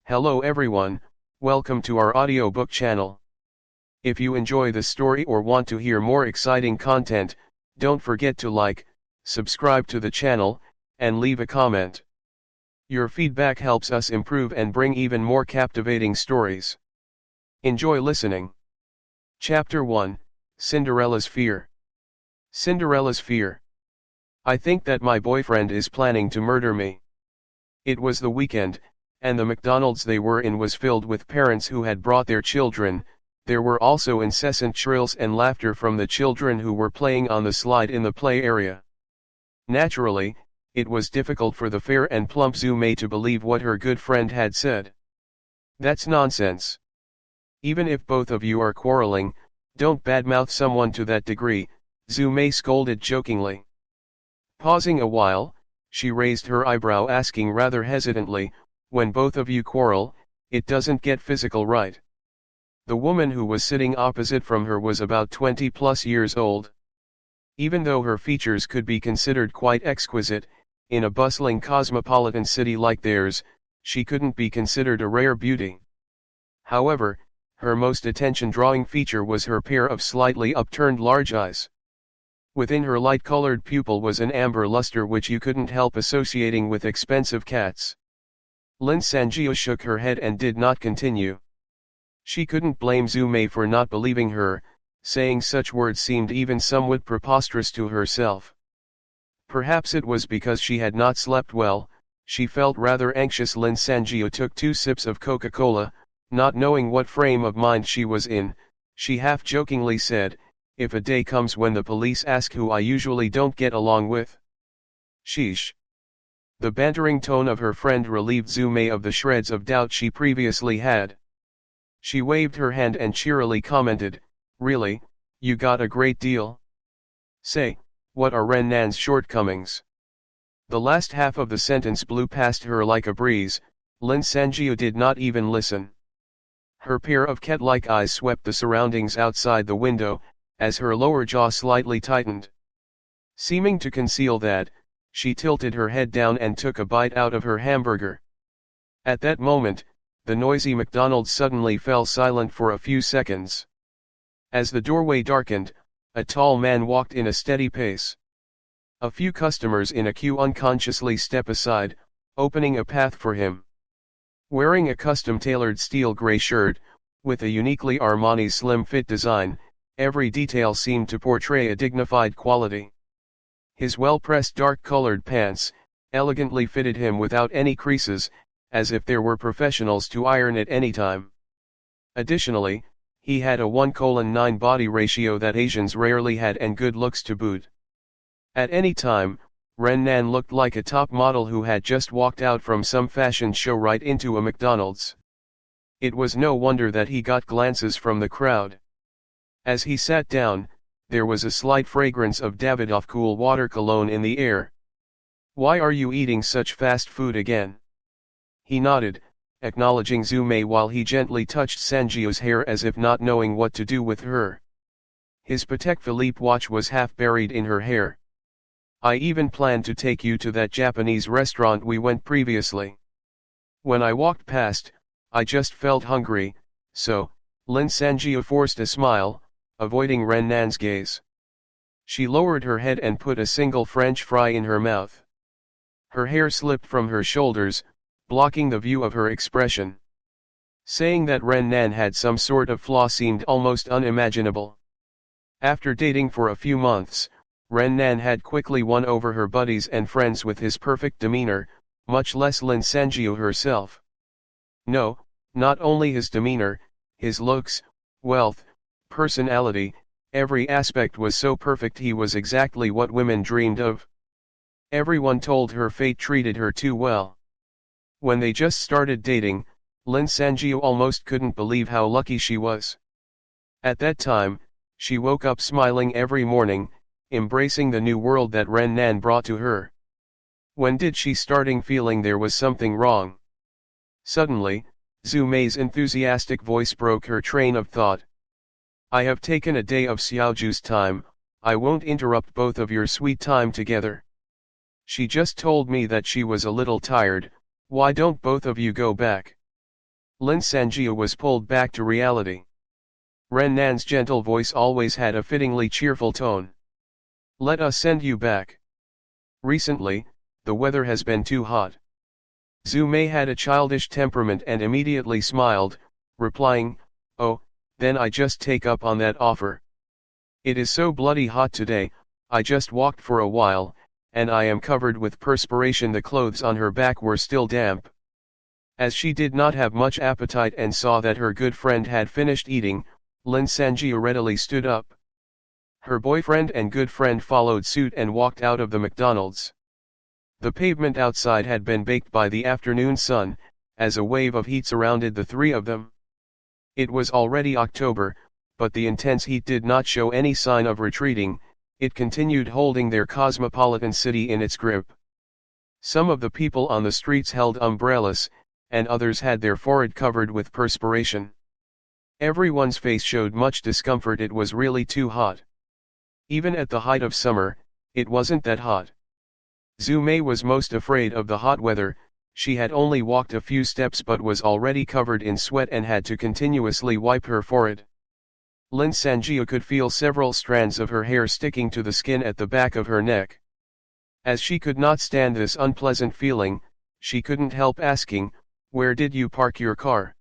Hello everyone, welcome to our audiobook channel. If you enjoy the story or want to hear more exciting content, don't forget to like, subscribe to the channel, and leave a comment. Your feedback helps us improve and bring even more captivating stories. Enjoy listening. Chapter 1, Cinderella's Fear. Cinderella's Fear. I think that my boyfriend is planning to murder me. It was the weekend, and the McDonald's they were in was filled with parents who had brought their children. There were also incessant shrills and laughter from the children who were playing on the slide in the play area. Naturally, it was difficult for the fair and plump Zume to believe what her good friend had said. That's nonsense. Even if both of you are quarreling, don't badmouth someone to that degree, Zume scolded jokingly. Pausing a while, she raised her eyebrow asking rather hesitantly, when both of you quarrel, it doesn't get physical, right? The woman who was sitting opposite from her was about 20 plus years old. Even though her features could be considered quite exquisite, in a bustling cosmopolitan city like theirs, she couldn't be considered a rare beauty. However, her most attention-drawing feature was her pair of slightly upturned large eyes. Within her light-colored pupil was an amber luster which you couldn't help associating with expensive cats. Lin Sanjio shook her head and did not continue. She couldn't blame Zume for not believing her, saying such words seemed even somewhat preposterous to herself. Perhaps it was because she had not slept well, she felt rather anxious. Lin Sanjio took 2 sips of Coca-Cola, not knowing what frame of mind she was in. She half-jokingly said, "If a day comes when the police ask who I usually don't get along with." Sheesh. The bantering tone of her friend relieved Zume of the shreds of doubt she previously had. She waved her hand and cheerily commented, "Really, you got a great deal? Say, what are Ren Nan's shortcomings?" The last half of the sentence blew past her like a breeze. Lin Sanjio did not even listen. Her pair of cat-like eyes swept the surroundings outside the window, as her lower jaw slightly tightened. Seeming to conceal that, she tilted her head down and took a bite out of her hamburger. At that moment, the noisy McDonald's suddenly fell silent for a few seconds. As the doorway darkened, a tall man walked in a steady pace. A few customers in a queue unconsciously step aside, opening a path for him. Wearing a custom-tailored steel gray shirt, with a uniquely Armani slim-fit design, every detail seemed to portray a dignified quality. His well-pressed dark-colored pants, elegantly fitted him without any creases, as if there were professionals to iron at any time. Additionally, he had a 1:9 body ratio that Asians rarely had and good looks to boot. At any time, Ren Nan looked like a top model who had just walked out from some fashion show right into a McDonald's. It was no wonder that he got glances from the crowd. As he sat down, there was a slight fragrance of Davidoff cool water cologne in the air. "Why are you eating such fast food again?" He nodded, acknowledging Zume while he gently touched Sanjio's hair as if not knowing what to do with her. His Patek Philippe watch was half buried in her hair. "I even planned to take you to that Japanese restaurant we went previously. When I walked past, I just felt hungry, so." Lin Sanjio forced a smile, avoiding Ren Nan's gaze. She lowered her head and put a single French fry in her mouth. Her hair slipped from her shoulders, blocking the view of her expression. Saying that Ren Nan had some sort of flaw seemed almost unimaginable. After dating for a few months, Ren Nan had quickly won over her buddies and friends with his perfect demeanor, much less Lin Sanjio herself. No, not only his demeanor, his looks, wealth, personality, every aspect was so perfect. He was exactly what women dreamed of. Everyone told her fate treated her too well. When they just started dating, Lin Sanjio almost couldn't believe how lucky she was. At that time, she woke up smiling every morning, embracing the new world that Ren Nan brought to her. When did she starting feeling there was something wrong? Suddenly, Zume's enthusiastic voice broke her train of thought. "I have taken a day of Xiaoju's time, I won't interrupt both of your sweet time together. She just told me that she was a little tired. Why don't both of you go back?" Lin Sanjia was pulled back to reality. Ren Nan's gentle voice always had a fittingly cheerful tone. Let us send you back. Recently, the weather has been too hot. Zhu Mei had a childish temperament and immediately smiled, replying, oh, then I just take up on that offer. It is so bloody hot today, I just walked for a while, and I am covered with perspiration. The clothes on her back were still damp. As she did not have much appetite and saw that her good friend had finished eating, Lin Sanjia readily stood up. Her boyfriend and good friend followed suit and walked out of the McDonald's. The pavement outside had been baked by the afternoon sun, as a wave of heat surrounded the three of them. It was already October, but the intense heat did not show any sign of retreating. It continued holding their cosmopolitan city in its grip. Some of the people on the streets held umbrellas, and others had their forehead covered with perspiration. Everyone's face showed much discomfort. It was really too hot. Even at the height of summer, it wasn't that hot. Zhu Mei was most afraid of the hot weather. She had only walked a few steps but was already covered in sweat and had to continuously wipe her forehead. Lin Sanjia could feel several strands of her hair sticking to the skin at the back of her neck. As she could not stand this unpleasant feeling, she couldn't help asking, where did you park your car?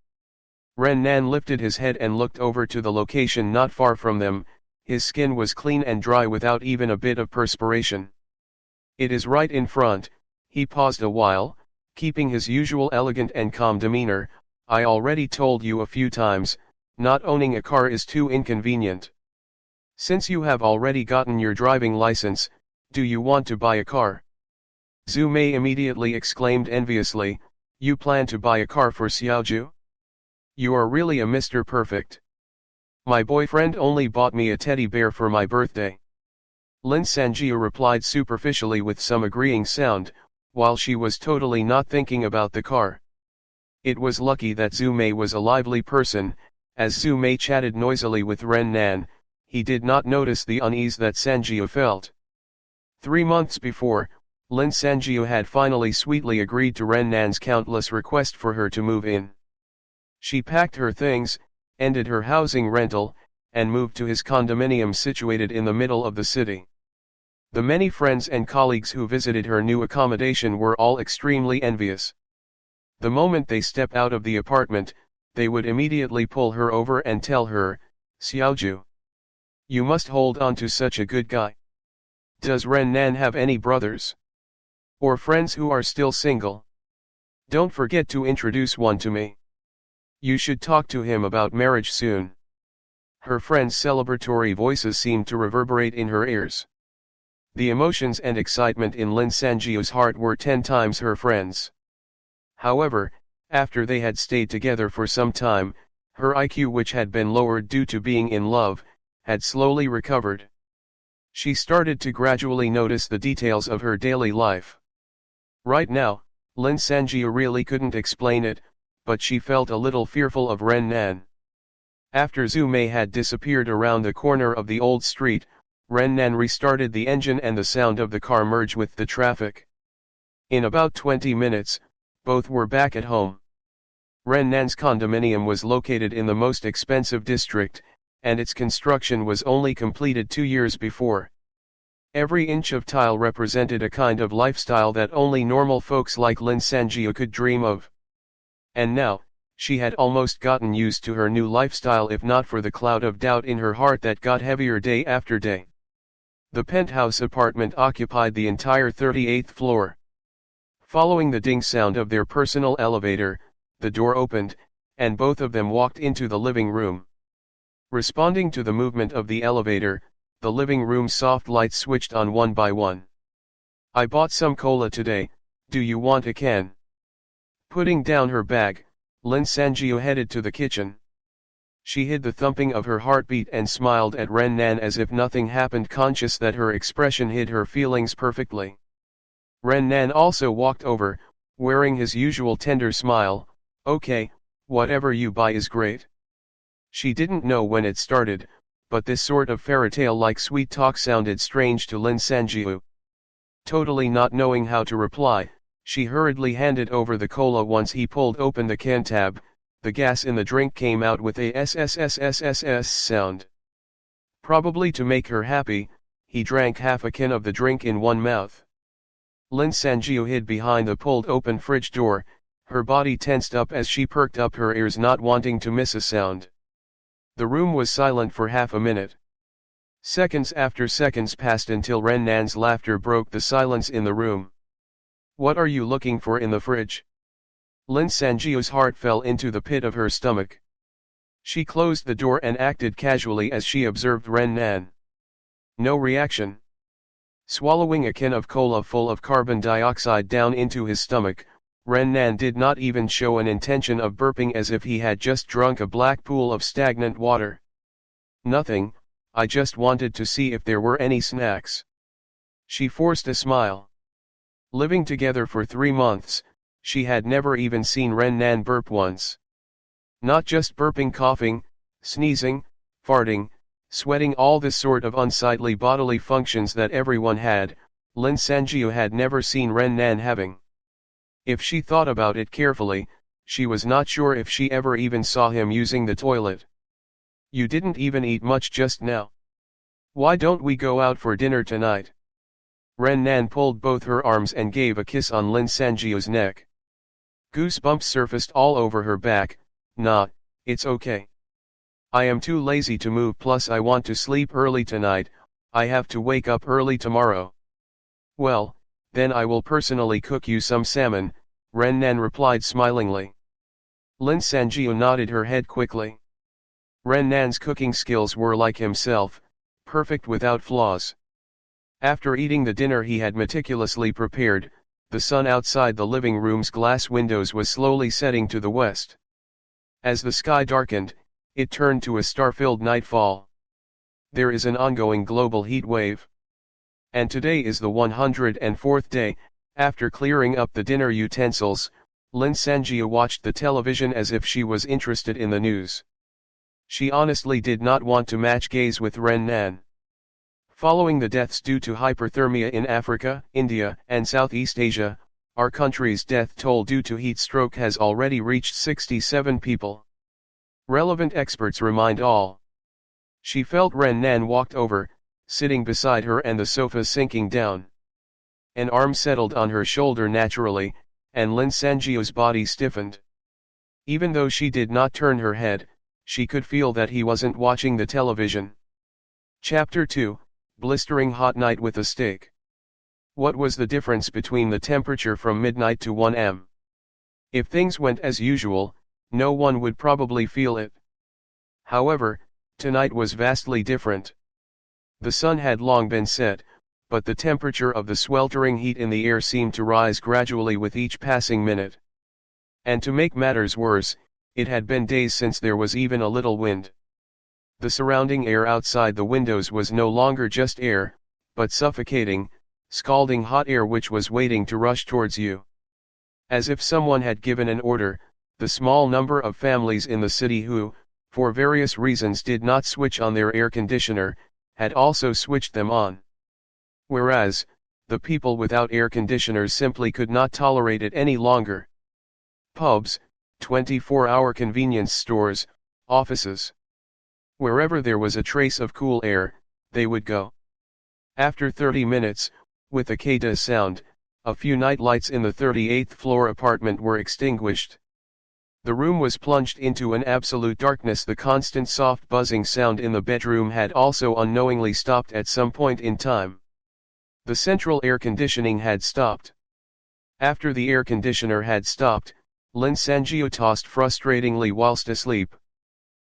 Ren Nan lifted his head and looked over to the location not far from them. His skin was clean and dry without even a bit of perspiration. It is right in front. He paused a while, keeping his usual elegant and calm demeanor. I already told you a few times, not owning a car is too inconvenient. Since you have already gotten your driving license, do you want to buy a car? Zhu Mei immediately exclaimed enviously, you plan to buy a car for Xiaoju? You are really a Mr. Perfect. My boyfriend only bought me a teddy bear for my birthday. Lin Sanjia replied superficially with some agreeing sound, while she was totally not thinking about the car. It was lucky that Zhu Mei was a lively person. As Zhu Mei chatted noisily with Ren Nan, he did not notice the unease that Sanjia felt. 3 months before, Lin Sanjia had finally sweetly agreed to Ren Nan's countless request for her to move in. She packed her things, ended her housing rental, and moved to his condominium situated in the middle of the city. The many friends and colleagues who visited her new accommodation were all extremely envious. The moment they step out of the apartment, they would immediately pull her over and tell her, Xiaoju, you must hold on to such a good guy. Does Ren Nan have any brothers? Or friends who are still single? Don't forget to introduce one to me. You should talk to him about marriage soon. Her friends' celebratory voices seemed to reverberate in her ears. The emotions and excitement in Lin Sanjia's heart were 10 times her friends'. However, after they had stayed together for some time, her IQ, which had been lowered due to being in love, had slowly recovered. She started to gradually notice the details of her daily life. Right now, Lin Sanjia really couldn't explain it, but she felt a little fearful of Ren Nan. After Zhu Mei had disappeared around the corner of the old street, Ren Nan restarted the engine and the sound of the car merged with the traffic. In about 20 minutes, both were back at home. Ren Nan's condominium was located in the most expensive district, and its construction was only completed 2 years before. Every inch of tile represented a kind of lifestyle that only normal folks like Lin Sanjia could dream of. And now, she had almost gotten used to her new lifestyle, if not for the cloud of doubt in her heart that got heavier day after day. The penthouse apartment occupied the entire 38th floor. Following the ding sound of their personal elevator, the door opened, and both of them walked into the living room. Responding to the movement of the elevator, the living room's soft lights switched on one by one. I bought some cola today, do you want a can? Putting down her bag, Lin Sanjia headed to the kitchen. She hid the thumping of her heartbeat and smiled at Ren Nan as if nothing happened, conscious that her expression hid her feelings perfectly. Ren Nan also walked over, wearing his usual tender smile. Okay, whatever you buy is great. She didn't know when it started, but this sort of fairytale-like sweet talk sounded strange to Lin Sanjia. Totally not knowing how to reply, she hurriedly handed over the cola. Once he pulled open the can tab, the gas in the drink came out with a sssssss sound. Probably to make her happy, he drank half a can of the drink in one mouth. Lin Sanjiu hid behind the pulled-open fridge door, her body tensed up as she perked up her ears, not wanting to miss a sound. The room was silent for half a minute. Seconds after seconds passed until Ren Nan's laughter broke the silence in the room. "What are you looking for in the fridge?" Lin Sanjiu's heart fell into the pit of her stomach. She closed the door and acted casually as she observed Ren Nan. No reaction. Swallowing a can of cola full of carbon dioxide down into his stomach, Ren Nan did not even show an intention of burping, as if he had just drunk a black pool of stagnant water. "Nothing, I just wanted to see if there were any snacks." She forced a smile. Living together for 3 months, she had never even seen Ren Nan burp once. Not just burping, coughing, sneezing, farting, sweating, all the sort of unsightly bodily functions that everyone had, Lin Sanjiu had never seen Ren Nan having. If she thought about it carefully, she was not sure if she ever even saw him using the toilet. "You didn't even eat much just now. Why don't we go out for dinner tonight?" Ren Nan pulled both her arms and gave a kiss on Lin Sanjiu's neck. Goosebumps surfaced all over her back. "Nah, it's okay. I am too lazy to move, plus I want to sleep early tonight, I have to wake up early tomorrow." "Well, then I will personally cook you some salmon," Ren Nan replied smilingly. Lin Sanjiu nodded her head quickly. Ren Nan's cooking skills were like himself, perfect without flaws. After eating the dinner he had meticulously prepared, the sun outside the living room's glass windows was slowly setting to the west. As the sky darkened, it turned to a star-filled nightfall. There is an ongoing global heat wave. And today is the 104th day. After clearing up the dinner utensils, Lin Sanjiu watched the television as if she was interested in the news. She honestly did not want to match gaze with Ren Nan. Following the deaths due to hyperthermia in Africa, India, and Southeast Asia, our country's death toll due to heat stroke has already reached 67 people. Relevant experts remind all. She felt Ren Nan walked over, sitting beside her, and the sofa sinking down. An arm settled on her shoulder naturally, and Lin Sanjiu's body stiffened. Even though she did not turn her head, she could feel that he wasn't watching the television. Chapter 2, Blistering Hot Night with a Steak. What was the difference between the temperature from midnight to 1 am? If things went as usual, no one would probably feel it. However, tonight was vastly different. The sun had long been set, but the temperature of the sweltering heat in the air seemed to rise gradually with each passing minute. And to make matters worse, it had been days since there was even a little wind. The surrounding air outside the windows was no longer just air, but suffocating, scalding hot air which was waiting to rush towards you. As if someone had given an order, the small number of families in the city who, for various reasons, did not switch on their air conditioner, had also switched them on. Whereas, the people without air conditioners simply could not tolerate it any longer. Pubs, 24-hour convenience stores, offices. Wherever there was a trace of cool air, they would go. After 30 minutes, with a kada sound, a few night lights in the 38th floor apartment were extinguished. The room was plunged into an absolute darkness. The constant soft buzzing sound in the bedroom had also unknowingly stopped at some point in time. The central air conditioning had stopped. After the air conditioner had stopped, Lin Sanjiu tossed frustratingly whilst asleep.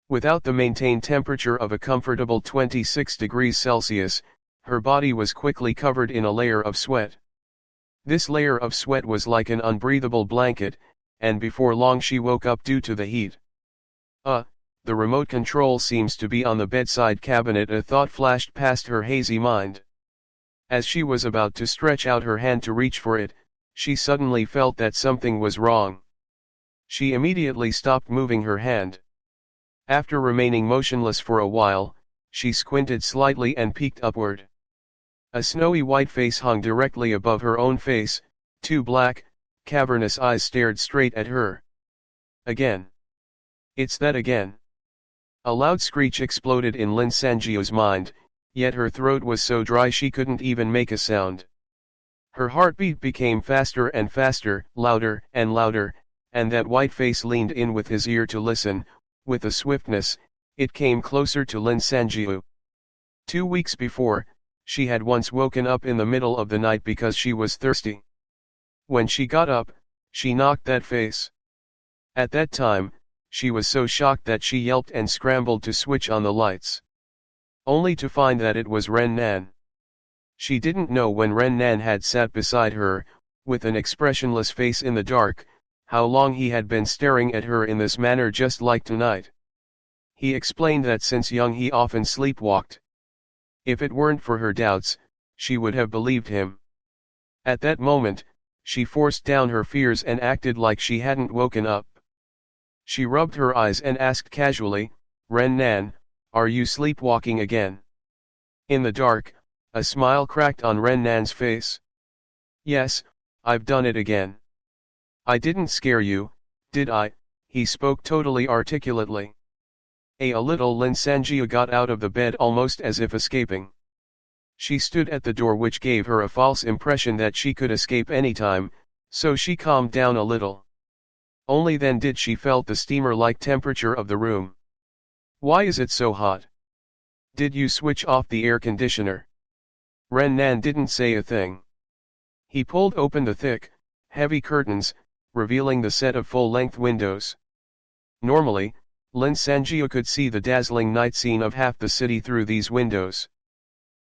Without the maintained temperature of a comfortable 26 degrees Celsius, her body was quickly covered in a layer of sweat. This layer of sweat was like an unbreathable blanket, and before long she woke up due to the heat. The remote control seems to be on the bedside cabinet. A thought flashed past her hazy mind. As she was about to stretch out her hand to reach for it, she suddenly felt that something was wrong. She immediately stopped moving her hand. After remaining motionless for a while, she squinted slightly and peeked upward. A snowy white face hung directly above her own face. Two black, cavernous eyes stared straight at her. Again. It's that again. A loud screech exploded in Lin Sanjio's mind, yet her throat was so dry she couldn't even make a sound. Her heartbeat became faster and faster, louder and louder, and that white face leaned in with his ear to listen. With a swiftness, it came closer to Lin Sanjiu. 2 weeks before, she had once woken up in the middle of the night because she was thirsty. When she got up, she knocked that face. At that time, she was so shocked that she yelped and scrambled to switch on the lights. Only to find that it was Ren Nan. She didn't know when Ren Nan had sat beside her, with an expressionless face in the dark, how long he had been staring at her in this manner just like tonight. He explained that since young he often sleepwalked. If it weren't for her doubts, she would have believed him. At that moment, she forced down her fears and acted like she hadn't woken up. She rubbed her eyes and asked casually, "Ren Nan, are you sleepwalking again?" In the dark, a smile cracked on Ren Nan's face. "Yes, I've done it again." "I didn't scare you, did I?" He spoke totally articulately. A little Lin Sanjia got out of the bed almost as if escaping. She stood at the door, which gave her a false impression that she could escape anytime, so she calmed down a little. Only then did she felt the steamer-like temperature of the room. "Why is it so hot? Did you switch off the air conditioner?" Ren Nan didn't say a thing. He pulled open the thick, heavy curtains, revealing the set of full-length windows. Normally, Lin Sanjia could see the dazzling night scene of half the city through these windows.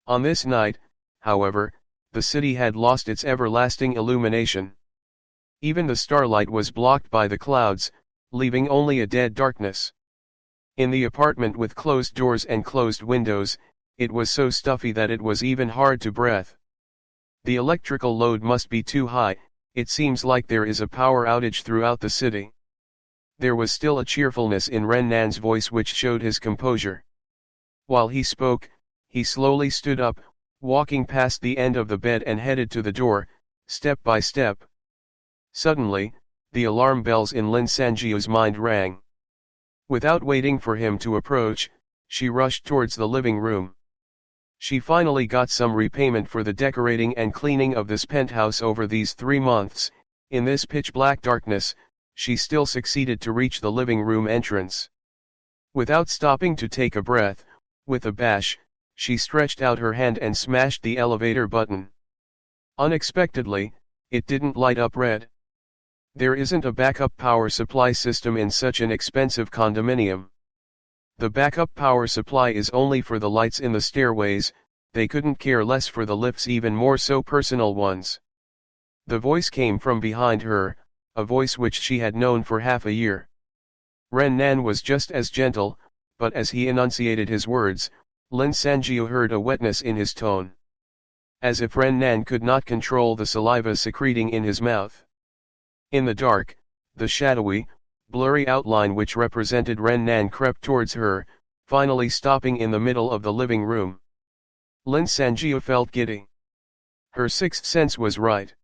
On this night, however, the city had lost its everlasting illumination. Even the starlight was blocked by the clouds, leaving only a dead darkness. In the apartment with closed doors and closed windows, it was so stuffy that it was even hard to breathe. The electrical load must be too high. It seems like there is a power outage throughout the city. There was still a cheerfulness in Ren Nan's voice which showed his composure. While he spoke, he slowly stood up, walking past the end of the bed and headed to the door, step by step. Suddenly, the alarm bells in Lin Sanjia's mind rang. Without waiting for him to approach, she rushed towards the living room. She finally got some repayment for the decorating and cleaning of this penthouse over these 3 months. In this pitch-black darkness, she still succeeded to reach the living room entrance. Without stopping to take a breath, with a bash, she stretched out her hand and smashed the elevator button. Unexpectedly, it didn't light up red. There isn't a backup power supply system in such an expensive condominium. The backup power supply is only for the lights in the stairways. They couldn't care less for the lifts, even more so personal ones. The voice came from behind her, a voice which she had known for half a year. Ren Nan was just as gentle, but as he enunciated his words, Lin Sanjiu heard a wetness in his tone. As if Ren Nan could not control the saliva secreting in his mouth. In the dark, the shadowy, blurry outline which represented Ren Nan crept towards her, finally stopping in the middle of the living room. Lin Sanjiu felt giddy. Her sixth sense was right.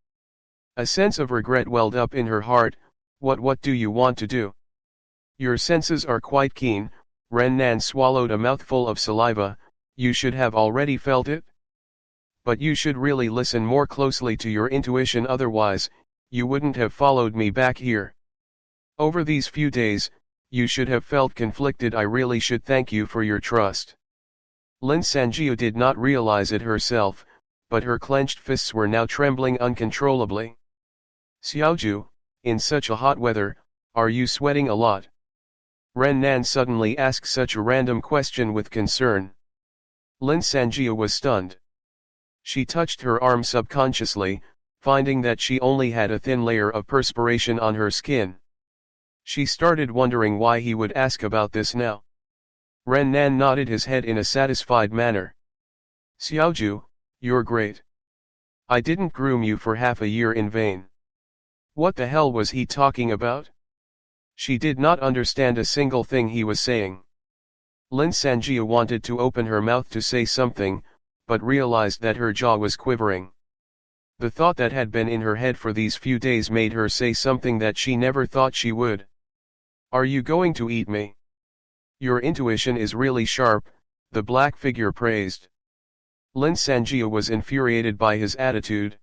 A sense of regret welled up in her heart. What do you want to do? Your senses are quite keen. Ren Nan swallowed a mouthful of saliva. You should have already felt it. But you should really listen more closely to your intuition, otherwise, you wouldn't have followed me back here. Over these few days, you should have felt conflicted. I really should thank you for your trust. Lin Sanjiu did not realize it herself, but her clenched fists were now trembling uncontrollably. Xiaoju, in such a hot weather, are you sweating a lot? Ren Nan suddenly asked such a random question with concern. Lin Sanjiu was stunned. She touched her arm subconsciously, finding that she only had a thin layer of perspiration on her skin. She started wondering why he would ask about this now. Ren Nan nodded his head in a satisfied manner. Xiaoju, you're great. I didn't groom you for half a year in vain. What the hell was he talking about? She did not understand a single thing he was saying. Lin Sanjiu wanted to open her mouth to say something, but realized that her jaw was quivering. The thought that had been in her head for these few days made her say something that she never thought she would. Are you going to eat me? Your intuition is really sharp, the black figure praised. Lin Sanjia was infuriated by his attitude.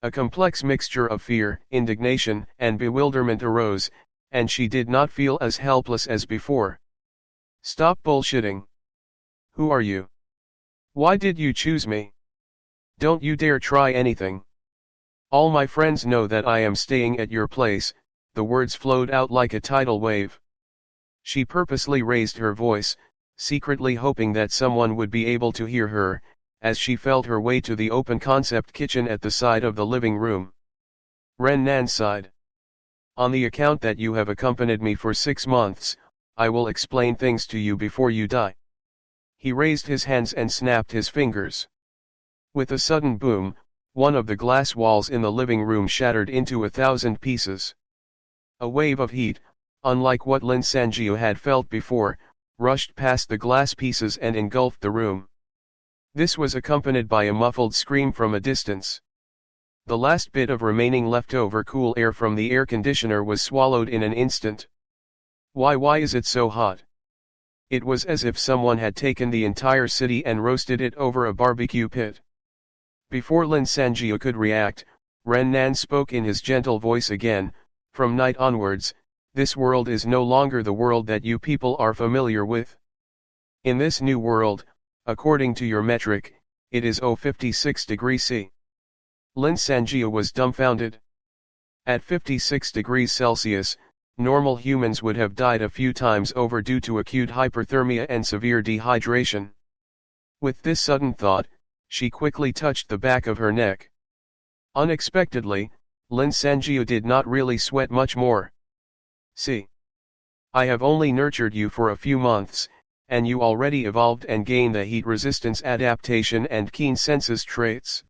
A complex mixture of fear, indignation, and bewilderment arose, and she did not feel as helpless as before. Stop bullshitting. Who are you? Why did you choose me? Don't you dare try anything. All my friends know that I am staying at your place, the words flowed out like a tidal wave. She purposely raised her voice, secretly hoping that someone would be able to hear her, as she felt her way to the open concept kitchen at the side of the living room. Ren Nan sighed. On the account that you have accompanied me for 6 months, I will explain things to you before you die. He raised his hands and snapped his fingers. With a sudden boom, one of the glass walls in the living room shattered into 1,000 pieces. A wave of heat, unlike what Lin Sanjiu had felt before, rushed past the glass pieces and engulfed the room. This was accompanied by a muffled scream from a distance. The last bit of remaining leftover cool air from the air conditioner was swallowed in an instant. Why is it so hot? It was as if someone had taken the entire city and roasted it over a barbecue pit. Before Lin Sanjiu could react, Ren Nan spoke in his gentle voice again. From night onwards, this world is no longer the world that you people are familiar with. In this new world, according to your metric, it is 56 degrees C. Lin Sanjiu was dumbfounded. At 56 degrees Celsius, normal humans would have died a few times over due to acute hyperthermia and severe dehydration. With this sudden thought, she quickly touched the back of her neck. Unexpectedly, Lin Sanjiu did not really sweat much more. See. I have only nurtured you for a few months, and you already evolved and gained the heat resistance adaptation and keen senses traits.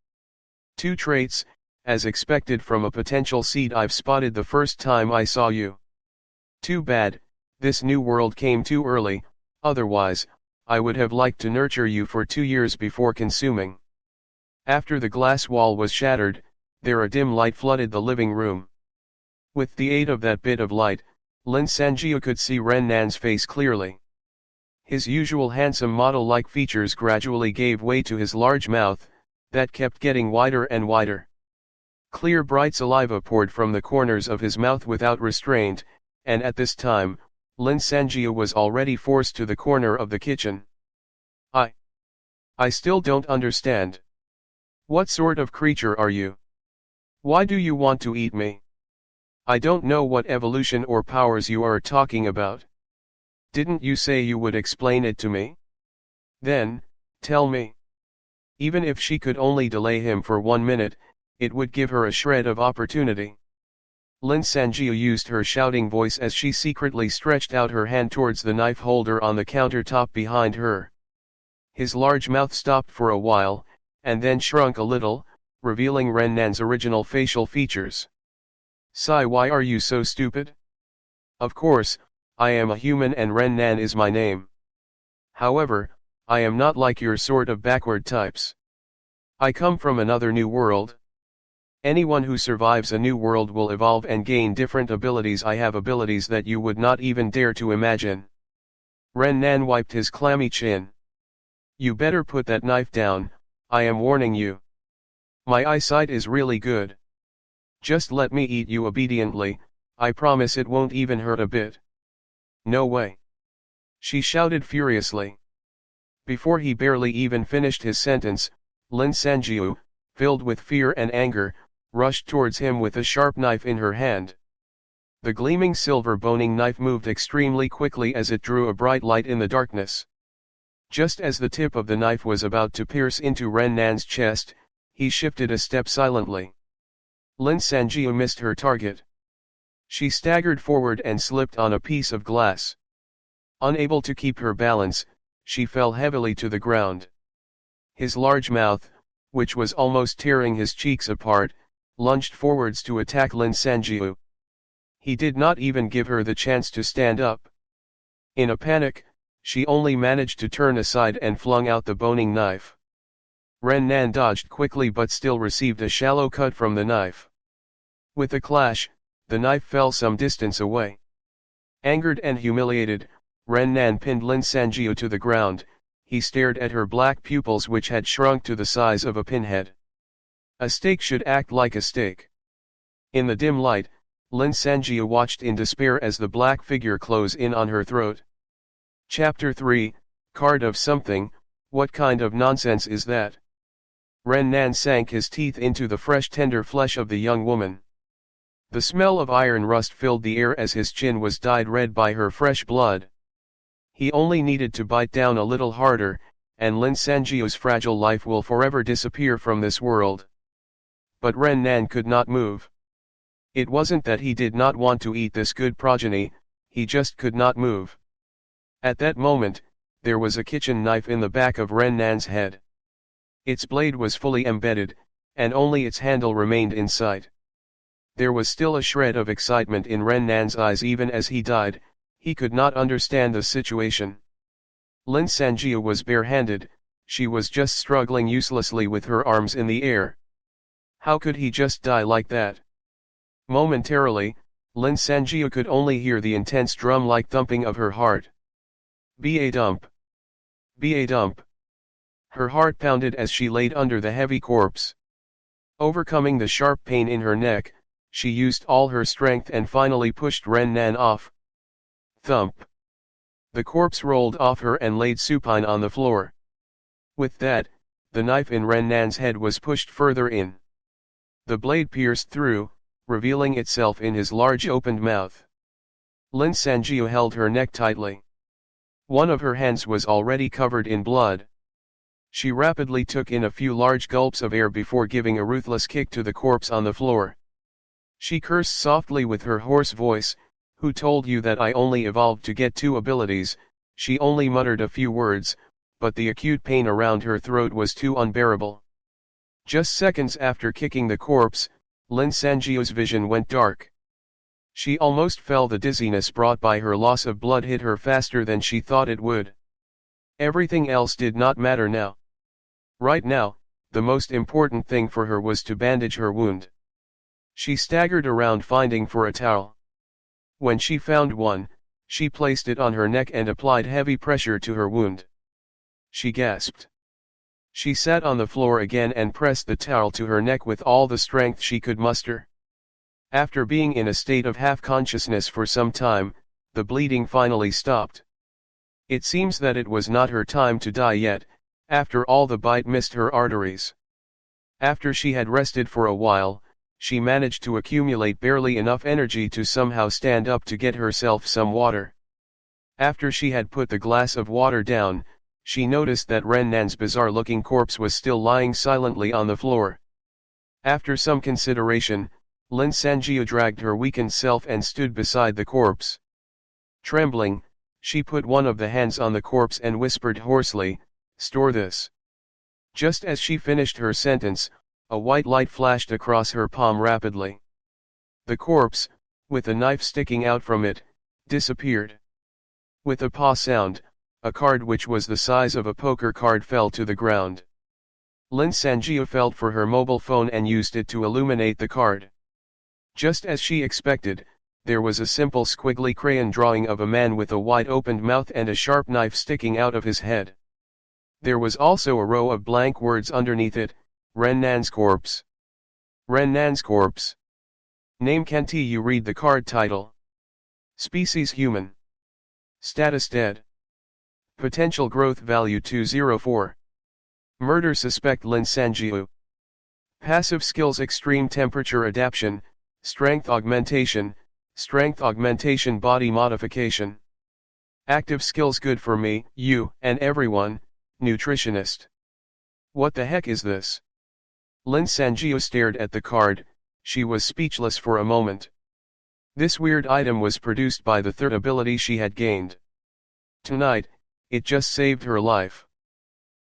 2 traits, as expected from a potential seed I've spotted the first time I saw you. Too bad, this new world came too early, otherwise, I would have liked to nurture you for 2 years before consuming. After the glass wall was shattered, a dim light flooded the living room. With the aid of that bit of light, Lin Sanjiu could see Ren Nan's face clearly. His usual handsome model-like features gradually gave way to his large mouth, that kept getting wider and wider. Clear bright saliva poured from the corners of his mouth without restraint, and at this time, Lin Sanjiu was already forced to the corner of the kitchen. I still don't understand. What sort of creature are you? Why do you want to eat me? I don't know what evolution or powers you are talking about. Didn't you say you would explain it to me? Then, tell me. Even if she could only delay him for 1 minute, it would give her a shred of opportunity. Lin Sanjiu used her shouting voice as she secretly stretched out her hand towards the knife holder on the countertop behind her. His large mouth stopped for a while, and then shrunk a little, revealing Ren Nan's original facial features. Sigh, why are you so stupid? Of course, I am a human and Ren Nan is my name. However, I am not like your sort of backward types. I come from another new world. Anyone who survives a new world will evolve and gain different abilities. I have abilities that you would not even dare to imagine. Ren Nan wiped his clammy chin. You better put that knife down, I am warning you. My eyesight is really good. Just let me eat you obediently, I promise it won't even hurt a bit. No way. She shouted furiously. Before he barely even finished his sentence, Lin Sanjiu, filled with fear and anger, rushed towards him with a sharp knife in her hand. The gleaming silver boning knife moved extremely quickly as it drew a bright light in the darkness. Just as the tip of the knife was about to pierce into Ren Nan's chest, he shifted a step silently. Lin Sanjiu missed her target. She staggered forward and slipped on a piece of glass. Unable to keep her balance, she fell heavily to the ground. His large mouth, which was almost tearing his cheeks apart, lunged forwards to attack Lin Sanjiu. He did not even give her the chance to stand up. In a panic, she only managed to turn aside and flung out the boning knife. Ren Nan dodged quickly but still received a shallow cut from the knife. With a clash, the knife fell some distance away. Angered and humiliated, Ren Nan pinned Lin Sanjiu to the ground. He stared at her black pupils which had shrunk to the size of a pinhead. A stake should act like a stake. In the dim light, Lin Sanjiu watched in despair as the black figure closed in on her throat. Chapter 3, Card of Something. What kind of nonsense is that? Ren Nan sank his teeth into the fresh tender flesh of the young woman. The smell of iron rust filled the air as his chin was dyed red by her fresh blood. He only needed to bite down a little harder, and Lin Sanjiu's fragile life will forever disappear from this world. But Ren Nan could not move. It wasn't that he did not want to eat this good progeny, he just could not move. At that moment, there was a kitchen knife in the back of Ren Nan's head. Its blade was fully embedded, and only its handle remained in sight. There was still a shred of excitement in Ren Nan's eyes even as he died. He could not understand the situation. Lin Sanjiu was barehanded, she was just struggling uselessly with her arms in the air. How could he just die like that? Momentarily, Lin Sanjiu could only hear the intense drum-like thumping of her heart. Ba dump. Ba dump. Her heart pounded as she laid under the heavy corpse. Overcoming the sharp pain in her neck, she used all her strength and finally pushed Ren Nan off. Thump. The corpse rolled off her and laid supine on the floor. With that, the knife in Ren Nan's head was pushed further in. The blade pierced through, revealing itself in his large opened mouth. Lin Sanjiu held her neck tightly. One of her hands was already covered in blood. She rapidly took in a few large gulps of air before giving a ruthless kick to the corpse on the floor. She cursed softly with her hoarse voice, "Who told you that I only evolved to get 2 abilities?" She only muttered a few words, but the acute pain around her throat was too unbearable. Just seconds after kicking the corpse, Lin Sanjiu's vision went dark. She almost fell. The dizziness brought by her loss of blood hit her faster than she thought it would. Everything else did not matter now. Right now, the most important thing for her was to bandage her wound. She staggered around finding for a towel. When she found one, she placed it on her neck and applied heavy pressure to her wound. She gasped. She sat on the floor again and pressed the towel to her neck with all the strength she could muster. After being in a state of half-consciousness for some time, the bleeding finally stopped. It seems that it was not her time to die yet. After all, the bite missed her arteries. After she had rested for a while, she managed to accumulate barely enough energy to somehow stand up to get herself some water. After she had put the glass of water down, she noticed that Ren Nan's bizarre-looking corpse was still lying silently on the floor. After some consideration, Lin Sanjiu dragged her weakened self and stood beside the corpse. Trembling, she put one of the hands on the corpse and whispered hoarsely, "Store this." Just as she finished her sentence, a white light flashed across her palm rapidly. The corpse, with a knife sticking out from it, disappeared. With a paw sound, a card which was the size of a poker card fell to the ground. Lin Sanjiu felt for her mobile phone and used it to illuminate the card. Just as she expected, there was a simple squiggly crayon drawing of a man with a wide-opened mouth and a sharp knife sticking out of his head. There was also a row of blank words underneath it, Ren Nan's corpse. Ren Nan's corpse. Name: can't you read the card title? Species: human. Status: dead. Potential growth value: 204. Murder suspect: Lin Sanjiu. Passive skills: extreme temperature adaptation, strength augmentation, body modification. Active skills: good for me, you, and everyone, nutritionist. What the heck is this? Lin Sanjiu stared at the card. She was speechless for a moment. This weird item was produced by the third ability she had gained. Tonight, it just saved her life.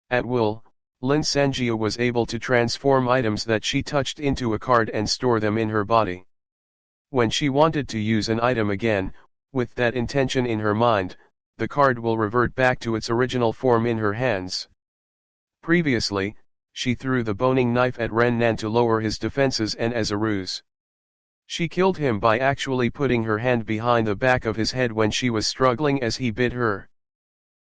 At will, Lin Sanjiu was able to transform items that she touched into a card and store them in her body. When she wanted to use an item again, with that intention in her mind, the card will revert back to its original form in her hands. Previously, she threw the boning knife at Ren Nan to lower his defenses and as a ruse. She killed him by actually putting her hand behind the back of his head when she was struggling as he bit her.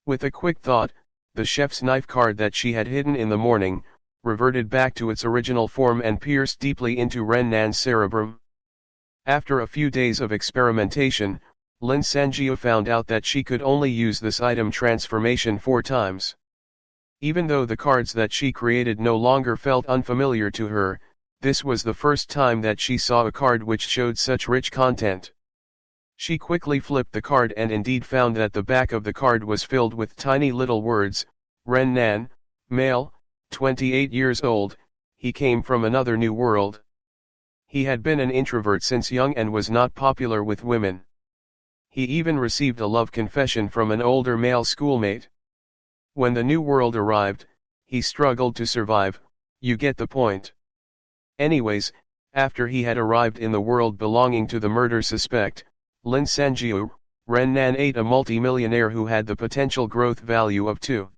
With a quick thought, the chef's knife card that she had hidden in the morning, reverted back to its original form and pierced deeply into Ren Nan's cerebrum. After a few days of experimentation, Lin Sanjiu found out that she could only use this item transformation 4 times. Even though the cards that she created no longer felt unfamiliar to her, this was the first time that she saw a card which showed such rich content. She quickly flipped the card and indeed found that the back of the card was filled with tiny little words: Ren Nan, male, 28 years old, he came from another new world. He had been an introvert since young and was not popular with women. He even received a love confession from an older male schoolmate. When the new world arrived, he struggled to survive, you get the point. Anyways, after he had arrived in the world belonging to the murder suspect, Lin Sanjiu, Ren Nan ate a multimillionaire who had the potential growth value of 2.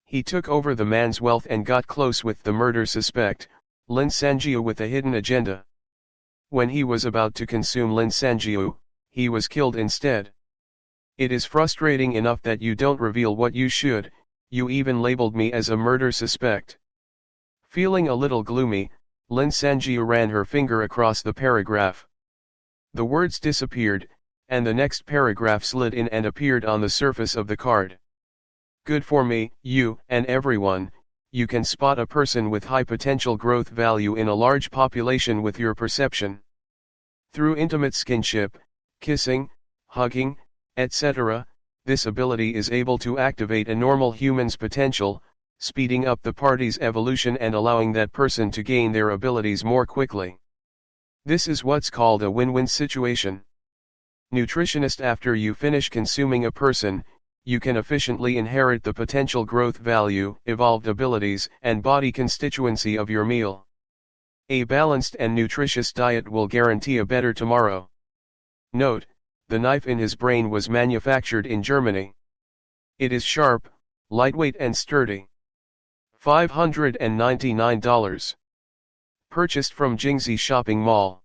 He took over the man's wealth and got close with the murder suspect, Lin Sanjiu, with a hidden agenda. When he was about to consume Lin Sanjiu, he was killed instead. It is frustrating enough that you don't reveal what you should, you even labeled me as a murder suspect. Feeling a little gloomy, Lin Sanjiu ran her finger across the paragraph. The words disappeared, and the next paragraph slid in and appeared on the surface of the card. Good for me, you, and everyone, you can spot a person with high potential growth value in a large population with your perception. Through intimate skinship, kissing, hugging, etc., this ability is able to activate a normal human's potential, speeding up the party's evolution and allowing that person to gain their abilities more quickly. This is what's called a win-win situation. Nutritionist: after you finish consuming a person, you can efficiently inherit the potential growth value, evolved abilities, and body constituency of your meal. A balanced and nutritious diet will guarantee a better tomorrow. Note: the knife in his brain was manufactured in Germany. It is sharp, lightweight and sturdy. $599. Purchased from Jingxi Shopping Mall.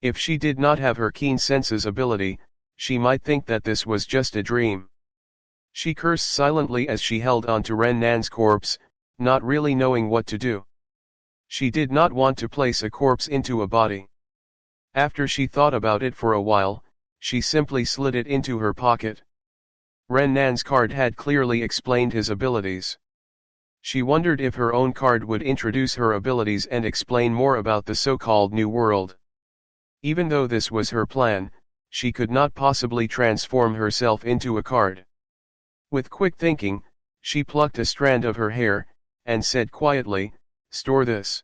If she did not have her keen senses ability, she might think that this was just a dream. She cursed silently as she held on to Ren Nan's corpse, not really knowing what to do. She did not want to place a corpse into a body. After she thought about it for a while, she simply slid it into her pocket. Ren Nan's card had clearly explained his abilities. She wondered if her own card would introduce her abilities and explain more about the so-called New World. Even though this was her plan, she could not possibly transform herself into a card. With quick thinking, she plucked a strand of her hair, and said quietly, "Store this."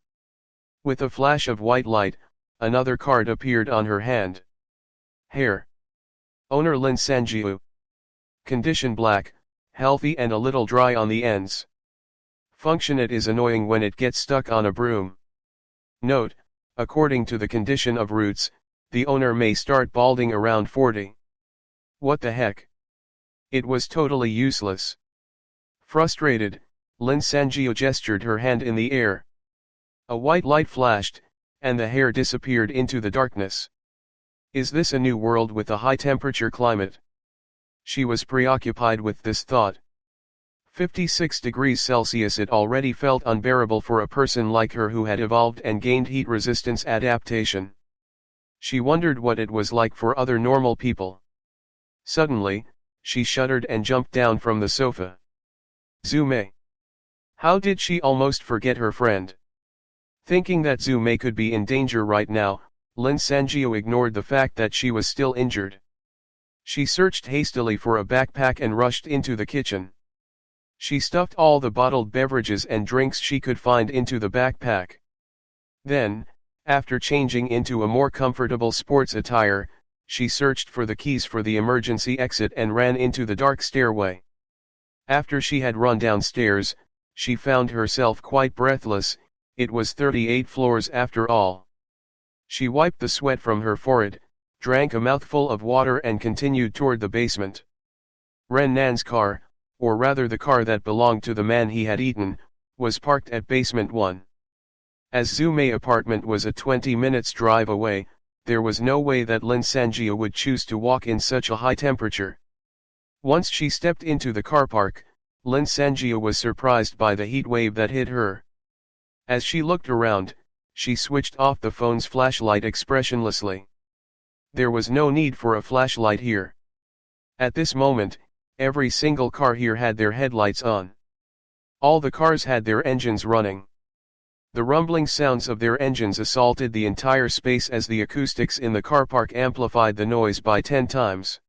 With a flash of white light, another card appeared on her hand. Hair. Owner: Lin Sanjiu. Condition: black, healthy and a little dry on the ends. Function: it is annoying when it gets stuck on a broom. Note: according to the condition of roots, the owner may start balding around 40. What the heck? It was totally useless. Frustrated, Lin Sanjiu gestured her hand in the air. A white light flashed, and the hair disappeared into the darkness. Is this a new world with a high temperature climate? She was preoccupied with this thought. 56 degrees Celsius. It already felt unbearable for a person like her who had evolved and gained heat resistance adaptation. She wondered what it was like for other normal people. Suddenly, she shuddered and jumped down from the sofa. Zhu Mei. How did she almost forget her friend? Thinking that Zhu Mei could be in danger right now, Lin Sanjiu ignored the fact that she was still injured. She searched hastily for a backpack and rushed into the kitchen. She stuffed all the bottled beverages and drinks she could find into the backpack. Then, after changing into a more comfortable sports attire, she searched for the keys for the emergency exit and ran into the dark stairway. After she had run downstairs, she found herself quite breathless. It was 38 floors after all. She wiped the sweat from her forehead, drank a mouthful of water and continued toward the basement. Ren Nan's car, or rather the car that belonged to the man he had eaten, was parked at basement 1. As Zhu Mei apartment was a 20 minutes drive away, there was no way that Lin Sanjia would choose to walk in such a high temperature. Once she stepped into the car park, Lin Sanjia was surprised by the heat wave that hit her. As she looked around, she switched off the phone's flashlight expressionlessly. There was no need for a flashlight here. At this moment, every single car here had their headlights on. All the cars had their engines running. The rumbling sounds of their engines assaulted the entire space as the acoustics in the car park amplified the noise by 10 times.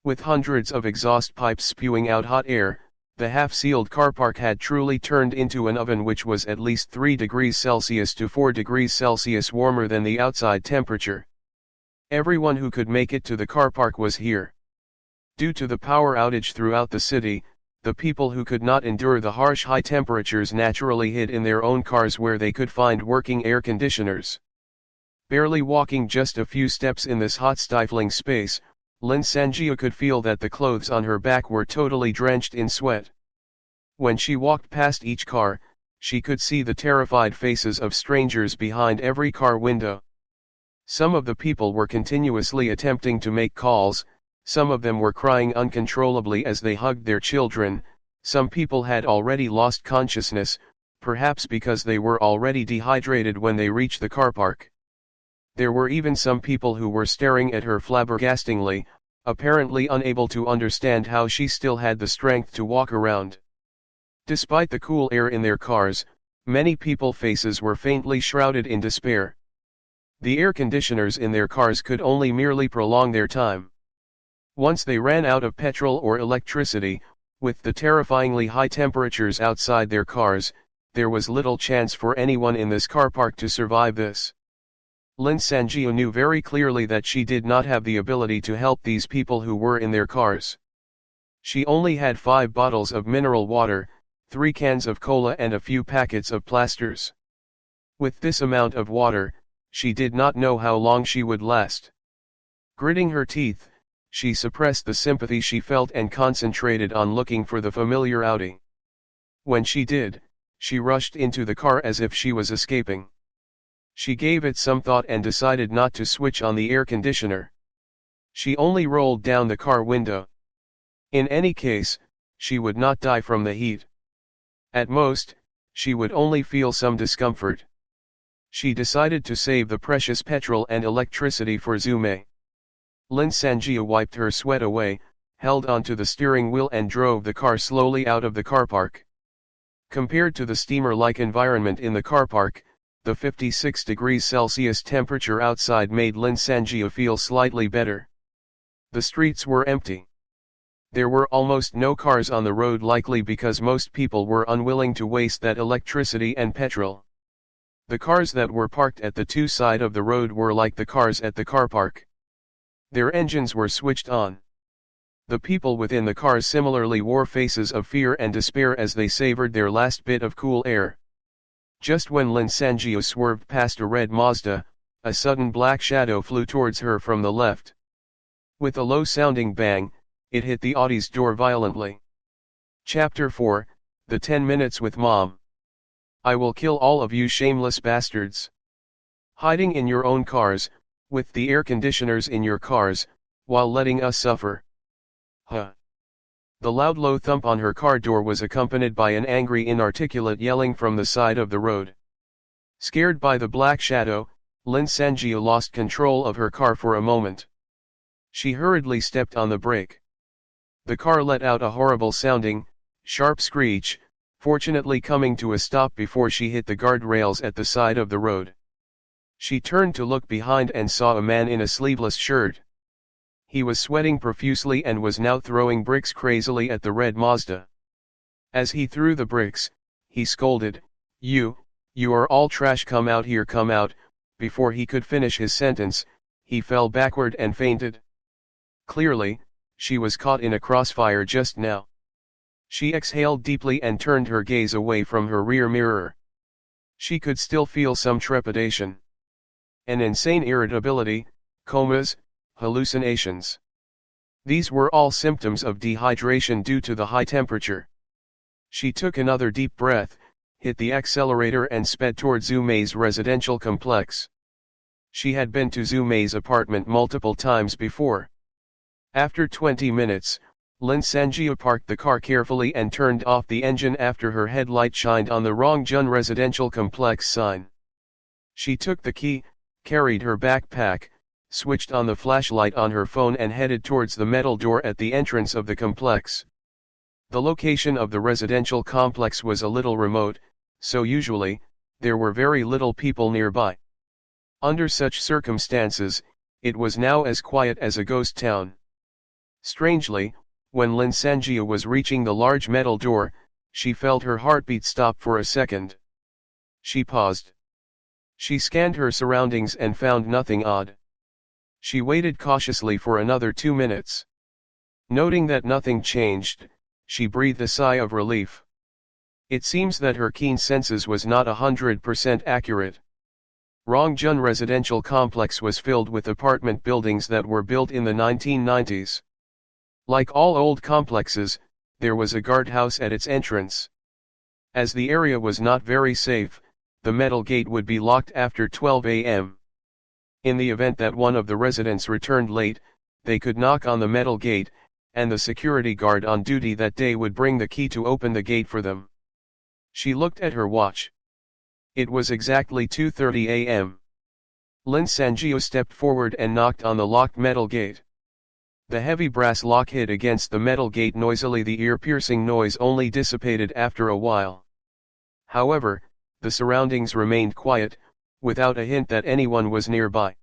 With hundreds of exhaust pipes spewing out hot air, the half-sealed car park had truly turned into an oven which was at least 3 degrees Celsius to 4 degrees Celsius warmer than the outside temperature. Everyone who could make it to the car park was here. Due to the power outage throughout the city, the people who could not endure the harsh high temperatures naturally hid in their own cars where they could find working air conditioners. Barely walking just a few steps in this hot stifling space, Lin Sanjia could feel that the clothes on her back were totally drenched in sweat. When she walked past each car, she could see the terrified faces of strangers behind every car window. Some of the people were continuously attempting to make calls, some of them were crying uncontrollably as they hugged their children, some people had already lost consciousness, perhaps because they were already dehydrated when they reached the car park. There were even some people who were staring at her flabbergastingly, apparently unable to understand how she still had the strength to walk around. Despite the cool air in their cars, many people's faces were faintly shrouded in despair. The air conditioners in their cars could only merely prolong their time. Once they ran out of petrol or electricity, with the terrifyingly high temperatures outside their cars, there was little chance for anyone in this car park to survive this. Lin Sanjia knew very clearly that she did not have the ability to help these people who were in their cars. She only had 5 bottles of mineral water, 3 cans of cola and a few packets of plasters. With this amount of water, she did not know how long she would last. Gritting her teeth, she suppressed the sympathy she felt and concentrated on looking for the familiar outing. When she did, she rushed into the car as if she was escaping. She gave it some thought and decided not to switch on the air conditioner. She only rolled down the car window. In any case, she would not die from the heat. At most, she would only feel some discomfort. She decided to save the precious petrol and electricity for Zume. Lin Sanjia wiped her sweat away, held onto the steering wheel and drove the car slowly out of the car park. Compared to the steamer-like environment in the car park, the 56 degrees Celsius temperature outside made Lin Sanjia feel slightly better. The streets were empty. There were almost no cars on the road, likely because most people were unwilling to waste that electricity and petrol. The cars that were parked at the 2 sides of the road were like the cars at the car park. Their engines were switched on. The people within the cars similarly wore faces of fear and despair as they savored their last bit of cool air. Just when Lin Sanjia swerved past a red Mazda, a sudden black shadow flew towards her from the left. With a low-sounding bang, it hit the Audi's door violently. Chapter 4, The 10 Minutes with Mom. I will kill all of you shameless bastards. Hiding in your own cars, with the air conditioners in your cars, while letting us suffer. Huh. The loud low thump on her car door was accompanied by an angry inarticulate yelling from the side of the road. Scared by the black shadow, Lin Sanjia lost control of her car for a moment. She hurriedly stepped on the brake. The car let out a horrible sounding, sharp screech, fortunately coming to a stop before she hit the guardrails at the side of the road. She turned to look behind and saw a man in a sleeveless shirt. He was sweating profusely and was now throwing bricks crazily at the red Mazda. As he threw the bricks, he scolded, You are all trash, come out here, come out." Before he could finish his sentence, he fell backward and fainted. Clearly, she was caught in a crossfire just now. She exhaled deeply and turned her gaze away from her rear mirror. She could still feel some trepidation. An insane irritability, comas, hallucinations. These were all symptoms of dehydration due to the high temperature. She took another deep breath, hit the accelerator and sped toward Zume's residential complex. She had been to Zhu Mei's apartment multiple times before. After 20 minutes, Lin Sanjiu parked the car carefully and turned off the engine after her headlight shined on the Rongjun residential complex sign. She took the key, carried her backpack, switched on the flashlight on her phone and headed towards the metal door at the entrance of the complex. The location of the residential complex was a little remote, so usually, there were very little people nearby. Under such circumstances, it was now as quiet as a ghost town. Strangely, when Lin Sanjiu was reaching the large metal door, she felt her heartbeat stop for a second. She paused. She scanned her surroundings and found nothing odd. She waited cautiously for another 2 minutes. Noting that nothing changed, she breathed a sigh of relief. It seems that her keen senses was not 100% accurate. Rongjun residential complex was filled with apartment buildings that were built in the 1990s. Like all old complexes, there was a guardhouse at its entrance. As the area was not very safe, the metal gate would be locked after 12 a.m. In the event that one of the residents returned late, they could knock on the metal gate, and the security guard on duty that day would bring the key to open the gate for them. She looked at her watch. It was exactly 2:30 a.m. Lin Sanjiu stepped forward and knocked on the locked metal gate. The heavy brass lock hit against the metal gate noisily. The ear-piercing noise only dissipated after a while. However, the surroundings remained quiet, without a hint that anyone was nearby.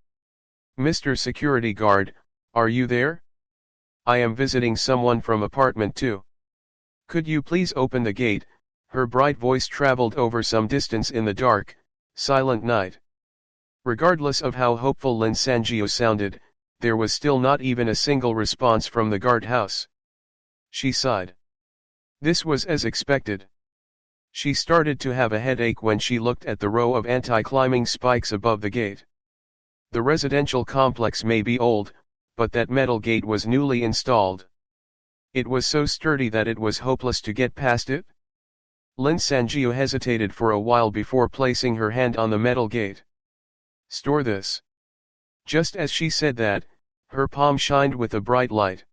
"Mr. Security Guard, are you there? I am visiting someone from apartment 2. Could you please open the gate?" Her bright voice traveled over some distance in the dark, silent night. Regardless of how hopeful Lin Sanjiu sounded, there was still not even a single response from the guardhouse. She sighed. This was as expected. She started to have a headache when she looked at the row of anti-climbing spikes above the gate. The residential complex may be old, but that metal gate was newly installed. It was so sturdy that it was hopeless to get past it. Lin Sanjiu hesitated for a while before placing her hand on the metal gate. "Store this." Just as she said that, her palm shined with a bright light.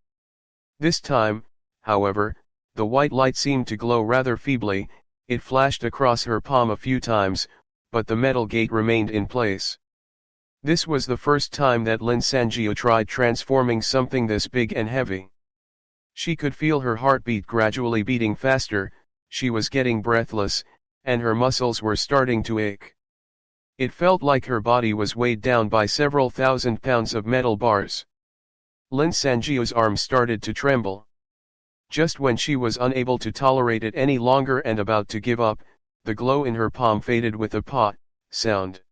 This time, however, the white light seemed to glow rather feebly. It flashed across her palm a few times, but the metal gate remained in place. This was the first time that Lin Sanjiu tried transforming something this big and heavy. She could feel her heartbeat gradually beating faster. She was getting breathless, and her muscles were starting to ache. It felt like her body was weighed down by several thousand pounds of metal bars. Lin Sanjiu's arm started to tremble. Just when she was unable to tolerate it any longer and about to give up, the glow in her palm faded with a "pop" sound.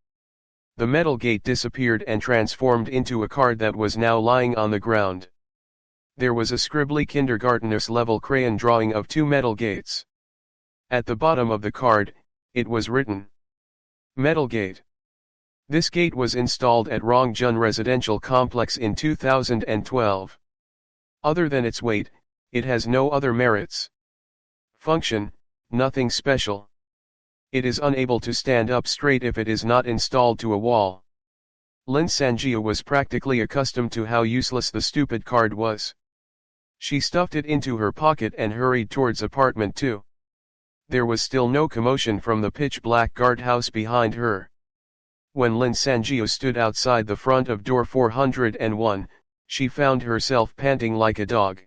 The metal gate disappeared and transformed into a card that was now lying on the ground. There was a scribbly kindergartner's-level crayon drawing of 2 metal gates. At the bottom of the card, it was written, "Metal Gate." This gate was installed at Rongjun Residential Complex in 2012. Other than its weight, it has no other merits. Function, nothing special. It is unable to stand up straight if it is not installed to a wall. Lin Sanjiu was practically accustomed to how useless the stupid card was. She stuffed it into her pocket and hurried towards apartment 2. There was still no commotion from the pitch-black guardhouse behind her. When Lin Sanjiu stood outside the front of door 401, she found herself panting like a dog.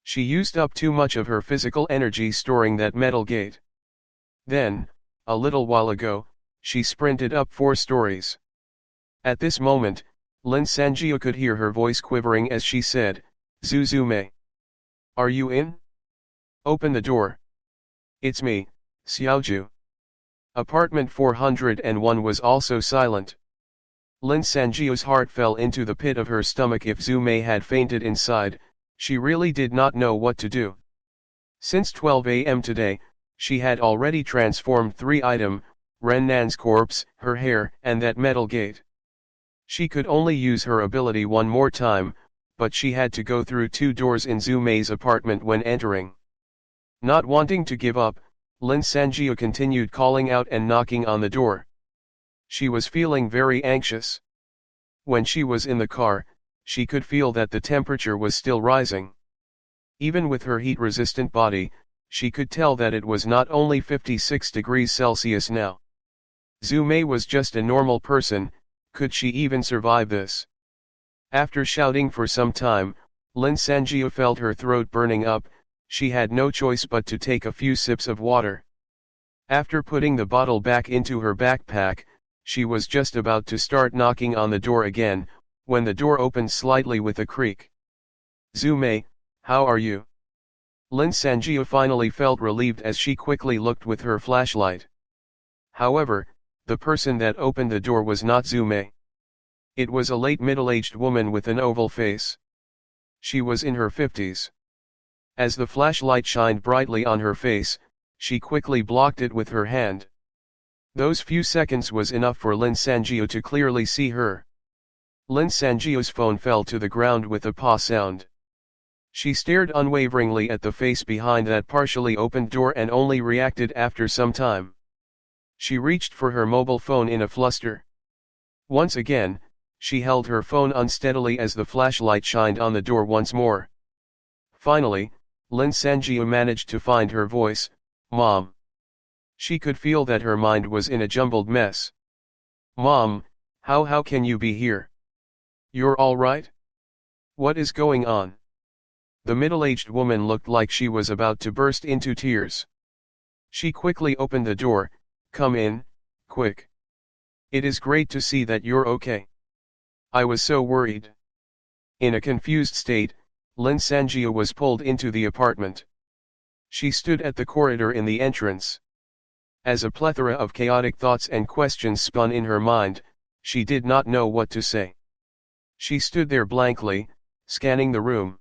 She used up too much of her physical energy storing that metal gate. Then, a little while ago, she sprinted up 4 stories. At this moment, Lin Sanjiu could hear her voice quivering as she said, "Zhu Mei. Are you in? Open the door. It's me, Xiaoju." Apartment 401 was also silent. Lin Sanjiu's heart fell into the pit of her stomach. If Zhu Mei had fainted inside, she really did not know what to do. Since 12 a.m. today, she had already transformed 3 items, Ren Nan's corpse, her hair, and that metal gate. She could only use her ability one more time, but she had to go through 2 doors in Zhu Mei's apartment when entering. Not wanting to give up, Lin Sanjiu continued calling out and knocking on the door. She was feeling very anxious. When she was in the car, she could feel that the temperature was still rising. Even with her heat-resistant body, she could tell that it was not only 56 degrees Celsius now. Zhu Mei was just a normal person, could she even survive this? After shouting for some time, Lin Sanjiu felt her throat burning up. She had no choice but to take a few sips of water. After putting the bottle back into her backpack, she was just about to start knocking on the door again, when the door opened slightly with a creak. "Zhu Mei, how are you?" Lin Sanjiu finally felt relieved as she quickly looked with her flashlight. However, the person that opened the door was not Zhu Mei. It was a late middle-aged woman with an oval face. She was in her 50s. As the flashlight shined brightly on her face, she quickly blocked it with her hand. Those few seconds was enough for Lin Sanjiu to clearly see her. Lin Sanjiu's phone fell to the ground with a paw sound. She stared unwaveringly at the face behind that partially opened door and only reacted after some time. She reached for her mobile phone in a fluster. Once again, she held her phone unsteadily as the flashlight shined on the door once more. Finally, Lin Sanjiu managed to find her voice, "Mom." She could feel that her mind was in a jumbled mess. "Mom, how can you be here? You're all right? What is going on?" The middle-aged woman looked like she was about to burst into tears. She quickly opened the door. "Come in, quick. It is great to see that you're okay. I was so worried." In a confused state, Lin Sanjiu was pulled into the apartment. She stood at the corridor in the entrance. As a plethora of chaotic thoughts and questions spun in her mind, she did not know what to say. She stood there blankly, scanning the room.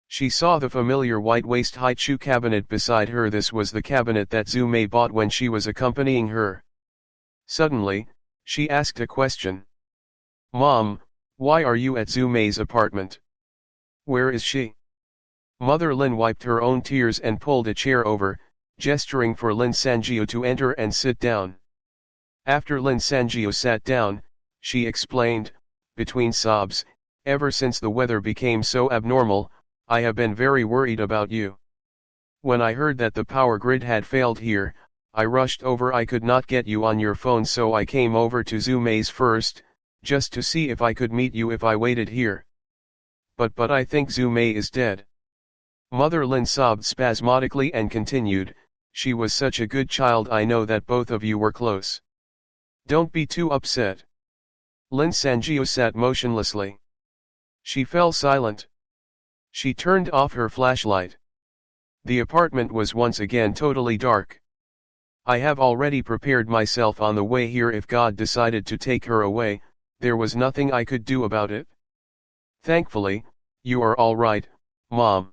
She saw the familiar white waist-height shoe cabinet beside her. This was the cabinet that Zhu Mei bought when she was accompanying her. Suddenly, she asked a question. "Mom, why are you at Zhu Mei's apartment? Where is she?" Mother Lin wiped her own tears and pulled a chair over, gesturing for Lin Sanjiu to enter and sit down. After Lin Sanjiu sat down, she explained, between sobs, "Ever since the weather became so abnormal, I have been very worried about you. When I heard that the power grid had failed here, I rushed over. I could not get you on your phone, so I came over to Zhu Mei's first, just to see if I could meet you if I waited here. But I think Zhu Mei is dead." Mother Lin sobbed spasmodically and continued, "She was such a good child. I know that both of you were close. Don't be too upset." Lin Sanjiu sat motionlessly. She fell silent. She turned off her flashlight. The apartment was once again totally dark. "I have already prepared myself on the way here. If God decided to take her away, there was nothing I could do about it. Thankfully, you are all right, Mom.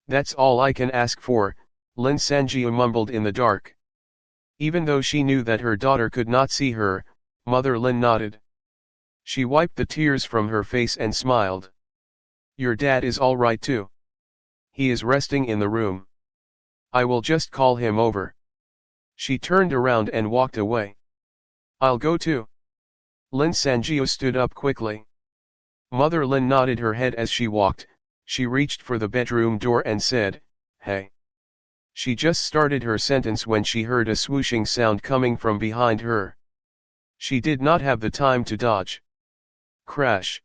That's all I can ask for," Lin Sanjiu mumbled in the dark. Even though she knew that her daughter could not see her, Mother Lin nodded. She wiped the tears from her face and smiled. "Your dad is all right too. He is resting in the room. I will just call him over." She turned around and walked away. "I'll go too." Lin Sanjiu stood up quickly. Mother Lin nodded her head as she walked. She reached for the bedroom door and said, "Hey." She just started her sentence when she heard a swooshing sound coming from behind her. She did not have the time to dodge. Crash.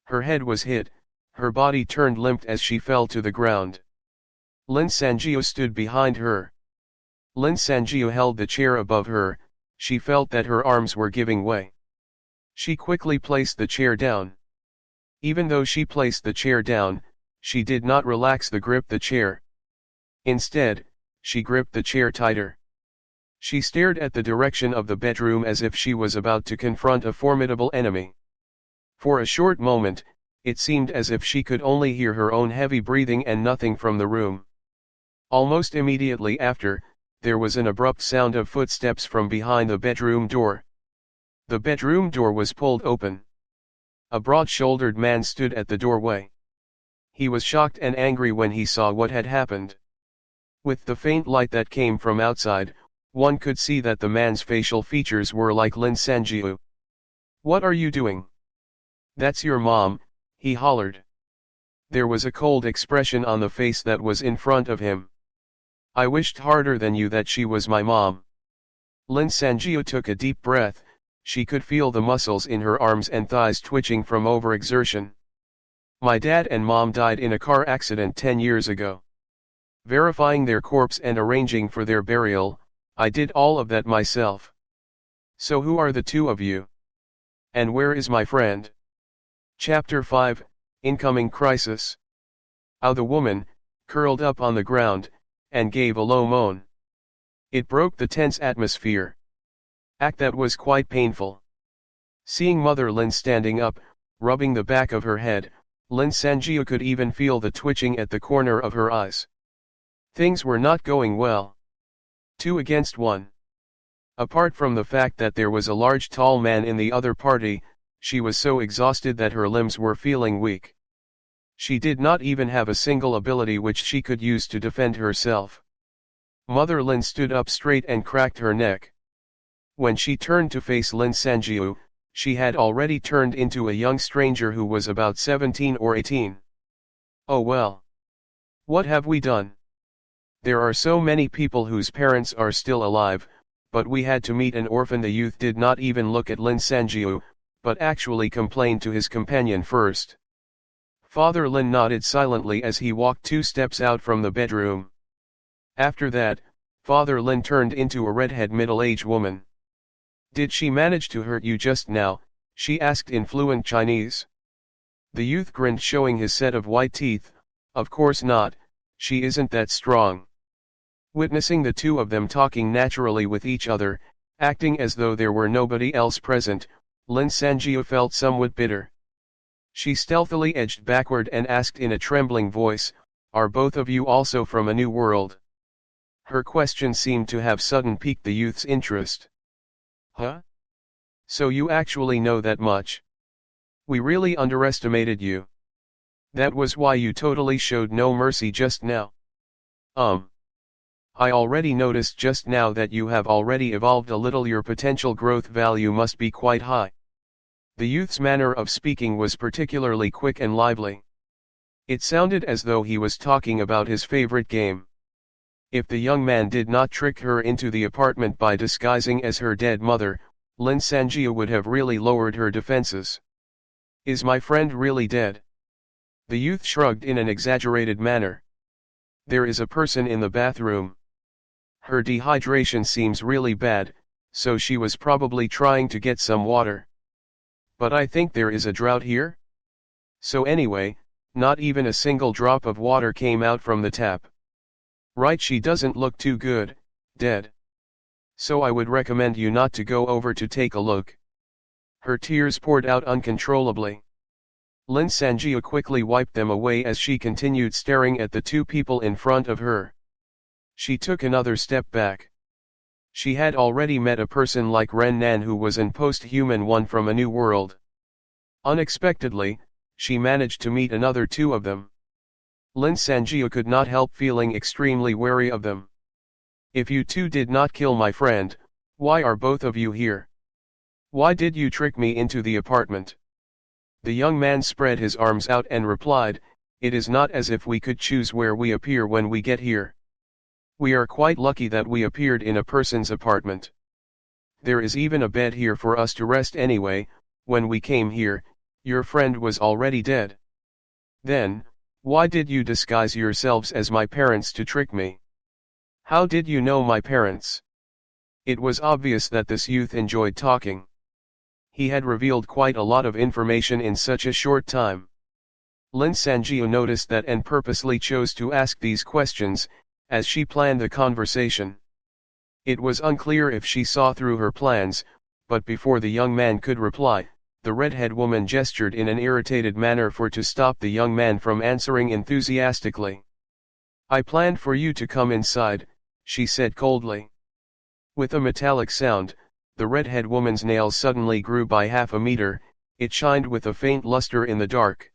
Her head was hit, her body turned limp as she fell to the ground. Lin Sanjiu stood behind her. Lin Sanjiu held the chair above her. She felt that her arms were giving way. She quickly placed the chair down. Even though she placed the chair down, she did not relax the grip the chair. Instead, she gripped the chair tighter. She stared at the direction of the bedroom as if she was about to confront a formidable enemy. For a short moment, it seemed as if she could only hear her own heavy breathing and nothing from the room. Almost immediately after, there was an abrupt sound of footsteps from behind the bedroom door. The bedroom door was pulled open. A broad-shouldered man stood at the doorway. He was shocked and angry when he saw what had happened. With the faint light that came from outside, one could see that the man's facial features were like Lin Sanjiu. "What are you doing?" "That's your mom," he hollered. There was a cold expression on the face that was in front of him. "I wished harder than you that she was my mom." Lin Sanjiu took a deep breath. She could feel the muscles in her arms and thighs twitching from overexertion. "My dad and mom died in a car accident 10 years ago. Verifying their corpse and arranging for their burial, I did all of that myself. So who are the two of you? And where is my friend?" Chapter 5, Incoming Crisis. The woman, curled up on the ground, and gave a low moan. It broke the tense atmosphere. That was quite painful. Seeing Mother Lin standing up, rubbing the back of her head, Lin Sanjiu could even feel the twitching at the corner of her eyes. Things were not going well. 2 against 1. Apart from the fact that there was a large tall man in the other party, she was so exhausted that her limbs were feeling weak. She did not even have a single ability which she could use to defend herself. Mother Lin stood up straight and cracked her neck. When she turned to face Lin Sanjiu, she had already turned into a young stranger who was about 17 or 18. "Oh well. What have we done? There are so many people whose parents are still alive, but we had to meet an orphan." The youth did not even look at Lin Sanjiu, but actually complained to his companion first. Father Lin nodded silently as he walked 2 steps out from the bedroom. After that, Father Lin turned into a redhead middle-aged woman. "Did she manage to hurt you just now?" she asked in fluent Chinese. The youth grinned, showing his set of white teeth. "Of course not, she isn't that strong." Witnessing the two of them talking naturally with each other, acting as though there were nobody else present, Lin Sanjiu felt somewhat bitter. She stealthily edged backward and asked in a trembling voice, "Are both of you also from a new world?" Her question seemed to have suddenly piqued the youth's interest. "Huh? So you actually know that much? We really underestimated you. That was why you totally showed no mercy just now." I already noticed just now that you have already evolved a little. Your potential growth value must be quite high." The youth's manner of speaking was particularly quick and lively. It sounded as though he was talking about his favorite game. If the young man did not trick her into the apartment by disguising as her dead mother, Lin Sanjiu would have really lowered her defenses. "Is my friend really dead?" The youth shrugged in an exaggerated manner. "There is a person in the bathroom. Her dehydration seems really bad, so she was probably trying to get some water. But I think there is a drought here? So anyway, not even a single drop of water came out from the tap. Right, she doesn't look too good, dead. So I would recommend you not to go over to take a look." Her tears poured out uncontrollably. Lin Sanjiu quickly wiped them away as she continued staring at the 2 people in front of her. She took another step back. She had already met a person like Ren Nan who was an post-human one from a new world. Unexpectedly, she managed to meet another 2 of them. Lin Sanjiu could not help feeling extremely wary of them. "If you 2 did not kill my friend, why are both of you here? Why did you trick me into the apartment?" The young man spread his arms out and replied, "It is not as if we could choose where we appear when we get here. We are quite lucky that we appeared in a person's apartment. There is even a bed here for us to rest anyway. When we came here, your friend was already dead. Then, why did you disguise yourselves as my parents to trick me? How did you know my parents?" It was obvious that this youth enjoyed talking. He had revealed quite a lot of information in such a short time. Lin Sanjiu noticed that and purposely chose to ask these questions, as she planned the conversation. It was unclear if she saw through her plans, but before the young man could reply, the redhead woman gestured in an irritated manner to stop the young man from answering enthusiastically. "I planned for you to come inside," she said coldly. With a metallic sound, the redhead woman's nails suddenly grew by half a meter. It shined with a faint luster in the dark.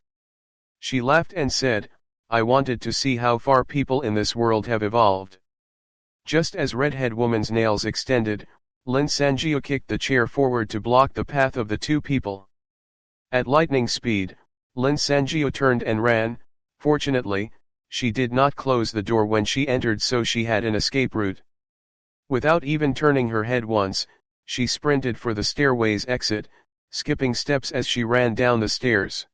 She laughed and said, "I wanted to see how far people in this world have evolved." Just as redhead woman's nails extended, Lin Sanjiu kicked the chair forward to block the path of the 2 people. At lightning speed, Lin Sanjiu turned and ran. Fortunately, she did not close the door when she entered, so she had an escape route. Without even turning her head once, she sprinted for the stairway's exit, skipping steps as she ran down the stairs.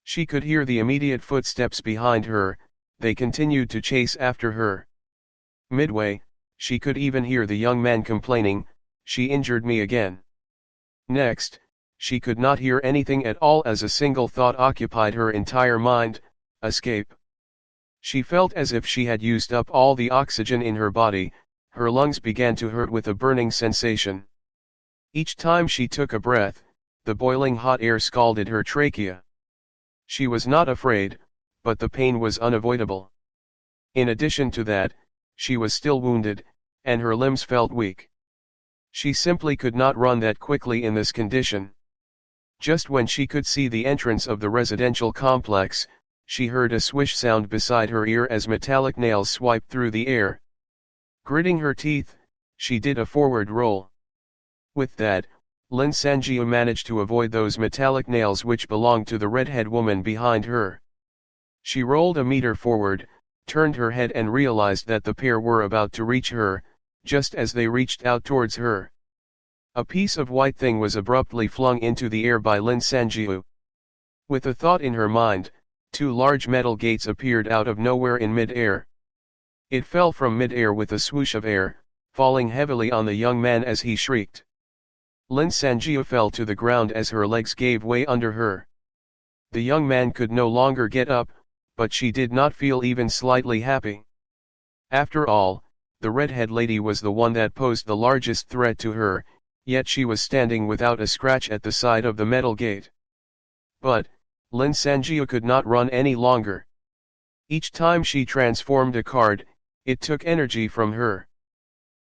She could hear the immediate footsteps behind her. They continued to chase after her. Midway, she could even hear the young man complaining, "She injured me again." Next, she could not hear anything at all as a single thought occupied her entire mind: escape. She felt as if she had used up all the oxygen in her body. Her lungs began to hurt with a burning sensation. Each time she took a breath, the boiling hot air scalded her trachea. She was not afraid, but the pain was unavoidable. In addition to that, she was still wounded, and her limbs felt weak. She simply could not run that quickly in this condition. Just when she could see the entrance of the residential complex, she heard a swish sound beside her ear as metallic nails swiped through the air. Gritting her teeth, she did a forward roll. With that, Lin Sanjiu managed to avoid those metallic nails which belonged to the redhead woman behind her. She rolled a meter forward, turned her head and realized that the pair were about to reach her. Just as they reached out towards her, a piece of white thing was abruptly flung into the air by Lin Sanjiu. With a thought in her mind, two large metal gates appeared out of nowhere in mid-air. It fell from mid-air with a swoosh of air, falling heavily on the young man as he shrieked. Lin Sanjiu fell to the ground as her legs gave way under her. The young man could no longer get up, but she did not feel even slightly happy. After all, the redhead lady was the one that posed the largest threat to her, yet she was standing without a scratch at the side of the metal gate. But, Lin Sanjiu could not run any longer. Each time she transformed a card, it took energy from her.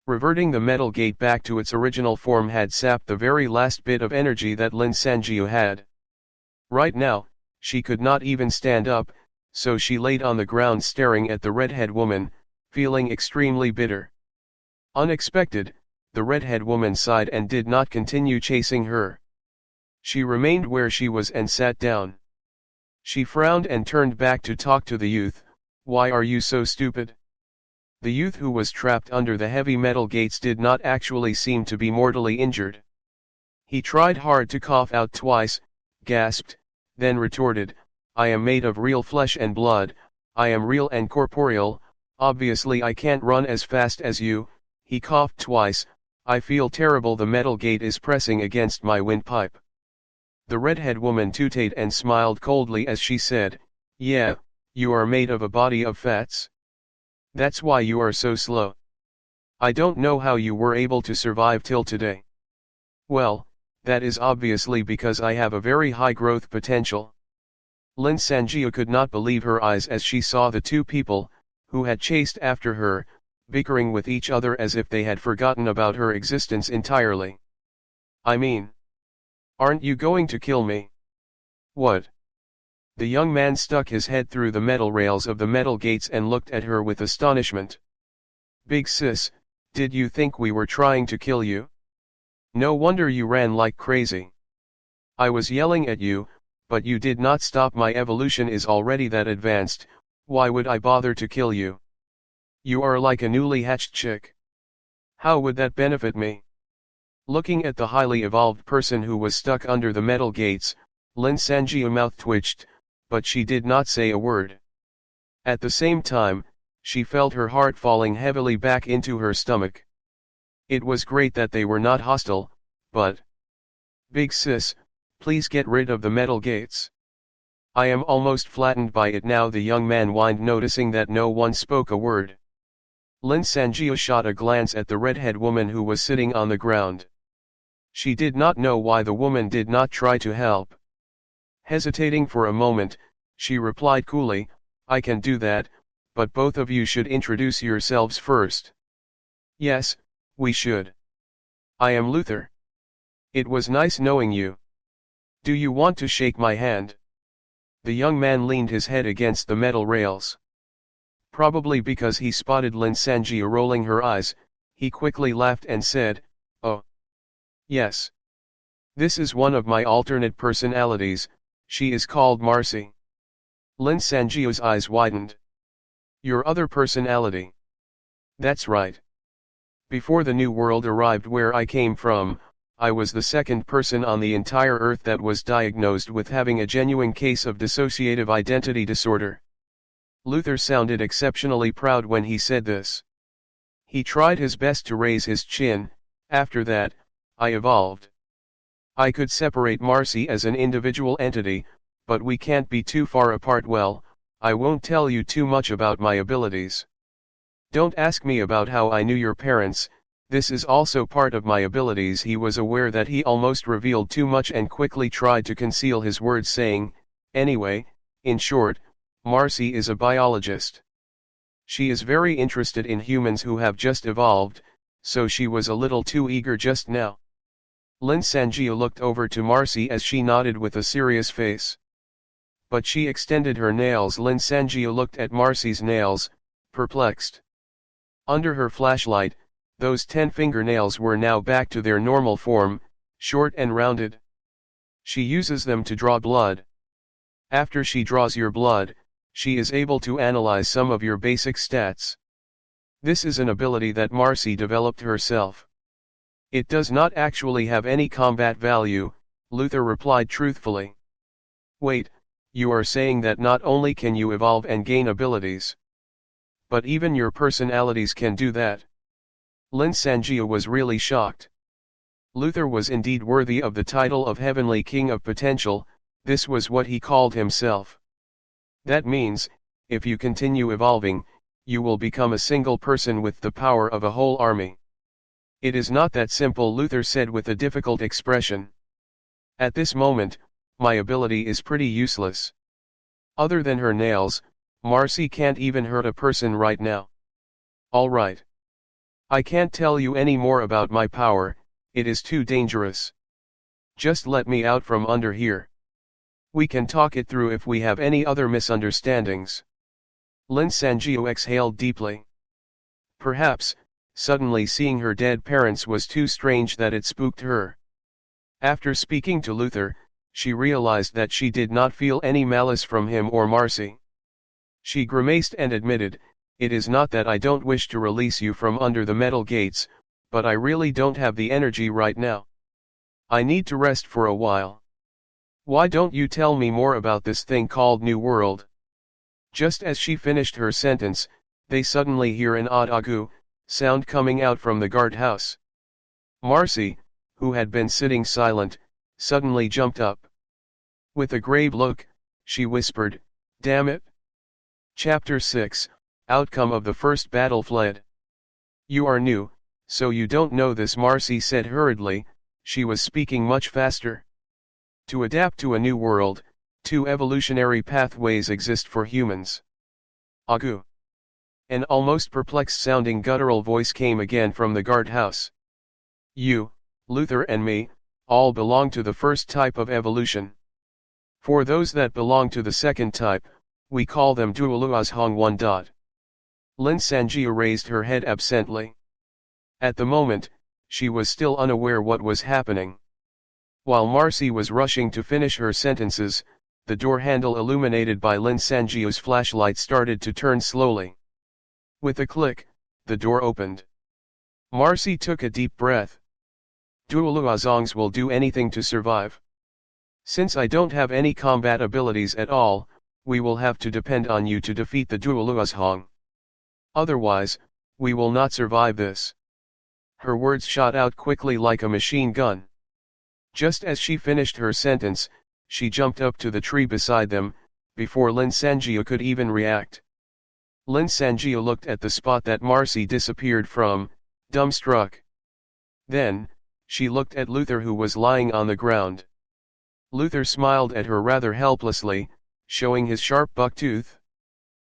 Reverting the metal gate back to its original form had sapped the very last bit of energy that Lin Sanjiu had. Right now, she could not even stand up, so she laid on the ground staring at the redhead woman, feeling extremely bitter. Unexpected, the redhead woman sighed and did not continue chasing her. She remained where she was and sat down. She frowned and turned back to talk to the youth. "Why are you so stupid?" The youth, who was trapped under the heavy metal gates, did not actually seem to be mortally injured. He tried hard to cough out twice, gasped, then retorted, "I am made of real flesh and blood, I am real and corporeal, obviously I can't run as fast as you." He coughed twice. "I feel terrible, the metal gate is pressing against my windpipe." The redhead woman tooted and smiled coldly as she said, "Yeah, you are made of a body of fats. That's why you are so slow. I don't know how you were able to survive till today." "Well, that is obviously because I have a very high growth potential." Lin Sanjiu could not believe her eyes as she saw the two people, who had chased after her, bickering with each other as if they had forgotten about her existence entirely. "I mean, aren't you going to kill me?" "What?" The young man stuck his head through the metal rails of the metal gates and looked at her with astonishment. "Big sis, did you think we were trying to kill you? No wonder you ran like crazy. I was yelling at you, but you did not stop. My evolution is already that advanced, why would I bother to kill you? You are like a newly hatched chick. How would that benefit me?" Looking at the highly evolved person who was stuck under the metal gates, Lin Sanjiu's mouth twitched, but she did not say a word. At the same time, she felt her heart falling heavily back into her stomach. It was great that they were not hostile, but... "Big sis, please get rid of the metal gates. I am almost flattened by it now," the young man whined, noticing that no one spoke a word. Lin Sanjiu shot a glance at the redhead woman who was sitting on the ground. She did not know why the woman did not try to help. Hesitating for a moment, she replied coolly, "I can do that, but both of you should introduce yourselves first." "Yes, we should. I am Luther. It was nice knowing you. Do you want to shake my hand?" The young man leaned his head against the metal rails. Probably because he spotted Lin Sanjiu rolling her eyes, he quickly laughed and said, "Oh. Yes. This is one of my alternate personalities, she is called Marcy. Lin Sanjio's eyes widened. Your other personality? That's right. Before the New World arrived where I came from, I was the second person on the entire Earth that was diagnosed with having a genuine case of dissociative identity disorder. Luther sounded exceptionally proud when he said this. He tried his best to raise his chin. After that, I evolved. I could separate Marcy as an individual entity, but we can't be too far apart. Well, I won't tell you too much about my abilities. Don't ask me about how I knew your parents, this is also part of my abilities. He was aware that he almost revealed too much and quickly tried to conceal his words, saying, anyway, in short, Marcy is a biologist. She is very interested in humans who have just evolved, so she was a little too eager just now. Lin Sanjio looked over to Marcy as she nodded with a serious face. But she extended her nails. Lin Sanjio looked at Marcy's nails, perplexed. Under her flashlight, those 10 fingernails were now back to their normal form, short and rounded. She uses them to draw blood. After she draws your blood, she is able to analyze some of your basic stats. This is an ability that Marcy developed herself. It does not actually have any combat value, Luther replied truthfully. Wait, you are saying that not only can you evolve and gain abilities, but even your personalities can do that? Lin Sanjio was really shocked. Luther was indeed worthy of the title of Heavenly King of Potential, this was what he called himself. That means, if you continue evolving, you will become a single person with the power of a whole army. It is not that simple, Luther said with a difficult expression. At this moment, my ability is pretty useless. Other than her nails, Marcy can't even hurt a person right now. Alright. I can't tell you any more about my power, it is too dangerous. Just let me out from under here. We can talk it through if we have any other misunderstandings. Lin Sanjio exhaled deeply. Perhaps, suddenly seeing her dead parents was too strange that it spooked her. After speaking to Luther, she realized that she did not feel any malice from him or Marcy. She grimaced and admitted, it is not that I don't wish to release you from under the metal gates, but I really don't have the energy right now. I need to rest for a while. Why don't you tell me more about this thing called New World? Just as she finished her sentence, they suddenly hear an odd agu sound coming out from the guardhouse. Marcy, who had been sitting silent, suddenly jumped up. With a grave look, she whispered, damn it. Chapter 6, Outcome of the First Battle Fled. You are new, so you don't know this, Marcy said hurriedly, she was speaking much faster. To adapt to a new world, 2 evolutionary pathways exist for humans. Agu. An almost perplexed-sounding guttural voice came again from the guardhouse. You, Luther and me, all belong to the first type of evolution. For those that belong to the second type, we call them Duoluazhong 1. Lin Sanjio raised her head absently. At the moment, she was still unaware what was happening. While Marcy was rushing to finish her sentences, the door handle illuminated by Lin Sanjio's flashlight started to turn slowly. With a click, the door opened. Marcy took a deep breath. Duoluazongs will do anything to survive. Since I don't have any combat abilities at all, we will have to depend on you to defeat the Duoluazhong. Otherwise, we will not survive this. Her words shot out quickly like a machine gun. Just as she finished her sentence, she jumped up to the tree beside them, before Lin Sanjio could even react. Lin Sanjio looked at the spot that Marcy disappeared from, dumbstruck. Then, she looked at Luther, who was lying on the ground. Luther smiled at her rather helplessly, showing his sharp buck tooth.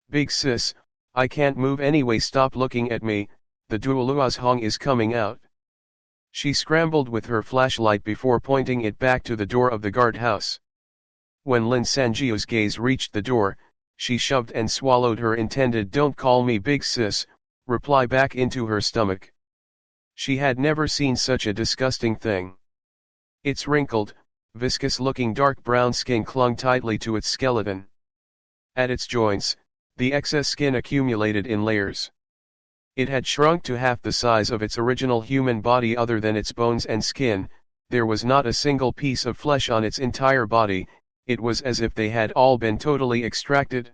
Big sis, I can't move anyway, stop looking at me, the Duoluazhong is coming out. She scrambled with her flashlight before pointing it back to the door of the guardhouse. When Lin Sanjio's gaze reached the door, she shoved and swallowed her intended "don't call me big sis" reply back into her stomach. She had never seen such a disgusting thing. Its wrinkled, viscous-looking dark brown skin clung tightly to its skeleton. At its joints, the excess skin accumulated in layers. It had shrunk to half the size of its original human body. Other than its bones and skin, there was not a single piece of flesh on its entire body. It was as if they had all been totally extracted.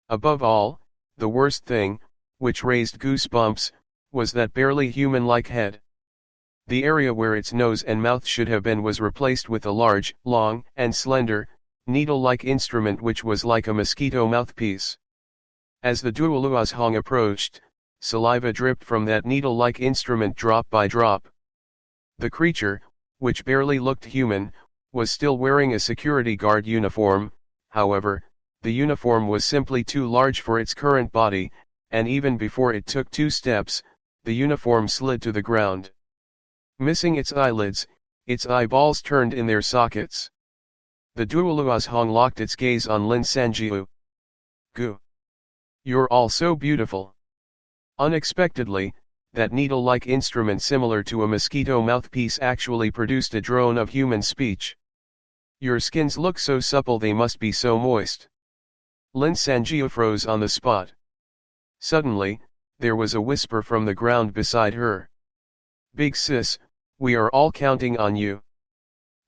Above all, the worst thing, which raised goosebumps, was that barely human-like head. The area where its nose and mouth should have been was replaced with a large, long, and slender, needle-like instrument which was like a mosquito mouthpiece. As the Duoluazhong approached, saliva dripped from that needle-like instrument drop by drop. The creature, which barely looked human, was still wearing a security guard uniform. However, the uniform was simply too large for its current body, and even before it took 2 steps, the uniform slid to the ground. Missing its eyelids, its eyeballs turned in their sockets. The Duoluazhong locked its gaze on Lin Sanjiu. "Gu. You're all so beautiful." Unexpectedly, that needle-like instrument similar to a mosquito mouthpiece actually produced a drone of human speech. "Your skins look so supple, they must be so moist." Lin Sanjiu froze on the spot. Suddenly, there was a whisper from the ground beside her. "Big sis, we are all counting on you."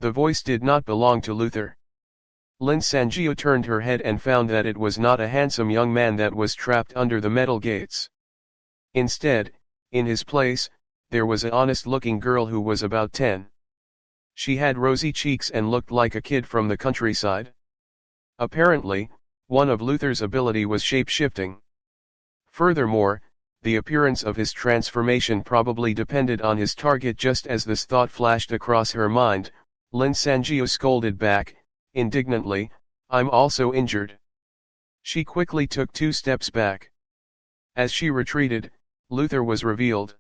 The voice did not belong to Luther. Lin Sanjiu turned her head and found that it was not a handsome young man that was trapped under the metal gates. Instead, in his place, there was an honest-looking girl who was about 10. She had rosy cheeks and looked like a kid from the countryside. Apparently, one of Luther's ability was shape-shifting. Furthermore, the appearance of his transformation probably depended on his target. Just as this thought flashed across her mind, Lin Sanjiu scolded back, indignantly, "I'm also injured." She quickly took 2 steps back. As she retreated, Luther was revealed.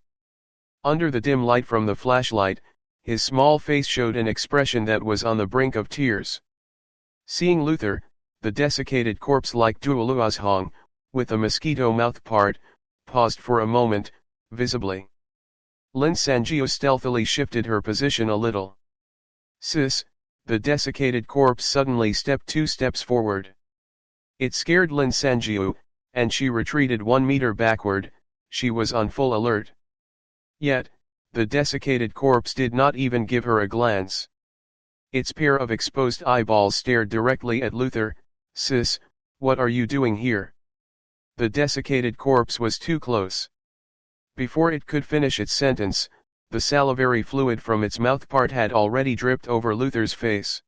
Under the dim light from the flashlight, his small face showed an expression that was on the brink of tears. Seeing Luther, the desiccated corpse-like Duoluazhong, with a mosquito mouth part, paused for a moment, visibly. Lin Sanjiu stealthily shifted her position a little. "Sis," the desiccated corpse suddenly stepped 2 steps forward. It scared Lin Sanjiu, and she retreated 1 meter backward. She was on full alert. Yet, the desiccated corpse did not even give her a glance. Its pair of exposed eyeballs stared directly at Luther. "Sis, what are you doing here?" The desiccated corpse was too close. Before it could finish its sentence, the salivary fluid from its mouthpart had already dripped over Luther's face.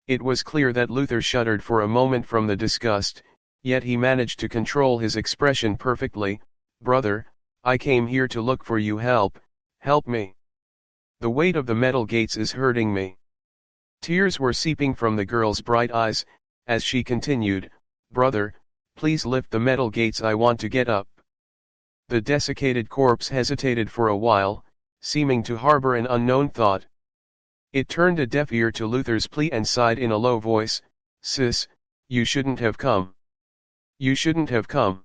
It was clear that Luther shuddered for a moment from the disgust, yet he managed to control his expression perfectly. "Brother, I came here to look for you. Help me. The weight of the metal gates is hurting me." Tears were seeping from the girl's bright eyes, as she continued, "Brother, please lift the metal gates, I want to get up." The desiccated corpse hesitated for a while, seeming to harbor an unknown thought. It turned a deaf ear to Luther's plea and sighed in a low voice, "Sis, you shouldn't have come. You shouldn't have come."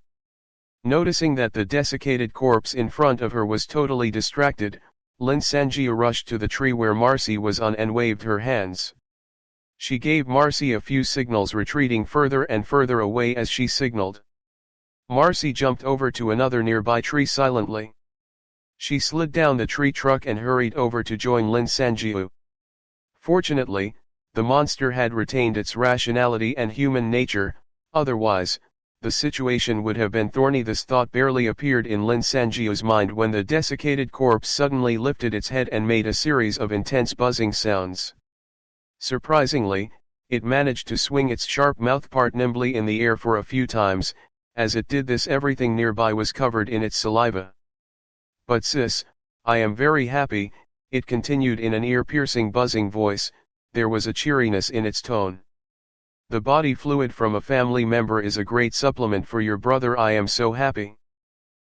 Noticing that the desiccated corpse in front of her was totally distracted, Lin Sanjiu rushed to the tree where Marcy was on and waved her hands. She gave Marcy a few signals, retreating further and further away as she signaled. Marcy jumped over to another nearby tree silently. She slid down the tree trunk and hurried over to join Lin Sanjiu. Fortunately, the monster had retained its rationality and human nature, otherwise, the situation would have been thorny. This thought barely appeared in Lin Sanjiu's mind when the desiccated corpse suddenly lifted its head and made a series of intense buzzing sounds. Surprisingly, it managed to swing its sharp mouthpart nimbly in the air for a few times. As it did this, everything nearby was covered in its saliva. "But sis, I am very happy," it continued in an ear-piercing buzzing voice. There was a cheeriness in its tone. "The body fluid from a family member is a great supplement for your brother. I am so happy.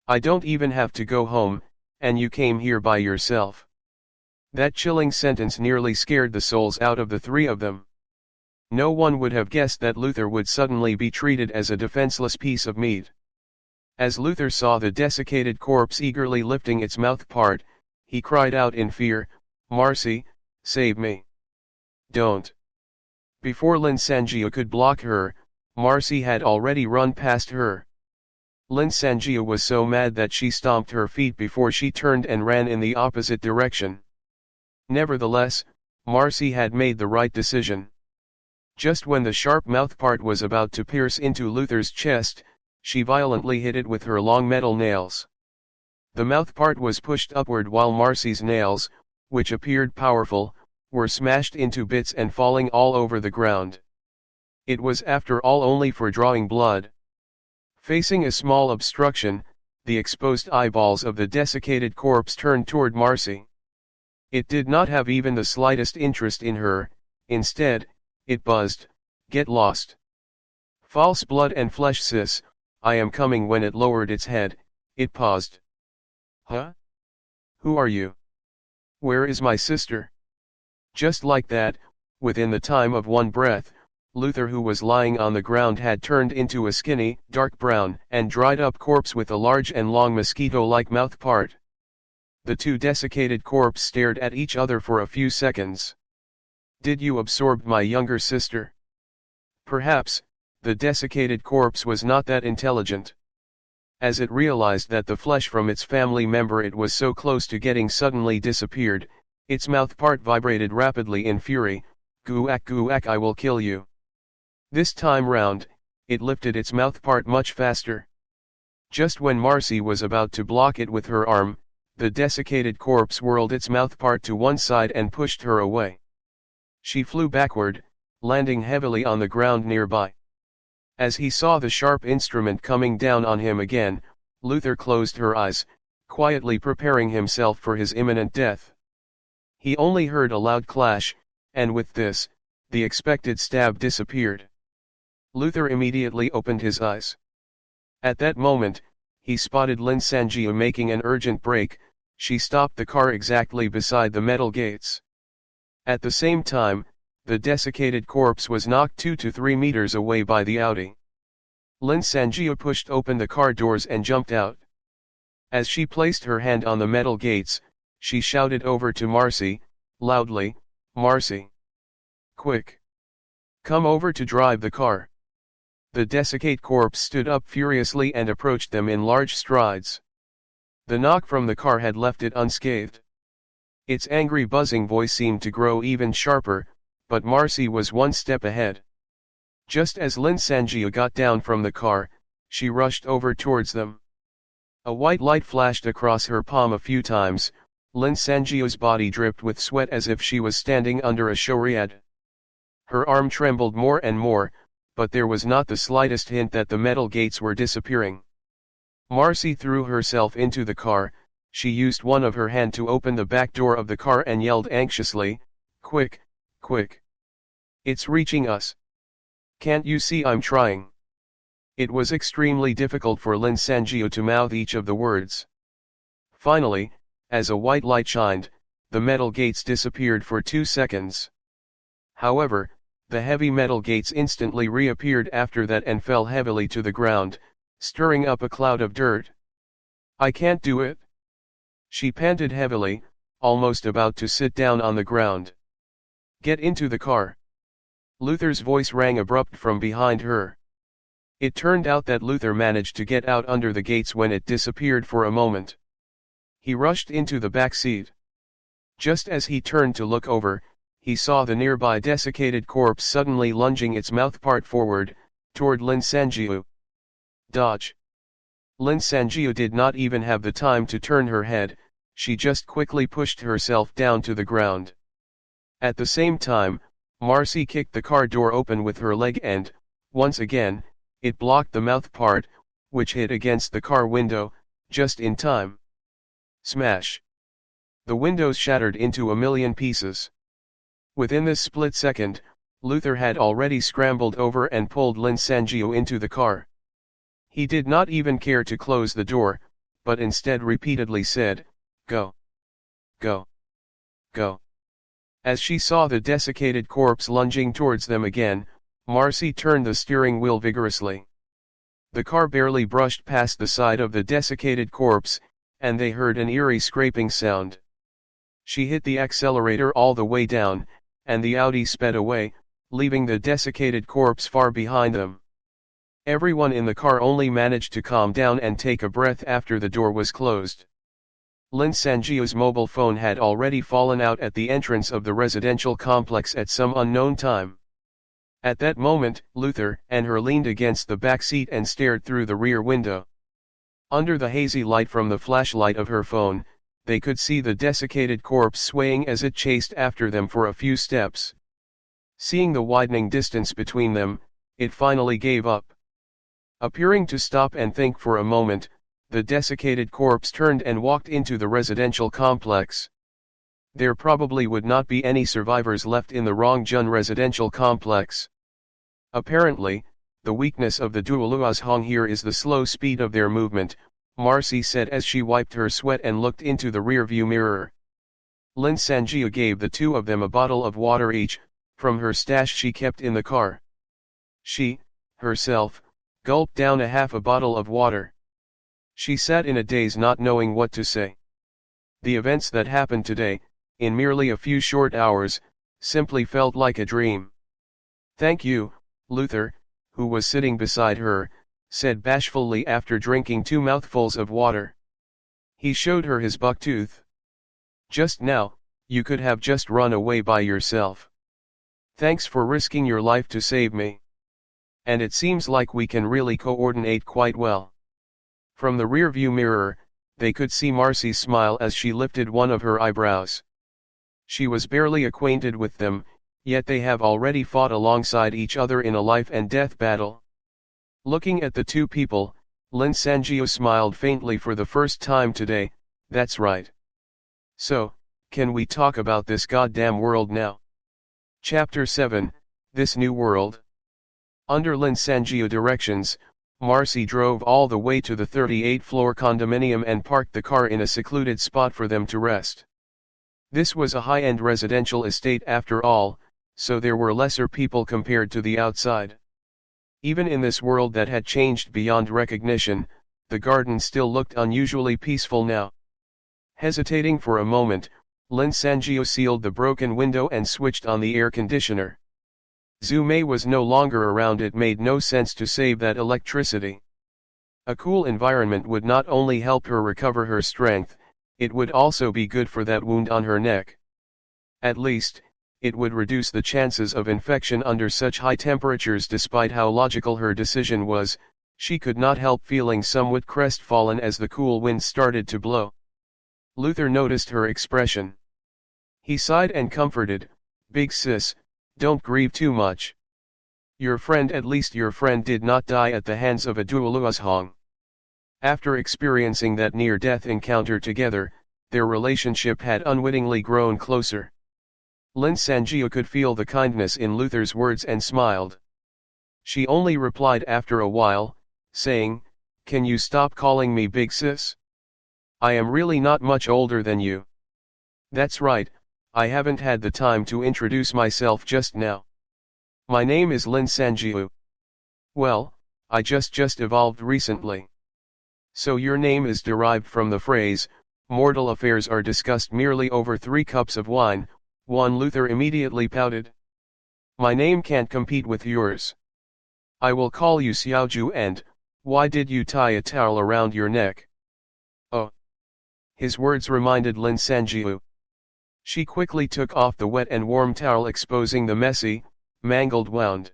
I don't even have to go home, and you came here by yourself." That chilling sentence nearly scared the souls out of the 3 of them. No one would have guessed that Luther would suddenly be treated as a defenseless piece of meat. As Luther saw the desiccated corpse eagerly lifting its mouth part, he cried out in fear, "Marcy, Save me. Don't. Before Lin Sanjia could block her, Marcy had already run past her. Lin Sanjia was so mad that she stomped her feet before she turned and ran in the opposite direction. Nevertheless, Marcy had made the right decision. Just when the sharp mouthpart was about to pierce into Luther's chest, she violently hit it with her long metal nails. The mouthpart was pushed upward while Marcy's nails, which appeared powerful, were smashed into bits and falling all over the ground. It was after all only for drawing blood. Facing a small obstruction, the exposed eyeballs of the desiccated corpse turned toward Marcy. It did not have even the slightest interest in her, instead, it buzzed, "Get lost. False blood and flesh sis, I am coming." When it lowered its head, it paused. Huh? Who are you? Where is my sister? Just like that, within the time of one breath, Luther, who was lying on the ground, had turned into a skinny, dark brown, and dried up corpse with a large and long mosquito-like mouth part. The two desiccated corpses stared at each other for a few seconds. Did you absorb my younger sister? Perhaps, the desiccated corpse was not that intelligent. As it realized that the flesh from its family member it was so close to getting suddenly disappeared, its mouth part vibrated rapidly in fury. Guak, I will kill you. This time round, it lifted its mouth part much faster. Just when Marcy was about to block it with her arm, the desiccated corpse whirled its mouth part to one side and pushed her away. She flew backward, landing heavily on the ground nearby. As he saw the sharp instrument coming down on him again, Luther closed her eyes, quietly preparing himself for his imminent death. He only heard a loud clash, and with this, the expected stab disappeared. Luther immediately opened his eyes. At that moment, he spotted Lin Sanjia making an urgent break. She stopped the car exactly beside the metal gates. At the same time, the desiccated corpse was knocked 2 to 3 meters away by the Audi. Lin Sanjia pushed open the car doors and jumped out. As she placed her hand on the metal gates, she shouted over to Marcy, loudly, "Marcy! Quick! Come over to drive the car." The desiccate corpse stood up furiously and approached them in large strides. The knock from the car had left it unscathed. Its angry buzzing voice seemed to grow even sharper, but Marcy was one step ahead. Just as Lin Sanjia got down from the car, she rushed over towards them. A white light flashed across her palm a few times. Lin Sanjia's body dripped with sweat as if she was standing under a shoriad. Her arm trembled more and more, but there was not the slightest hint that the metal gates were disappearing. Marcy threw herself into the car. She used one of her hand to open the back door of the car and yelled anxiously, "Quick, quick! It's reaching us! Can't you see I'm trying?" It was extremely difficult for Lin Sanjia to mouth each of the words. Finally, as a white light shined, the metal gates disappeared for 2 seconds. However, the heavy metal gates instantly reappeared after that and fell heavily to the ground, stirring up a cloud of dirt. "I can't do it." She panted heavily, almost about to sit down on the ground. "Get into the car." Luther's voice rang abrupt from behind her. It turned out that Luther managed to get out under the gates when it disappeared for a moment. He rushed into the back seat. Just as he turned to look over, he saw the nearby desiccated corpse suddenly lunging its mouth part forward, toward Lin Sanjia. Dodge! Lin Sanjia did not even have the time to turn her head. She just quickly pushed herself down to the ground. At the same time, Marcy kicked the car door open with her leg and, once again, it blocked the mouth part, which hit against the car window, just in time. Smash! The windows shattered into a million pieces. Within this split second, Luther had already scrambled over and pulled Lin Sanjia into the car. He did not even care to close the door, but instead repeatedly said, "Go! Go! Go!" As she saw the desiccated corpse lunging towards them again, Marcy turned the steering wheel vigorously. The car barely brushed past the side of the desiccated corpse, and they heard an eerie scraping sound. She hit the accelerator all the way down, and the Audi sped away, leaving the desiccated corpse far behind them. Everyone in the car only managed to calm down and take a breath after the door was closed. Lin Sanjiu's mobile phone had already fallen out at the entrance of the residential complex at some unknown time. At that moment, Luther and her leaned against the back seat and stared through the rear window. Under the hazy light from the flashlight of her phone, they could see the desiccated corpse swaying as it chased after them for a few steps. Seeing the widening distance between them, it finally gave up. Appearing to stop and think for a moment, the desiccated corpse turned and walked into the residential complex. There probably would not be any survivors left in the Rongjun residential complex. Apparently, the weakness of the Duoluazhong here is the slow speed of their movement, Marcy said as she wiped her sweat and looked into the rear-view mirror. Lin Sanjiu gave the two of them a bottle of water each, from her stash she kept in the car. She, herself, gulped down half a bottle of water. She sat in a daze not knowing what to say. The events that happened today, in merely a few short hours, simply felt like a dream. "Thank you, Luther," who was sitting beside her, said bashfully after drinking 2 mouthfuls of water. He showed her his buck tooth. "Just now, you could have just run away by yourself. Thanks for risking your life to save me. And it seems like we can really coordinate quite well." From the rear-view mirror, they could see Marcy's smile as she lifted one of her eyebrows. She was barely acquainted with them, yet they have already fought alongside each other in a life-and-death battle. Looking at the two people, Lin Sanjiu smiled faintly for the first time today. "That's right. So, can we talk about this goddamn world now?" Chapter 7, This New World. Under Lin Sanjiu directions, Marcy drove all the way to the 38th-floor condominium and parked the car in a secluded spot for them to rest. This was a high-end residential estate after all, so there were lesser people compared to the outside. Even in this world that had changed beyond recognition, the garden still looked unusually peaceful now. Hesitating for a moment, Lin Sanjiu sealed the broken window and switched on the air conditioner. Zhu Mei was no longer around. It made no sense to save that electricity. A cool environment would not only help her recover her strength, it would also be good for that wound on her neck. At least, it would reduce the chances of infection under such high temperatures. Despite how logical her decision was, she could not help feeling somewhat crestfallen as the cool wind started to blow. Luther noticed her expression. He sighed and comforted, "Big sis, don't grieve too much. Your friend, at least your friend, did not die at the hands of a Duoluazhong." After experiencing that near-death encounter together, their relationship had unwittingly grown closer. Lin Sanjiu could feel the kindness in Luther's words and smiled. She only replied after a while, saying, "Can you stop calling me big sis? I am really not much older than you." "That's right, I haven't had the time to introduce myself just now. My name is Lin Sanjiu. Well, I just evolved recently." "So your name is derived from the phrase, 'mortal affairs are discussed merely over 3 cups of wine,'" Luther immediately pouted. "My name can't compete with yours. I will call you Xiaoju. And, why did you tie a towel around your neck?" "Oh." His words reminded Lin Sanjiu. She quickly took off the wet and warm towel, exposing the messy, mangled wound.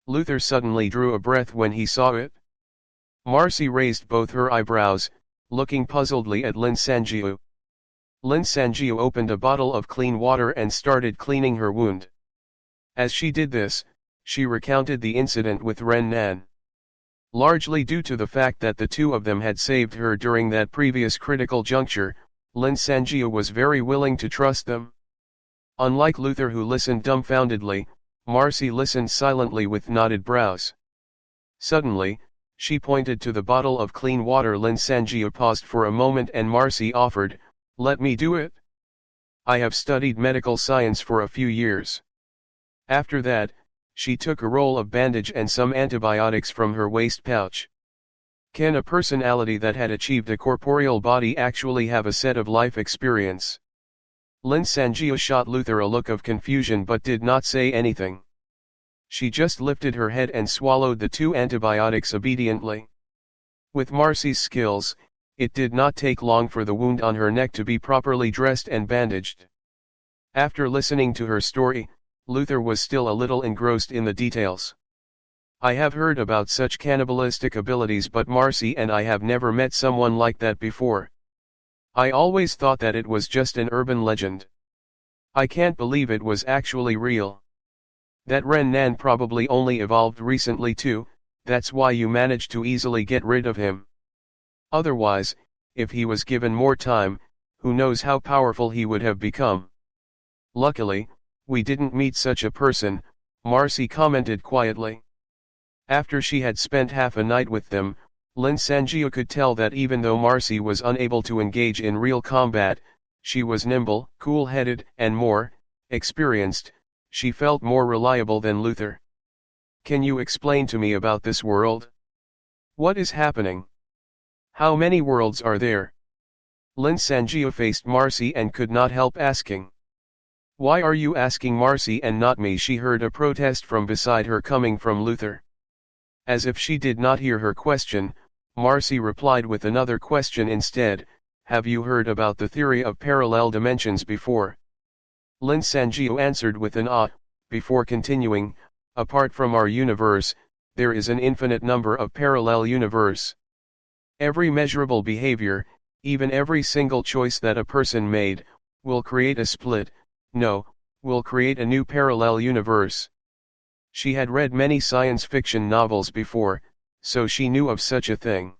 Luther suddenly drew a breath when he saw it. Marcy raised both her eyebrows, looking puzzledly at Lin Sanjiu. Lin Sanjiu opened a bottle of clean water and started cleaning her wound. As she did this, she recounted the incident with Ren Nan. Largely due to the fact that the two of them had saved her during that previous critical juncture, Lin Sanjiu was very willing to trust them. Unlike Luther, who listened dumbfoundedly, Marcy listened silently with knotted brows. Suddenly, she pointed to the bottle of clean water. Lin Sanjiu paused for a moment and Marcy offered, "Let me do it. I have studied medical science for a few years." After that, she took a roll of bandage and some antibiotics from her waist pouch. Can a personality that had achieved a corporeal body actually have a set of life experience? Lin Sanjia shot Luther a look of confusion but did not say anything. She just lifted her head and swallowed the 2 antibiotics obediently. With Marcy's skills, it did not take long for the wound on her neck to be properly dressed and bandaged. After listening to her story, Luther was still a little engrossed in the details. I have heard about such cannibalistic abilities, but Marcy and I have never met someone like that before. I always thought that it was just an urban legend. I can't believe it was actually real. That Ren Nan probably only evolved recently too, that's why you managed to easily get rid of him. Otherwise, if he was given more time, who knows how powerful he would have become. Luckily, we didn't meet such a person, Marcy commented quietly. After she had spent half a night with them, Lin Sanjia could tell that even though Marcy was unable to engage in real combat, she was nimble, cool-headed, and more experienced. She felt more reliable than Luther. Can you explain to me about this world? What is happening? How many worlds are there? Lin Sanjia faced Marcy and could not help asking. Why are you asking Marcy and not me? She heard a protest from beside her coming from Luther. As if she did not hear her question, Marcy replied with another question instead. Have you heard about the theory of parallel dimensions before? Lin Sanjia answered with an ah, before continuing, apart from our universe, there is an infinite number of parallel universe. Every measurable behavior, even every single choice that a person made, will create a split, will create a new parallel universe. She had read many science fiction novels before, so she knew of such a thing.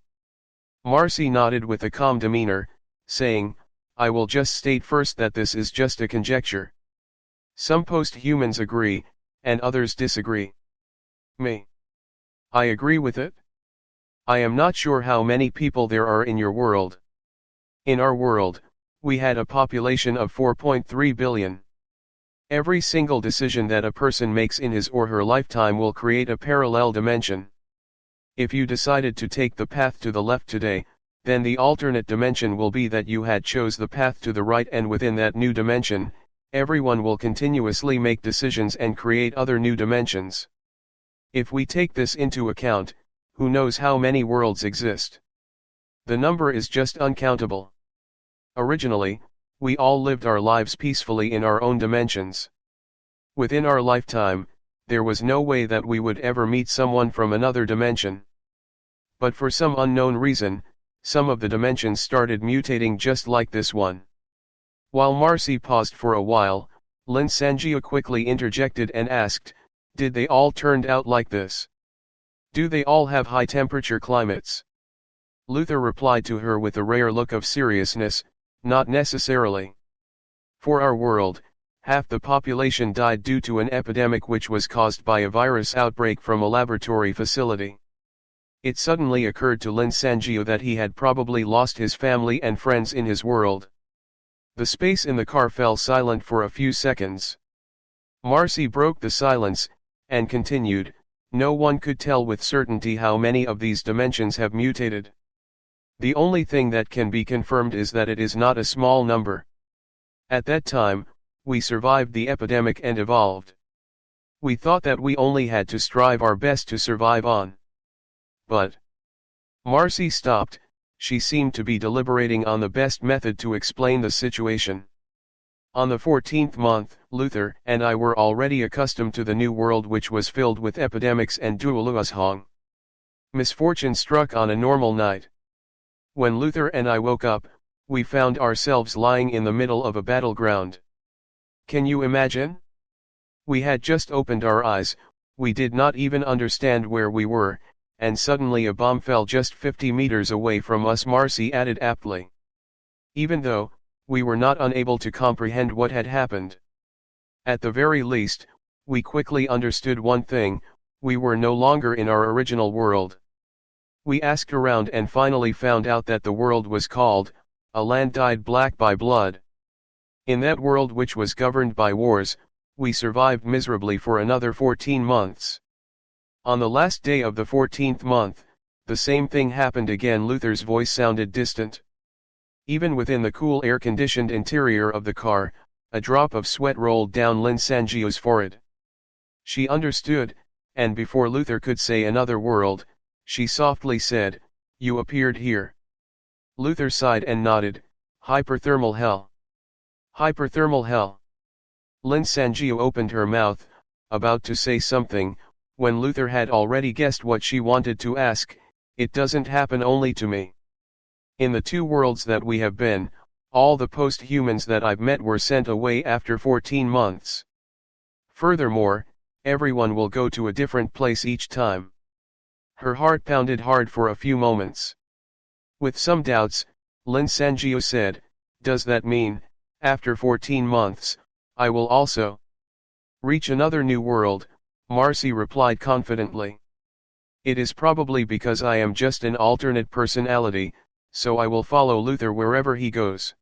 Marcy nodded with a calm demeanor, saying, I will just state first that this is just a conjecture. Some post-humans agree, and others disagree. Me. I agree with it. I am not sure how many people there are in your world. In our world, we had a population of 4.3 billion. Every single decision that a person makes in his or her lifetime will create a parallel dimension. If you decided to take the path to the left today, then the alternate dimension will be that you had chose the path to the right, and within that new dimension, everyone will continuously make decisions and create other new dimensions. If we take this into account, who knows how many worlds exist? The number is just uncountable. Originally, we all lived our lives peacefully in our own dimensions. Within our lifetime, there was no way that we would ever meet someone from another dimension. But for some unknown reason, some of the dimensions started mutating just like this one. While Marcy paused for a while, Lin Sanjia quickly interjected and asked, did they all turn out like this? Do they all have high-temperature climates? Luther replied to her with a rare look of seriousness, not necessarily. For our world, half the population died due to an epidemic which was caused by a virus outbreak from a laboratory facility. It suddenly occurred to Lin Sanjia that he had probably lost his family and friends in his world. The space in the car fell silent for a few seconds. Marcy broke the silence, and continued, no one could tell with certainty how many of these dimensions have mutated. The only thing that can be confirmed is that it is not a small number. At that time, we survived the epidemic and evolved. We thought that we only had to strive our best to survive on. But Marcy stopped. She seemed to be deliberating on the best method to explain the situation. On the 14th month, Luther and I were already accustomed to the new world, which was filled with epidemics and dualuashong. Misfortune struck on a normal night. When Luther and I woke up, we found ourselves lying in the middle of a battleground. Can you imagine? We had just opened our eyes, we did not even understand where we were, and suddenly a bomb fell just 50 meters away from us, Marcy added aptly. Even though, we were not unable to comprehend what had happened. At the very least, we quickly understood one thing, we were no longer in our original world. We asked around and finally found out that the world was called, a land dyed black by blood. In that world, which was governed by wars, we survived miserably for another 14 months. On the last day of the 14th month, the same thing happened again. Luther's voice sounded distant. Even within the cool air-conditioned interior of the car, A drop of sweat rolled down Lin Sangio's forehead. She understood, and before Luther could say another word, she softly said, "You appeared here." Luther sighed and nodded. "Hyperthermal hell. Hyperthermal hell." Lin Sangio opened her mouth, about to say something, when Luther had already guessed what she wanted to ask. "It doesn't happen only to me. In the 2 worlds that we have been, all the post-humans that I've met were sent away after 14 months. Furthermore, everyone will go to a different place each time." Her heart pounded hard for a few moments. With some doubts, Lin Sangio said, "Does that mean, after 14 months, I will also reach another new world?" Marcy replied confidently. "It is probably because I am just an alternate personality, so I will follow Luther wherever he goes.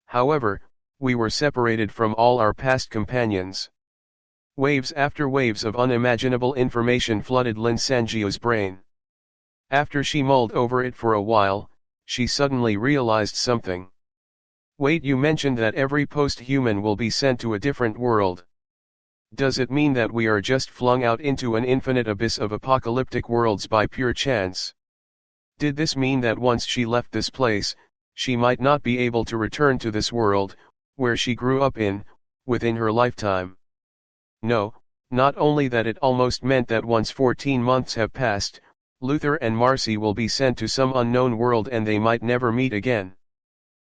However, we were separated from all our past companions." Waves after waves of unimaginable information flooded Lin Sangio's brain. After she mulled over it for a while, she suddenly realized something. "Wait, you mentioned that every post-human will be sent to a different world. Does it mean that we are just flung out into an infinite abyss of apocalyptic worlds by pure chance? Did this mean that once she left this place, she might not be able to return to this world, where she grew up within her lifetime? No, not only that, it almost meant that once 14 months have passed, Luther and Marcy will be sent to some unknown world and they might never meet again.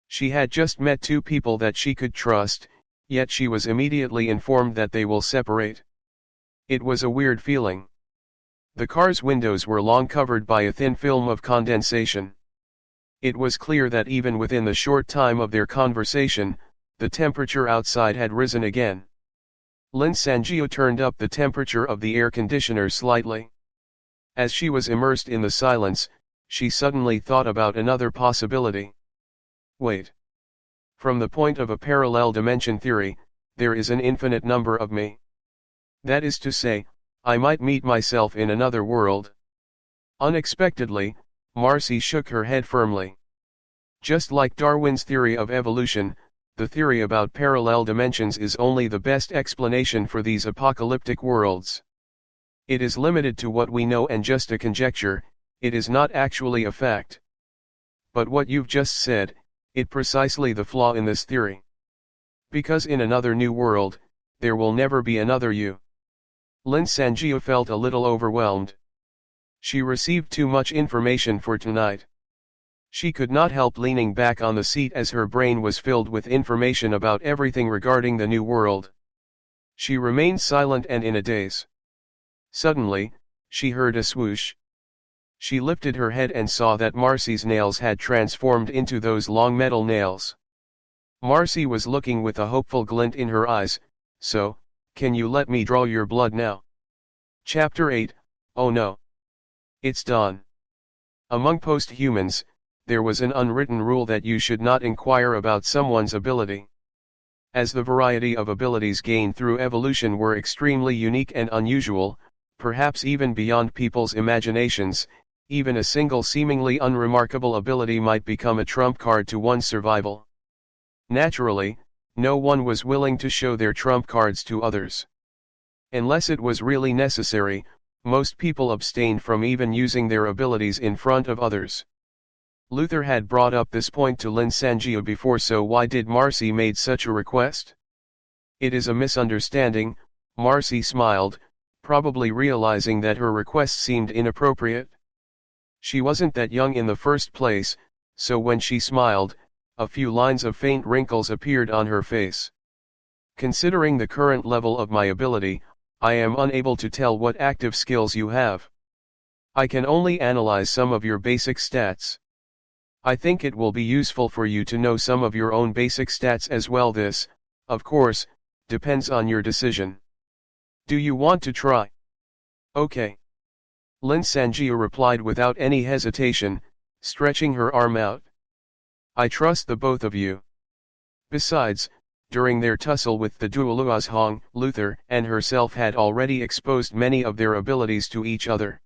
She had just met 2 people that she could trust, yet she was immediately informed that they will separate. It was a weird feeling. The car's windows were long covered by a thin film of condensation. It was clear that even within the short time of their conversation, the temperature outside had risen again. Lin Sangio turned up the temperature of the air conditioner slightly. As she was immersed in the silence, she suddenly thought about another possibility. Wait. From the point of a parallel dimension theory, there is an infinite number of me. That is to say, I might meet myself in another world. Unexpectedly, Marcy shook her head firmly. Just like Darwin's theory of evolution, the theory about parallel dimensions is only the best explanation for these apocalyptic worlds. It is limited to what we know and just a conjecture, it is not actually a fact. But what you've just said, it's precisely the flaw in this theory. Because in another new world, there will never be another you. Lin Sangio felt a little overwhelmed. She received too much information for tonight. She could not help leaning back on the seat as her brain was filled with information about everything regarding the new world. She remained silent and in a daze. Suddenly, she heard a swoosh. She lifted her head and saw that Marcy's nails had transformed into those long metal nails. Marcy was looking with a hopeful glint in her eyes. "So, can you let me draw your blood now?" Chapter 8, Oh no. It's dawn. Among post-humans, there was an unwritten rule that you should not inquire about someone's ability. As the variety of abilities gained through evolution were extremely unique and unusual, perhaps even beyond people's imaginations, even a single seemingly unremarkable ability might become a trump card to one's survival. Naturally, no one was willing to show their trump cards to others. Unless it was really necessary, most people abstained from even using their abilities in front of others. Luther had brought up this point to Lin Sangio before, so why did Marcy made such a request? "It is a misunderstanding," Marcy smiled, probably realizing that her request seemed inappropriate. She wasn't that young in the first place, so when she smiled, a few lines of faint wrinkles appeared on her face. "Considering the current level of my ability, I am unable to tell what active skills you have. I can only analyze some of your basic stats. I think it will be useful for you to know some of your own basic stats as well. This, of course, depends on your decision. Do you want to try?" "Okay." Lin Sangio replied without any hesitation, stretching her arm out. "I trust the both of you." Besides, during their tussle with the Duoluazhong, Luther and herself had already exposed many of their abilities to each other.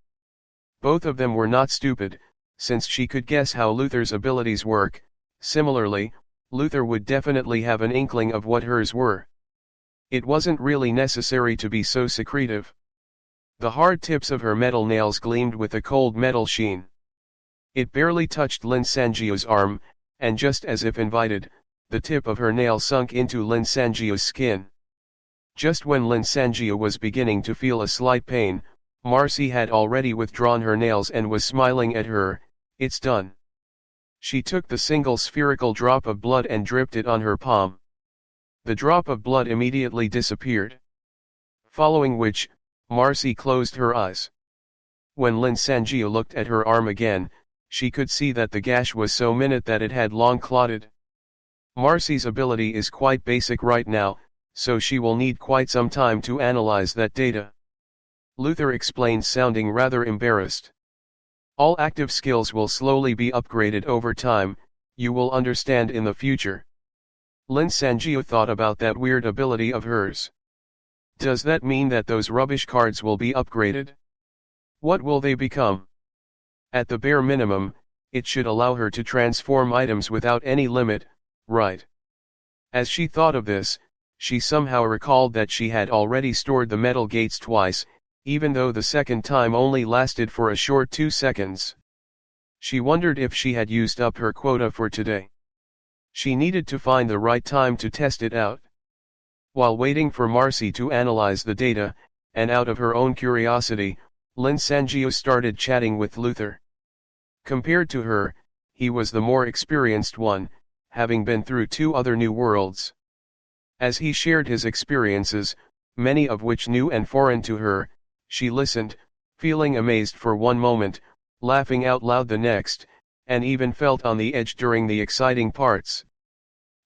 Both of them were not stupid, since she could guess how Luther's abilities work. Similarly, Luther would definitely have an inkling of what hers were. It wasn't really necessary to be so secretive. The hard tips of her metal nails gleamed with a cold metal sheen. It barely touched Lin Sangio's arm, and just as if invited, the tip of her nail sunk into Lin Sangio's skin. Just when Lin Sangio was beginning to feel a slight pain, Marcy had already withdrawn her nails and was smiling at her. "It's done." She took the single spherical drop of blood and dripped it on her palm. The drop of blood immediately disappeared. Following which, Marcy closed her eyes. When Lin Sangio looked at her arm again, she could see that the gash was so minute that it had long clotted. Marcy's ability is quite basic right now, so she will need quite some time to analyze that data. Luther explained, sounding rather embarrassed. All active skills will slowly be upgraded over time, you will understand in the future. Lin Sangio thought about that weird ability of hers. Does that mean that those rubbish cards will be upgraded? What will they become? At the bare minimum, it should allow her to transform items without any limit, right? As she thought of this, she somehow recalled that she had already stored the metal gates twice, even though the second time only lasted for a short 2 seconds. She wondered if she had used up her quota for today. She needed to find the right time to test it out. While waiting for Marcy to analyze the data, and out of her own curiosity, Lin Sangio started chatting with Luther. Compared to her, he was the more experienced one, having been through 2 other new worlds. As he shared his experiences, many of which new and foreign to her, she listened, feeling amazed for one moment, laughing out loud the next, and even felt on the edge during the exciting parts.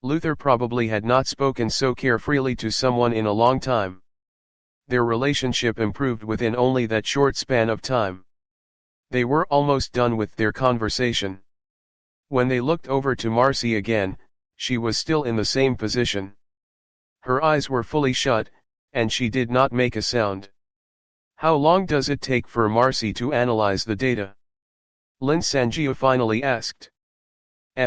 Luther probably had not spoken so carefreely to someone in a long time. Their relationship improved within only that short span of time. They were almost done with their conversation. When they looked over to Marcy again, she was still in the same position. Her eyes were fully shut, and she did not make a sound. "How long does it take for Marcy to analyze the data?" Lin Sangio finally asked.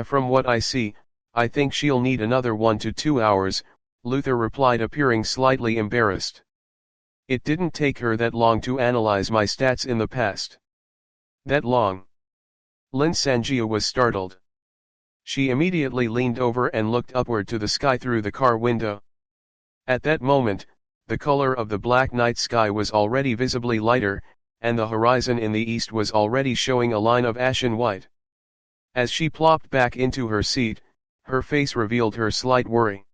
From what I see, I think she'll need another 1 to 2 hours, Luther replied, appearing slightly embarrassed. "It didn't take her that long to analyze my stats in the past." "That long?" Lin Sangio was startled. She immediately leaned over and looked upward to the sky through the car window. At that moment, the color of the black night sky was already visibly lighter, and the horizon in the east was already showing a line of ashen white. As she plopped back into her seat, her face revealed her slight worry.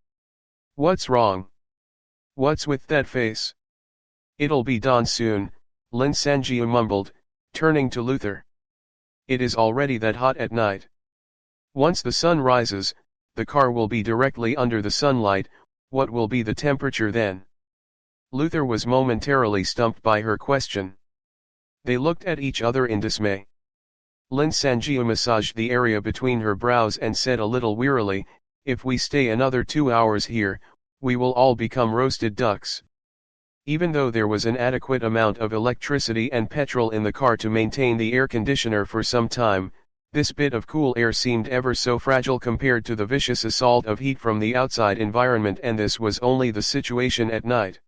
"What's wrong? What's with that face?" "It'll be dawn soon," Lin Sangio mumbled, turning to Luther. "It is already that hot at night. Once the sun rises, the car will be directly under the sunlight. What will be the temperature then?" Luther was momentarily stumped by her question. They looked at each other in dismay. Lin Sangio massaged the area between her brows and said a little wearily, "If we stay another 2 hours here, we will all become roasted ducks." Even though there was an adequate amount of electricity and petrol in the car to maintain the air conditioner for some time, this bit of cool air seemed ever so fragile compared to the vicious assault of heat from the outside environment, and this was only the situation at night.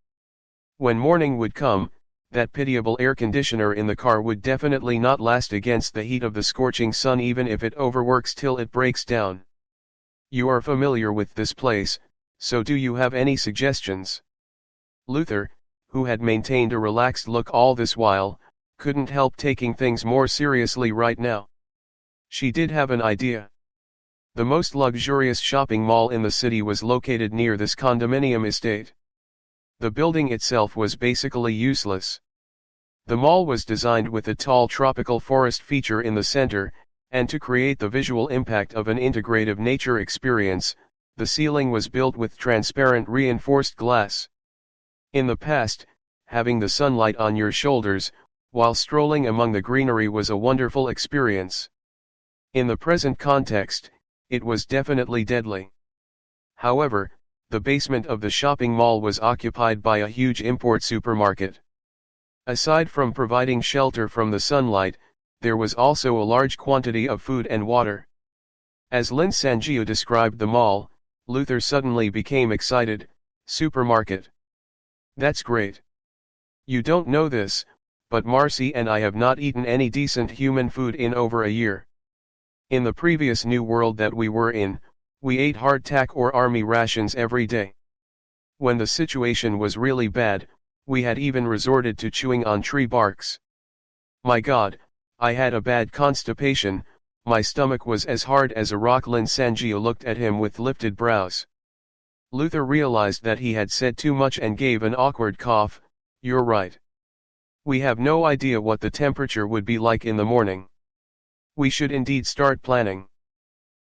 When morning would come, that pitiable air conditioner in the car would definitely not last against the heat of the scorching sun, even if it overworks till it breaks down. "You are familiar with this place, so do you have any suggestions?" Luther, who had maintained a relaxed look all this while, couldn't help taking things more seriously right now. She did have an idea. The most luxurious shopping mall in the city was located near this condominium estate. The building itself was basically useless. The mall was designed with a tall tropical forest feature in the center, and to create the visual impact of an integrative nature experience, the ceiling was built with transparent reinforced glass. In the past, having the sunlight on your shoulders, while strolling among the greenery was a wonderful experience. In the present context, it was definitely deadly. However, the basement of the shopping mall was occupied by a huge import supermarket. Aside from providing shelter from the sunlight, there was also a large quantity of food and water. As Lin Sanjiu described the mall, Luther suddenly became excited. Supermarket. That's great. You don't know this, but Marcy and I have not eaten any decent human food in over a year. In the previous new world that we were in, we ate hardtack or army rations every day. When the situation was really bad, we had even resorted to chewing on tree barks. My God, I had a bad constipation, my stomach was as hard as a rock. Lin Sanjiu looked at him with lifted brows. Luther realized that he had said too much and gave an awkward cough. You're right. We have no idea what the temperature would be like in the morning. We should indeed start planning.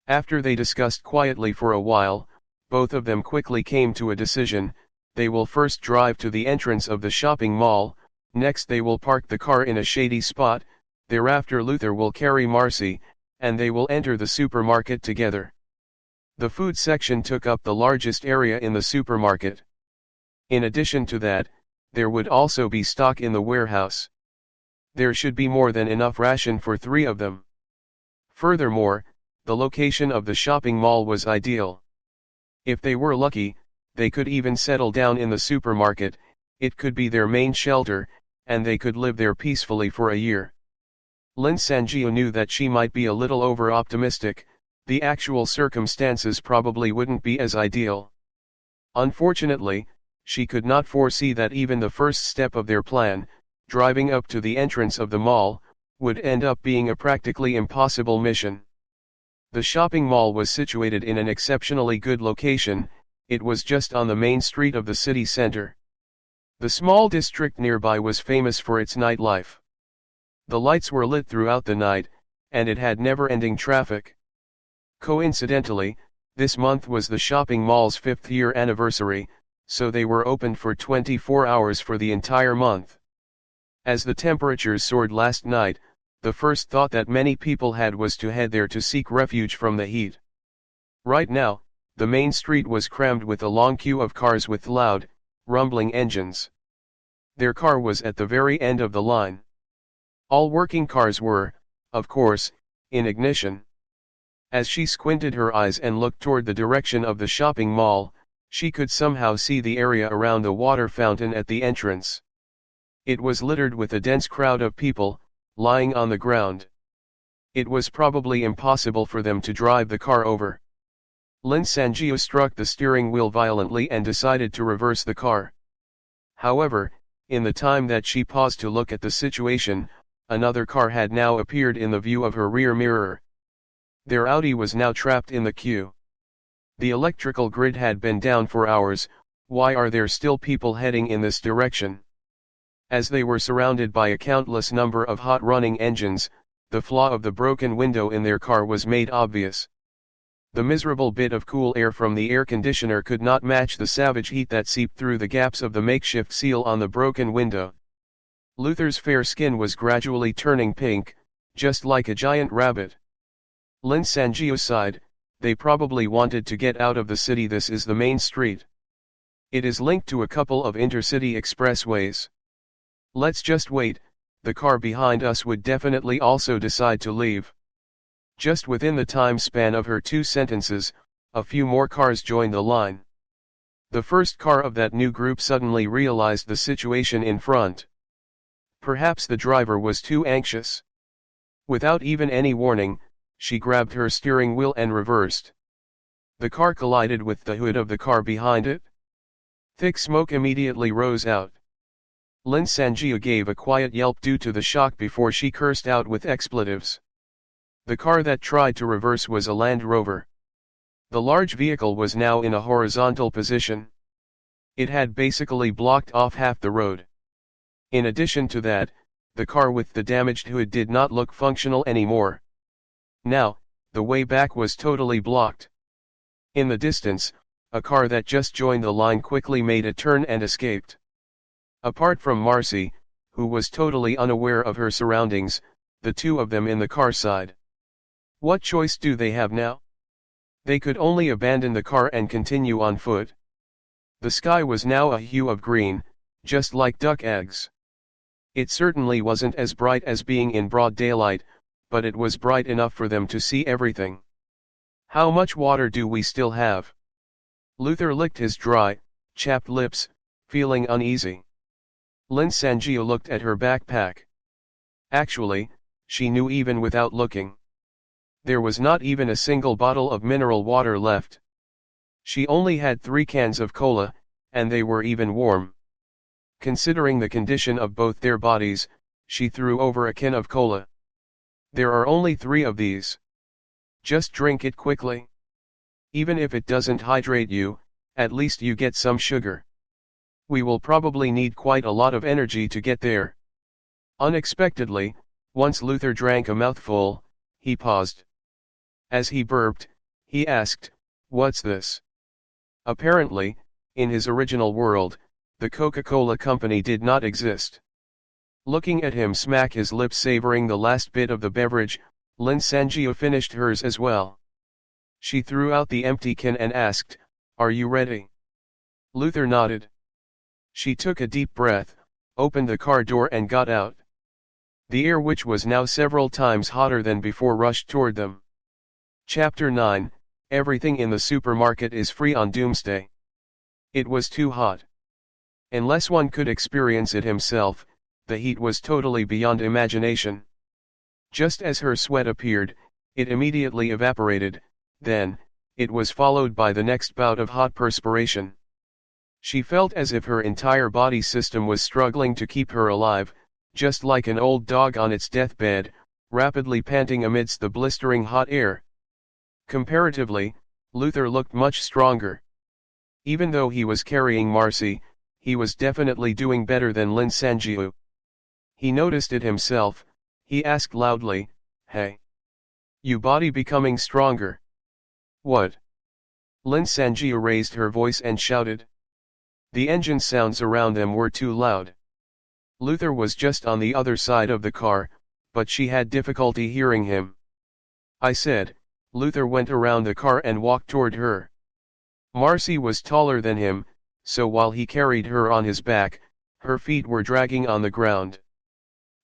After they discussed quietly for a while, both of them quickly came to a decision. They will first drive to the entrance of the shopping mall, next they will park the car in a shady spot, thereafter Luther will carry Marcy, and they will enter the supermarket together. The food section took up the largest area in the supermarket. In addition to that, there would also be stock in the warehouse. There should be more than enough ration for 3 of them. Furthermore, the location of the shopping mall was ideal. If they were lucky, they could even settle down in the supermarket, it could be their main shelter, and they could live there peacefully for a year. Lin Sanjiu knew that she might be a little over-optimistic, the actual circumstances probably wouldn't be as ideal. Unfortunately, she could not foresee that even the first step of their plan, driving up to the entrance of the mall, would end up being a practically impossible mission. The shopping mall was situated in an exceptionally good location, it was just on the main street of the city center. The small district nearby was famous for its nightlife. The lights were lit throughout the night, and it had never-ending traffic. Coincidentally, this month was the shopping mall's 5th-year anniversary, so they were opened for 24 hours for the entire month. As the temperatures soared last night, the first thought that many people had was to head there to seek refuge from the heat. Right now, the main street was crammed with a long queue of cars with loud, rumbling engines. Their car was at the very end of the line. All working cars were, of course, in ignition. As she squinted her eyes and looked toward the direction of the shopping mall, she could somehow see the area around the water fountain at the entrance. It was littered with a dense crowd of people, lying on the ground. It was probably impossible for them to drive the car over. Lin Sanjiu struck the steering wheel violently and decided to reverse the car. However, in the time that she paused to look at the situation, another car had now appeared in the view of her rear mirror. Their Audi was now trapped in the queue. The electrical grid had been down for hours. Why are there still people heading in this direction? As they were surrounded by a countless number of hot-running engines, the flaw of the broken window in their car was made obvious. The miserable bit of cool air from the air conditioner could not match the savage heat that seeped through the gaps of the makeshift seal on the broken window. Luther's fair skin was gradually turning pink, just like a giant rabbit. Lin Sanjiu sighed, they probably wanted to get out of the city. This is the main street. It is linked to a couple of intercity expressways. Let's just wait, the car behind us would definitely also decide to leave. Just within the time span of her 2 sentences, a few more cars joined the line. The first car of that new group suddenly realized the situation in front. Perhaps the driver was too anxious. Without even any warning, she grabbed her steering wheel and reversed. The car collided with the hood of the car behind it. Thick smoke immediately rose out. Lin Sanjiu gave a quiet yelp due to the shock before she cursed out with expletives. The car that tried to reverse was a Land Rover. The large vehicle was now in a horizontal position. It had basically blocked off half the road. In addition to that, the car with the damaged hood did not look functional anymore. Now, the way back was totally blocked. In the distance, a car that just joined the line quickly made a turn and escaped. Apart from Marcy, who was totally unaware of her surroundings, the 2 of them in the car side. What choice do they have now? They could only abandon the car and continue on foot. The sky was now a hue of green, just like duck eggs. It certainly wasn't as bright as being in broad daylight, but it was bright enough for them to see everything. How much water do we still have? Luther licked his dry, chapped lips, feeling uneasy. Lin Sanjio looked at her backpack. Actually, she knew even without looking. There was not even a single bottle of mineral water left. She only had 3 cans of cola, and they were even warm. Considering the condition of both their bodies, she threw over a can of cola. There are only 3 of these. Just drink it quickly. Even if it doesn't hydrate you, at least you get some sugar. We will probably need quite a lot of energy to get there. Unexpectedly, once Luther drank a mouthful, he paused. As he burped, he asked, "What's this?" Apparently, in his original world, the Coca-Cola company did not exist. Looking at him smack his lips savoring the last bit of the beverage, Lin Sanjio finished hers as well. She threw out the empty can and asked, "Are you ready?" Luther nodded. She took a deep breath, opened the car door and got out. The air, which was now several times hotter than before, rushed toward them. Chapter 9, Everything in the supermarket is free on Doomsday. It was too hot. Unless one could experience it himself, the heat was totally beyond imagination. Just as her sweat appeared, it immediately evaporated, then, it was followed by the next bout of hot perspiration. She felt as if her entire body system was struggling to keep her alive, just like an old dog on its deathbed, rapidly panting amidst the blistering hot air. Comparatively, Luther looked much stronger. Even though he was carrying Marcy, he was definitely doing better than Lin Sanjiu. He noticed it himself. He asked loudly, "Hey! You body becoming stronger." "What?" Lin Sanjiu raised her voice and shouted. The engine sounds around them were too loud. Luther was just on the other side of the car, but she had difficulty hearing him. "I said," Luther went around the car and walked toward her. Marcy was taller than him, so while he carried her on his back, her feet were dragging on the ground.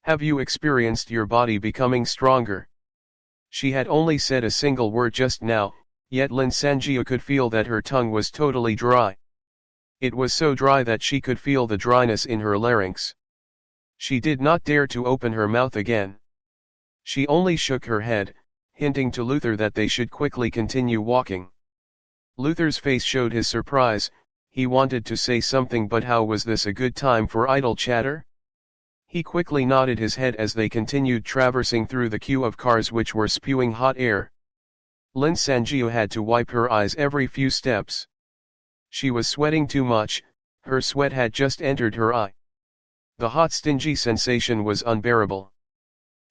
"Have you experienced your body becoming stronger?" She had only said a single word just now, yet Lin Sanjiu could feel that her tongue was totally dry. It was so dry that she could feel the dryness in her larynx. She did not dare to open her mouth again. She only shook her head, hinting to Luther that they should quickly continue walking. Luther's face showed his surprise. He wanted to say something, but how was this a good time for idle chatter? He quickly nodded his head as they continued traversing through the queue of cars which were spewing hot air. Lin Sanjiu had to wipe her eyes every few steps. She was sweating too much, her sweat had just entered her eye. The hot stingy sensation was unbearable.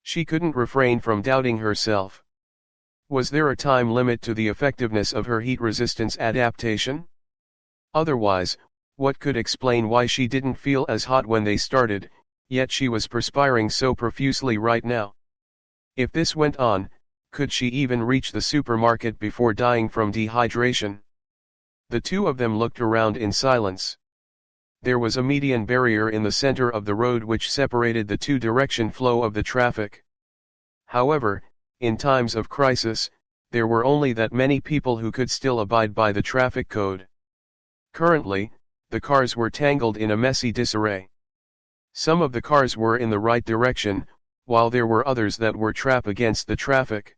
She couldn't refrain from doubting herself. Was there a time limit to the effectiveness of her heat resistance adaptation? Otherwise, what could explain why she didn't feel as hot when they started, yet she was perspiring so profusely right now? If this went on, could she even reach the supermarket before dying from dehydration? The two of them looked around in silence. There was a median barrier in the center of the road which separated the two-direction flow of the traffic. However, in times of crisis, there were only that many people who could still abide by the traffic code. Currently, the cars were tangled in a messy disarray. Some of the cars were in the right direction, while there were others that were trapped against the traffic.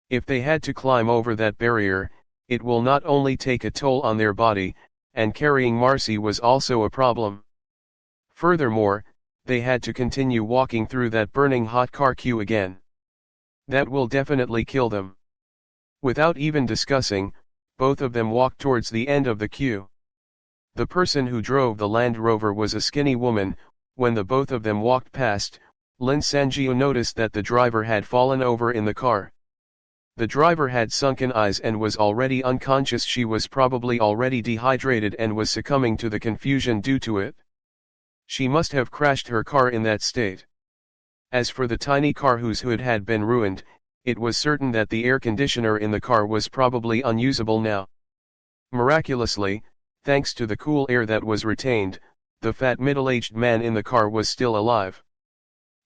If they had to climb over that barrier, it will not only take a toll on their body, and carrying Marcy was also a problem. Furthermore, they had to continue walking through that burning hot car queue again. That will definitely kill them. Without even discussing, both of them walked towards the end of the queue. The person who drove the Land Rover was a skinny woman. When the both of them walked past, Lin Sanjiu noticed that the driver had fallen over in the car. The driver had sunken eyes and was already unconscious. She was probably already dehydrated and was succumbing to the confusion due to it. She must have crashed her car in that state. As for the tiny car whose hood had been ruined, it was certain that the air conditioner in the car was probably unusable now. Miraculously, thanks to the cool air that was retained, the fat middle-aged man in the car was still alive.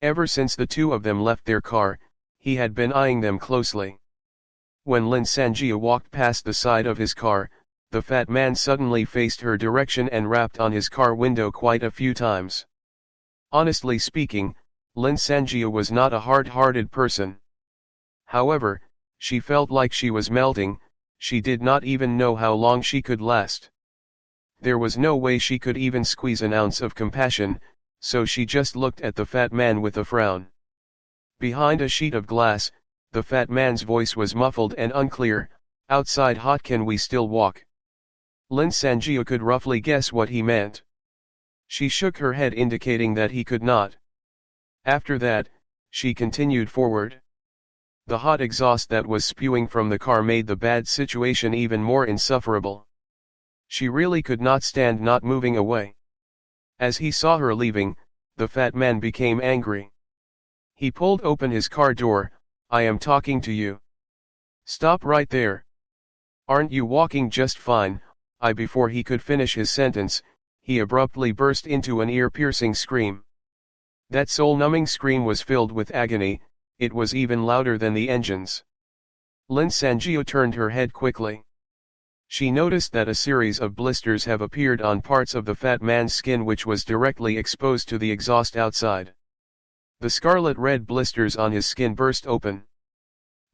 Ever since the two of them left their car, he had been eyeing them closely. When Lin Sanjia walked past the side of his car, the fat man suddenly faced her direction and rapped on his car window quite a few times. Honestly speaking, Lin Sanjia was not a hard-hearted person. However, she felt like she was melting. She did not even know how long she could last. There was no way she could even squeeze an ounce of compassion, so she just looked at the fat man with a frown. Behind a sheet of glass, the fat man's voice was muffled and unclear. "Outside hot, can we still walk?" Lin Sanjia could roughly guess what he meant. She shook her head indicating that he could not. After that, she continued forward. The hot exhaust that was spewing from the car made the bad situation even more insufferable. She really could not stand not moving away. As he saw her leaving, the fat man became angry. He pulled open his car door. "I am talking to you. Stop right there. Aren't you walking just fine?" Before he could finish his sentence, he abruptly burst into an ear-piercing scream. That soul-numbing scream was filled with agony. It was even louder than the engines. Lin Sanjia turned her head quickly. She noticed that a series of blisters have appeared on parts of the fat man's skin which was directly exposed to the exhaust outside. The scarlet-red blisters on his skin burst open.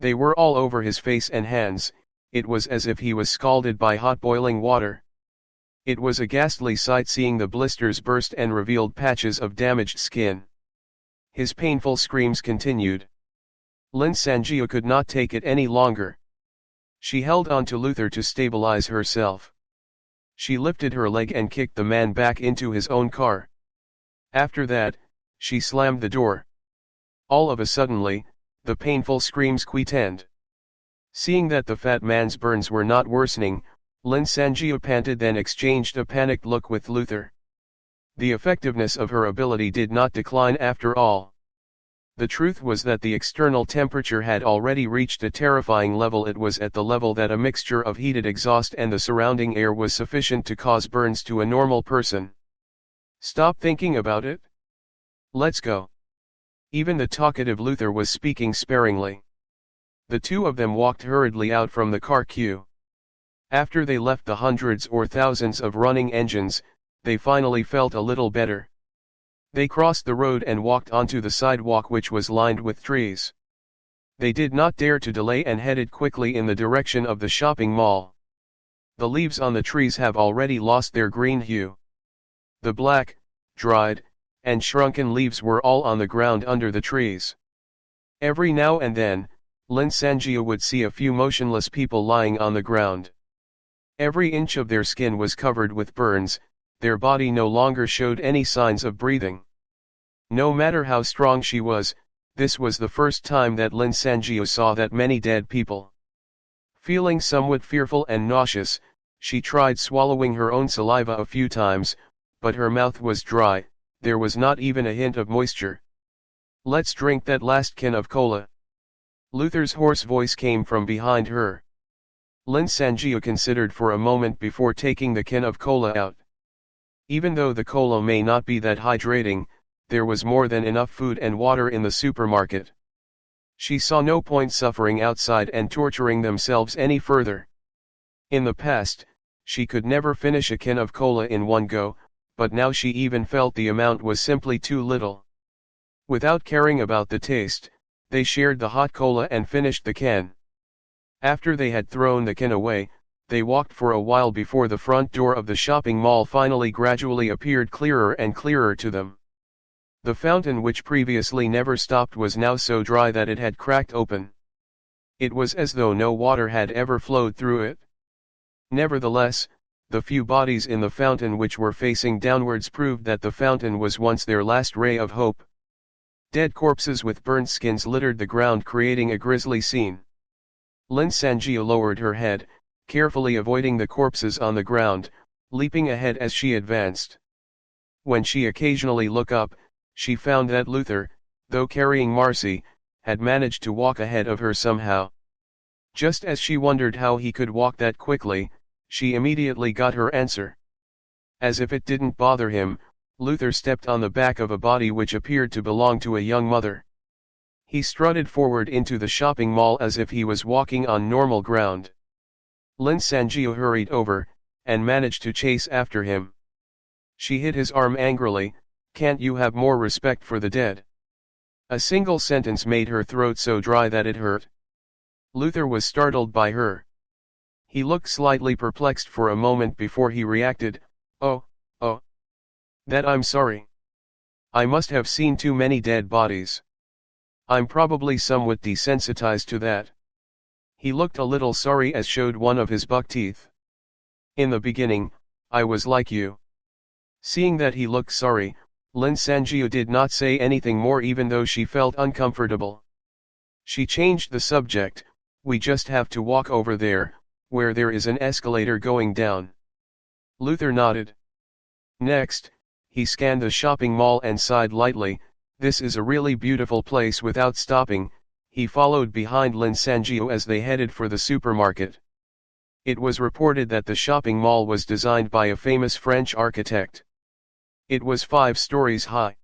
They were all over his face and hands. It was as if he was scalded by hot boiling water. It was a ghastly sight seeing the blisters burst and revealed patches of damaged skin. His painful screams continued. Lin Sanjia could not take it any longer. She held on to Luther to stabilize herself. She lifted her leg and kicked the man back into his own car. After that, she slammed the door. All of a suddenly, the painful screams quietened. Seeing that the fat man's burns were not worsening, Lin Sanjia panted, then exchanged a panicked look with Luther. The effectiveness of her ability did not decline after all. The truth was that the external temperature had already reached a terrifying level. It was at the level that a mixture of heated exhaust and the surrounding air was sufficient to cause burns to a normal person. "Stop thinking about it. Let's go." Even the talkative Luther was speaking sparingly. The two of them walked hurriedly out from the car queue. After they left the hundreds or thousands of running engines, they finally felt a little better. They crossed the road and walked onto the sidewalk which was lined with trees. They did not dare to delay and headed quickly in the direction of the shopping mall. The leaves on the trees have already lost their green hue. The black, dried, and shrunken leaves were all on the ground under the trees. Every now and then, Lin Sanjia would see a few motionless people lying on the ground. Every inch of their skin was covered with burns. Their body no longer showed any signs of breathing. No matter how strong she was, this was the first time that Lin Sanjia saw that many dead people. Feeling somewhat fearful and nauseous, she tried swallowing her own saliva a few times, but her mouth was dry. There was not even a hint of moisture. "Let's drink that last can of cola." Luther's hoarse voice came from behind her. Lin Sanjia considered for a moment before taking the can of cola out. Even though the cola may not be that hydrating, there was more than enough food and water in the supermarket. She saw no point suffering outside and torturing themselves any further. In the past, she could never finish a can of cola in one go, but now she even felt the amount was simply too little. Without caring about the taste, they shared the hot cola and finished the can. After they had thrown the can away, they walked for a while before the front door of the shopping mall finally gradually appeared clearer and clearer to them. The fountain which previously never stopped was now so dry that it had cracked open. It was as though no water had ever flowed through it. Nevertheless, the few bodies in the fountain which were facing downwards proved that the fountain was once their last ray of hope. Dead corpses with burnt skins littered the ground, creating a grisly scene. Lin Sanjia lowered her head, carefully avoiding the corpses on the ground, leaping ahead as she advanced. When she occasionally looked up, she found that Luther, though carrying Marcy, had managed to walk ahead of her somehow. Just as she wondered how he could walk that quickly, she immediately got her answer. As if it didn't bother him, Luther stepped on the back of a body which appeared to belong to a young mother. He strutted forward into the shopping mall as if he was walking on normal ground. Lin Sanjiu hurried over, and managed to chase after him. She hit his arm angrily. "Can't you have more respect for the dead?" A single sentence made her throat so dry that it hurt. Luther was startled by her. He looked slightly perplexed for a moment before he reacted, "Oh, oh. That I'm sorry. I must have seen too many dead bodies. I'm probably somewhat desensitized to that." He looked a little sorry as showed one of his buck teeth. "In the beginning, I was like you." Seeing that he looked sorry, Lin Sanjiu did not say anything more even though she felt uncomfortable. She changed the subject. "We just have to walk over there, where there is an escalator going down." Luther nodded. Next, he scanned the shopping mall and sighed lightly. "This is a really beautiful place." Without stopping, he followed behind Lin Sanjiu as they headed for the supermarket. It was reported that the shopping mall was designed by a famous French architect. It was 5 stories high.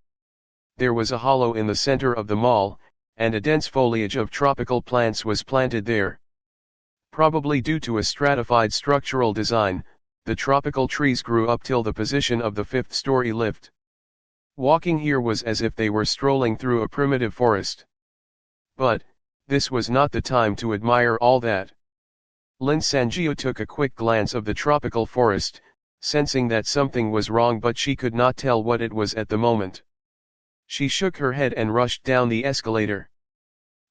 There was a hollow in the center of the mall, and a dense foliage of tropical plants was planted there. Probably due to a stratified structural design, the tropical trees grew up till the position of the 5th-story lift. Walking here was as if they were strolling through a primitive forest. But, this was not the time to admire all that. Lin Sanjiu took a quick glance of the tropical forest, sensing that something was wrong, but she could not tell what it was at the moment. She shook her head and rushed down the escalator.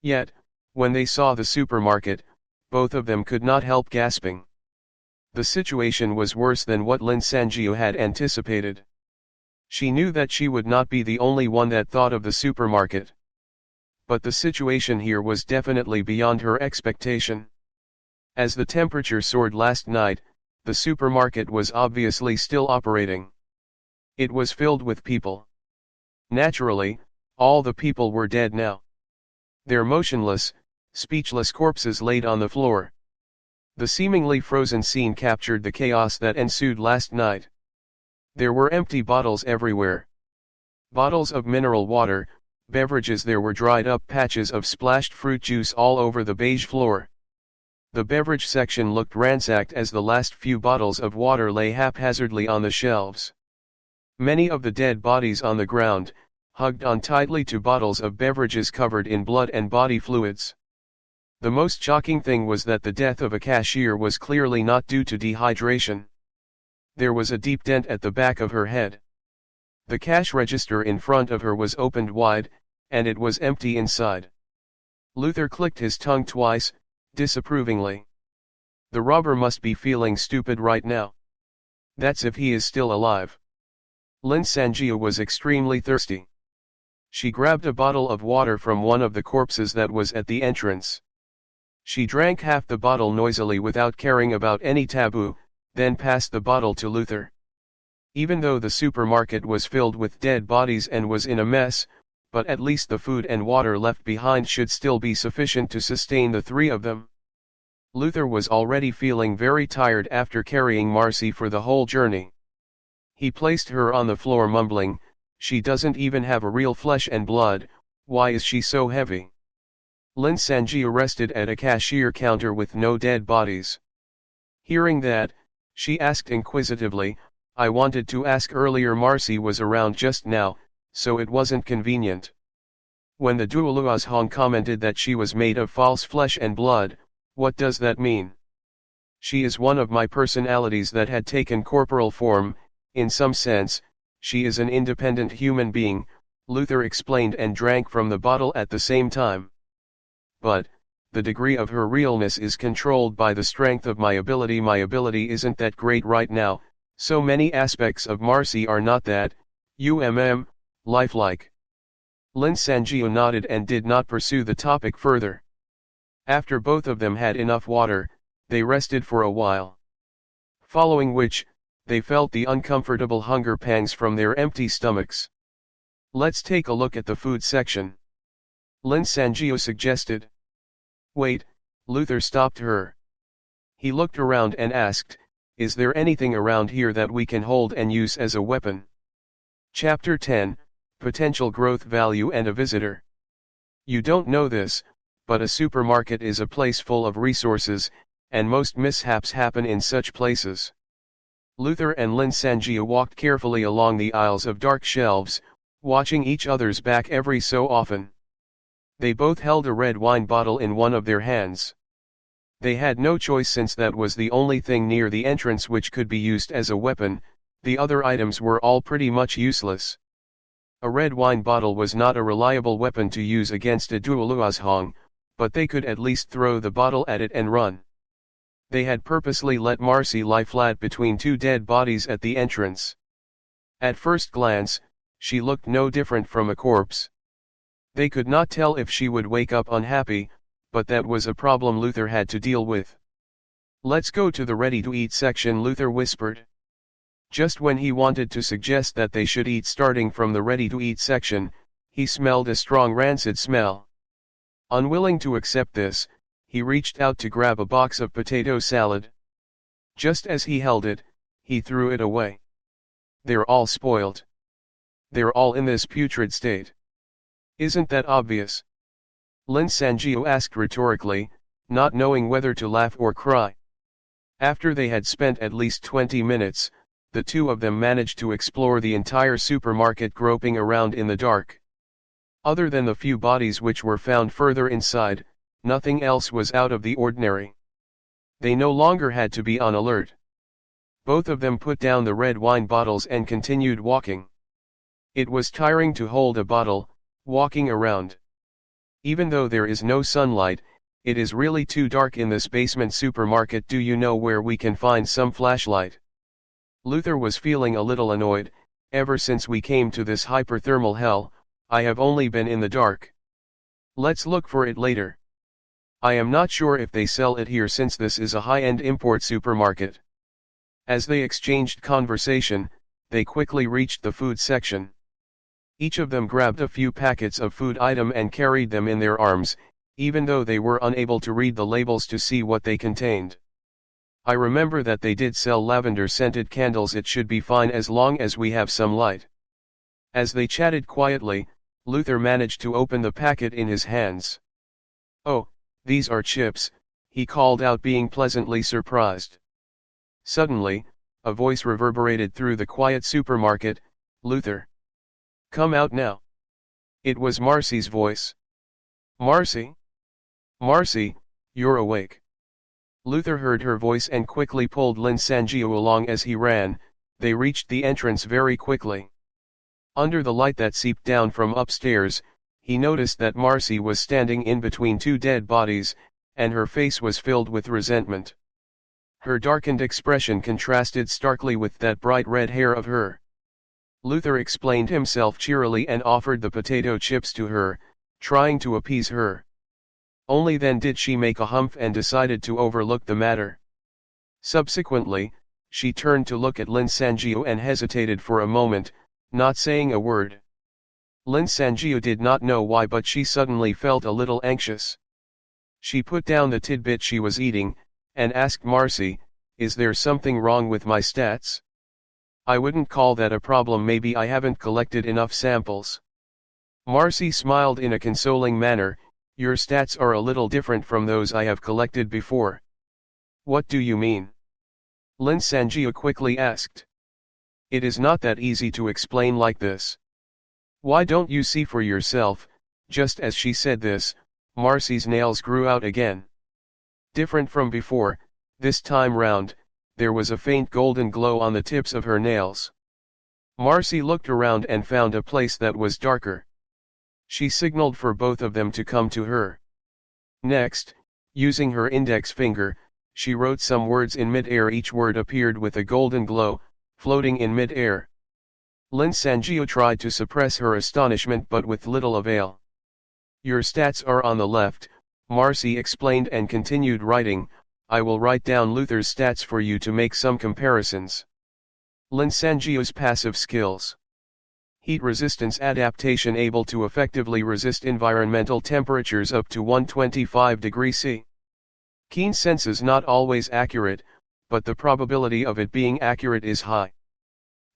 Yet, when they saw the supermarket, both of them could not help gasping. The situation was worse than what Lin Sanjiu had anticipated. She knew that she would not be the only one that thought of the supermarket. But the situation here was definitely beyond her expectation. As the temperature soared last night, the supermarket was obviously still operating. It was filled with people. Naturally, all the people were dead now. Their motionless, speechless corpses laid on the floor. The seemingly frozen scene captured the chaos that ensued last night. There were empty bottles everywhere. Bottles of mineral water, beverages. There were dried up patches of splashed fruit juice all over the beige floor. The beverage section looked ransacked as the last few bottles of water lay haphazardly on the shelves. Many of the dead bodies on the ground, hugged on tightly to bottles of beverages covered in blood and body fluids. The most shocking thing was that the death of a cashier was clearly not due to dehydration. There was a deep dent at the back of her head. The cash register in front of her was opened wide, and it was empty inside. Luther clicked his tongue twice, disapprovingly. The robber must be feeling stupid right now. That's if he is still alive. Lin Sanjiu was extremely thirsty. She grabbed a bottle of water from one of the corpses that was at the entrance. She drank half the bottle noisily without caring about any taboo, then passed the bottle to Luther. Even though the supermarket was filled with dead bodies and was in a mess, but at least the food and water left behind should still be sufficient to sustain the 3 of them. Luther was already feeling very tired after carrying Marcy for the whole journey. He placed her on the floor mumbling, "She doesn't even have a real flesh and blood, why is she so heavy?" Lin Sanjiu rested at a cashier counter with no dead bodies. Hearing that, she asked inquisitively, "I wanted to ask earlier, Marcy was around just now, so it wasn't convenient." When the Duoluaz Hong commented that she was made of false flesh and blood, what does that mean? She is one of my personalities that had taken corporal form. In some sense, she is an independent human being, Luther explained and drank from the bottle at the same time. But, the degree of her realness is controlled by the strength of my ability. My ability isn't that great right now, so many aspects of Marcy are not that, lifelike. Lin Sanjiu nodded and did not pursue the topic further. After both of them had enough water, they rested for a while. Following which, they felt the uncomfortable hunger pangs from their empty stomachs. "Let's take a look at the food section," Lin Sanjiu suggested. "Wait," Luther stopped her. He looked around and asked, "Is there anything around here that we can hold and use as a weapon?" Chapter 10, Potential Growth Value and a Visitor. You don't know this, but a supermarket is a place full of resources, and most mishaps happen in such places. Luther and Lin Sanjia walked carefully along the aisles of dark shelves, watching each other's back every so often. They both held a red wine bottle in one of their hands. They had no choice since that was the only thing near the entrance which could be used as a weapon. The other items were all pretty much useless. A red wine bottle was not a reliable weapon to use against a duoluazhong, but they could at least throw the bottle at it and run. They had purposely let Marcy lie flat between two dead bodies at the entrance. At first glance, she looked no different from a corpse. They could not tell if she would wake up unhappy, but that was a problem Luther had to deal with. "Let's go to the ready-to-eat section," Luther whispered. Just when he wanted to suggest that they should eat starting from the ready-to-eat section, he smelled a strong rancid smell. Unwilling to accept this, he reached out to grab a box of potato salad. Just as he held it, he threw it away. "They're all spoiled. They're all in this putrid state. Isn't that obvious?" Lin Sanjiu asked rhetorically, not knowing whether to laugh or cry. After they had spent at least 20 minutes, the two of them managed to explore the entire supermarket, groping around in the dark. Other than the few bodies which were found further inside, nothing else was out of the ordinary. They no longer had to be on alert. Both of them put down the red wine bottles and continued walking. It was tiring to hold a bottle, walking around. Even though there is no sunlight, it is really too dark in this basement supermarket. "Do you know where we can find some flashlight?" Luther was feeling a little annoyed. "Ever since we came to this hyperthermal hell, I have only been in the dark. Let's look for it later. I am not sure if they sell it here since this is a high-end import supermarket." As they exchanged conversation, they quickly reached the food section. Each of them grabbed a few packets of food item and carried them in their arms, even though they were unable to read the labels to see what they contained. "I remember that they did sell lavender-scented candles. It should be fine as long as we have some light." As they chatted quietly, Luther managed to open the packet in his hands. "Oh, these are chips," he called out, being pleasantly surprised. Suddenly, a voice reverberated through the quiet supermarket, "Luther, come out now." It was Marcy's voice. "Marcy? Marcy, you're awake." Luther heard her voice and quickly pulled Lin Sanjiu along as he ran. They reached the entrance very quickly. Under the light that seeped down from upstairs, he noticed that Marcy was standing in between two dead bodies, and her face was filled with resentment. Her darkened expression contrasted starkly with that bright red hair of her. Luther explained himself cheerily and offered the potato chips to her, trying to appease her. Only then did she make a humph and decided to overlook the matter. Subsequently, she turned to look at Lin Sanjiu and hesitated for a moment, not saying a word. Lin Sanjiu did not know why, but she suddenly felt a little anxious. She put down the tidbit she was eating, and asked Marcy, "Is there something wrong with my stats? I wouldn't call that a problem. Maybe I haven't collected enough samples." Marcy smiled in a consoling manner, "Your stats are a little different from those I have collected before." "What do you mean?" Lin Sanjiu quickly asked. "It is not that easy to explain like this. Why don't you see for yourself?" Just as she said this, Marcy's nails grew out again. Different from before, this time round, there was a faint golden glow on the tips of her nails. Marcy looked around and found a place that was darker. She signaled for both of them to come to her. Next, using her index finger, she wrote some words in mid-air. Each word appeared with a golden glow, floating in mid-air. Lin Sanjiu tried to suppress her astonishment, but with little avail. "Your stats are on the left," Marcy explained and continued writing. "I will write down Luther's stats for you to make some comparisons." Lin Sanjiu's passive skills. Heat resistance adaptation, able to effectively resist environmental temperatures up to 125 degrees C. Keen senses, not always accurate, but the probability of it being accurate is high.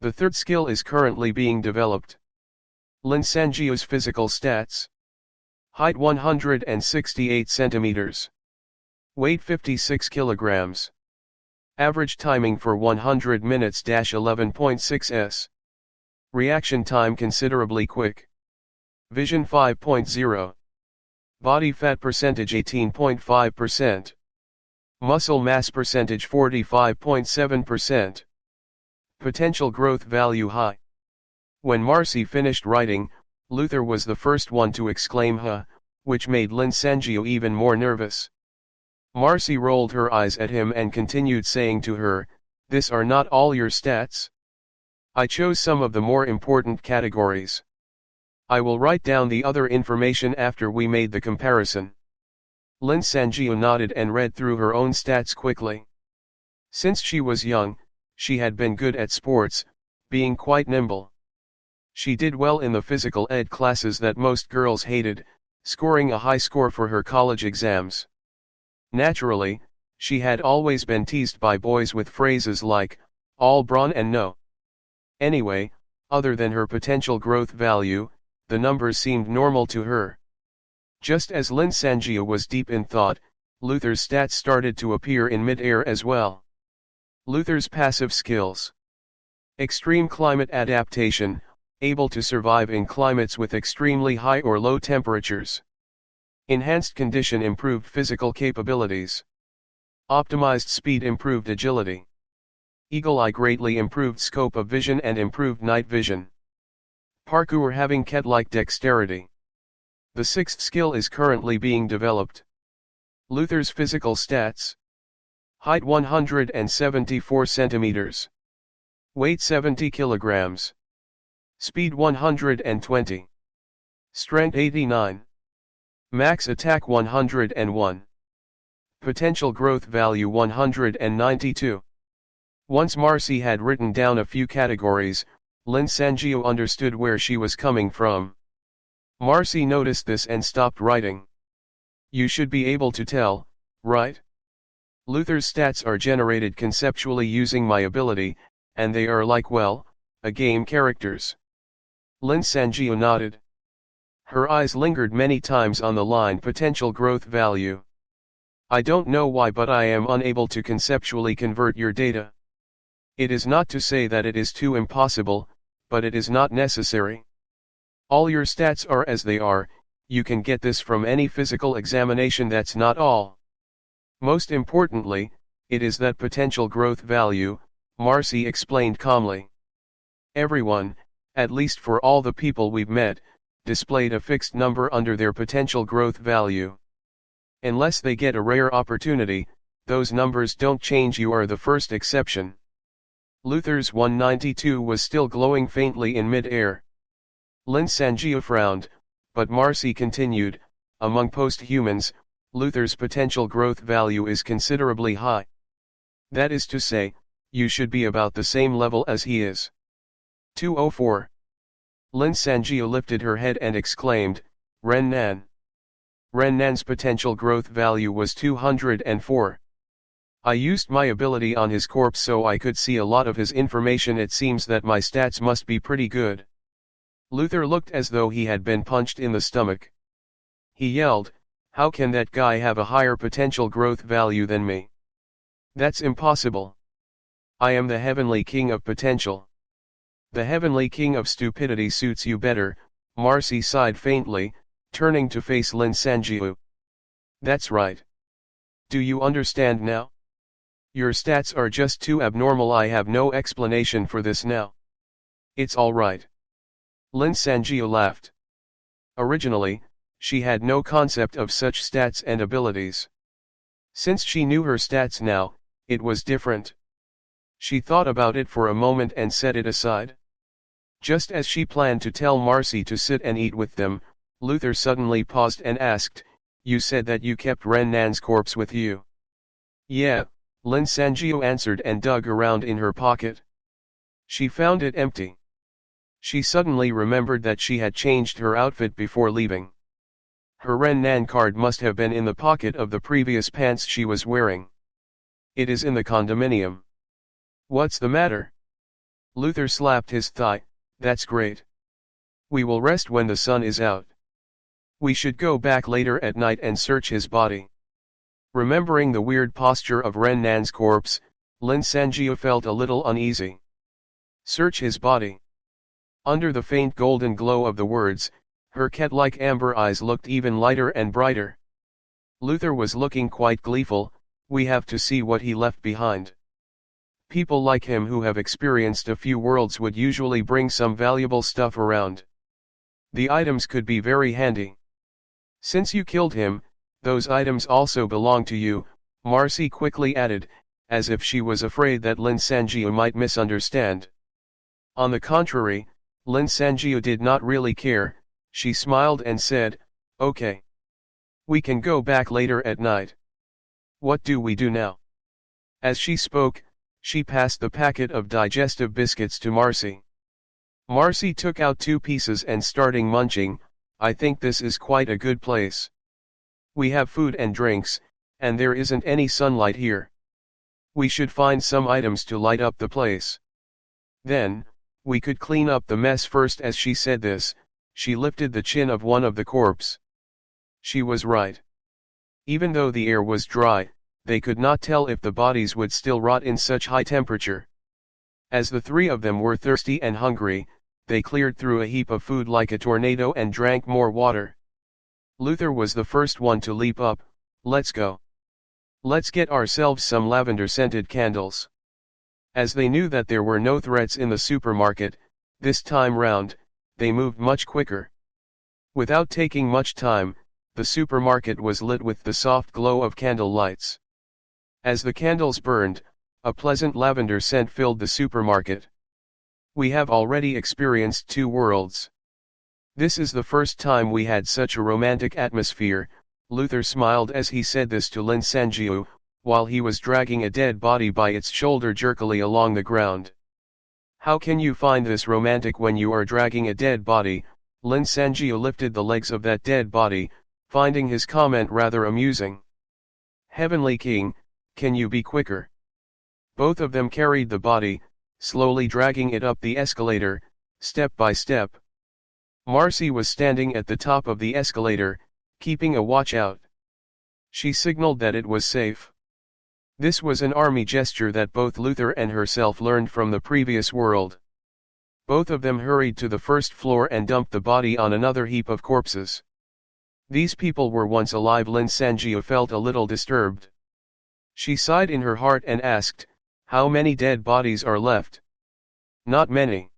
The third skill is currently being developed. Lin Sanjiu's physical stats. Height 168 centimeters. Weight 56 kilograms. Average timing for 100 minutes 11.6 s. Reaction time considerably quick. Vision 5.0. Body fat percentage 18.5%. Muscle mass percentage 45.7%. Potential growth value high. When Marcy finished writing, Luther was the first one to exclaim "huh," which made Lin Sangio even more nervous. Marcy rolled her eyes at him and continued saying to her, "These are not all your stats? I chose some of the more important categories. I will write down the other information after we made the comparison." Lin Sangio nodded and read through her own stats quickly. Since she was young, she had been good at sports, being quite nimble. She did well in the physical ed classes that most girls hated, scoring a high score for her college exams. Naturally, she had always been teased by boys with phrases like, all brawn and no. Anyway, other than her potential growth value, the numbers seemed normal to her. Just as Lin Sangio was deep in thought, Luther's stats started to appear in mid-air as well. Luther's passive skills. Extreme climate adaptation, able to survive in climates with extremely high or low temperatures. Enhanced condition improved physical capabilities. Optimized speed improved agility. Eagle eye greatly improved scope of vision and improved night vision. Parkour having cat-like dexterity. The sixth skill is currently being developed. Luther's physical stats. Height 174 centimeters. Weight 70 kilograms. Speed 120. Strength 89. Max attack 101. Potential growth value 192. Once Marcy had written down a few categories, Lin Sangio understood where she was coming from. Marcy noticed this and stopped writing. You should be able to tell, right? Luther's stats are generated conceptually using my ability, and they are like, well, a game characters. Lin Sangio nodded. Her eyes lingered many times on the line potential growth value. I don't know why, but I am unable to conceptually convert your data. It is not to say that it is too impossible, but it is not necessary. All your stats are as they are, you can get this from any physical examination, that's not all. Most importantly, it is that potential growth value, Marcy explained calmly. Everyone, at least for all the people we've met, displayed a fixed number under their potential growth value. Unless they get a rare opportunity, those numbers don't change. You are the first exception. Luther's 192 was still glowing faintly in mid-air. Lin Sangio frowned, but Marcy continued, among post-humans, Luther's potential growth value is considerably high. That is to say, you should be about the same level as he is. 204. Lin Sangio lifted her head and exclaimed, Ren Nan. Ren Nan's potential growth value was 204. I used my ability on his corpse so I could see a lot of his information. It seems that my stats must be pretty good. Luther looked as though he had been punched in the stomach. He yelled, how can that guy have a higher potential growth value than me? That's impossible. I am the heavenly king of potential. The heavenly king of stupidity suits you better, Marcy sighed faintly, turning to face Lin Sangio. That's right. Do you understand now? Your stats are just too abnormal. I have no explanation for this now. It's all right. Lin Sangio laughed. Originally, she had no concept of such stats and abilities. Since she knew her stats now, it was different. She thought about it for a moment and set it aside. Just as she planned to tell Marcy to sit and eat with them, Luther suddenly paused and asked, you said that you kept Ren Nan's corpse with you? Yeah, Lin Sangio answered and dug around in her pocket. She found it empty. She suddenly remembered that she had changed her outfit before leaving. Her Ren Nan card must have been in the pocket of the previous pants she was wearing. It is in the condominium. What's the matter? Luther slapped his thigh. That's great. We will rest when the sun is out. We should go back later at night and search his body. Remembering the weird posture of Ren Nan's corpse, Lin Sanjiu felt a little uneasy. Search his body. Under the faint golden glow of the words, her cat-like amber eyes looked even lighter and brighter. Luther was looking quite gleeful. We have to see what he left behind. People like him who have experienced a few worlds would usually bring some valuable stuff around. The items could be very handy. Since you killed him, those items also belong to you, Marcy quickly added, as if she was afraid that Lin Sanjiu might misunderstand. On the contrary, Lin Sanjiu did not really care. She smiled and said, "Okay. We can go back later at night. What do we do now?" As she spoke, she passed the packet of digestive biscuits to Marcy. Marcy took out 2 pieces and starting munching. "I think this is quite a good place. We have food and drinks, and there isn't any sunlight here. We should find some items to light up the place. Then, we could clean up the mess first." As she said this, she lifted the chin of one of the corpse. She was right. Even though the air was dry, they could not tell if the bodies would still rot in such high temperature. As the 3 of them were thirsty and hungry, they cleared through a heap of food like a tornado and drank more water. Luther was the first one to leap up. "Let's go. Let's get ourselves some lavender-scented candles." As they knew that there were no threats in the supermarket, this time round, they moved much quicker. Without taking much time, the supermarket was lit with the soft glow of candle lights. As the candles burned, a pleasant lavender scent filled the supermarket. "We have already experienced 2 worlds. This is the first time we had such a romantic atmosphere." Luther smiled as he said this to Lin Sanjiu, while he was dragging a dead body by its shoulder jerkily along the ground. "How can you find this romantic when you are dragging a dead body?" Lin Sanjiu lifted the legs of that dead body, finding his comment rather amusing. "Heavenly King, can you be quicker?" Both of them carried the body, slowly dragging it up the escalator, step by step. Marcy was standing at the top of the escalator, keeping a watch out. She signaled that it was safe. This was an army gesture that both Luther and herself learned from the previous world. Both of them hurried to the first floor and dumped the body on another heap of corpses. These people were once alive. Lin Sanjiu felt a little disturbed. She sighed in her heart and asked, "How many dead bodies are left?" "Not many.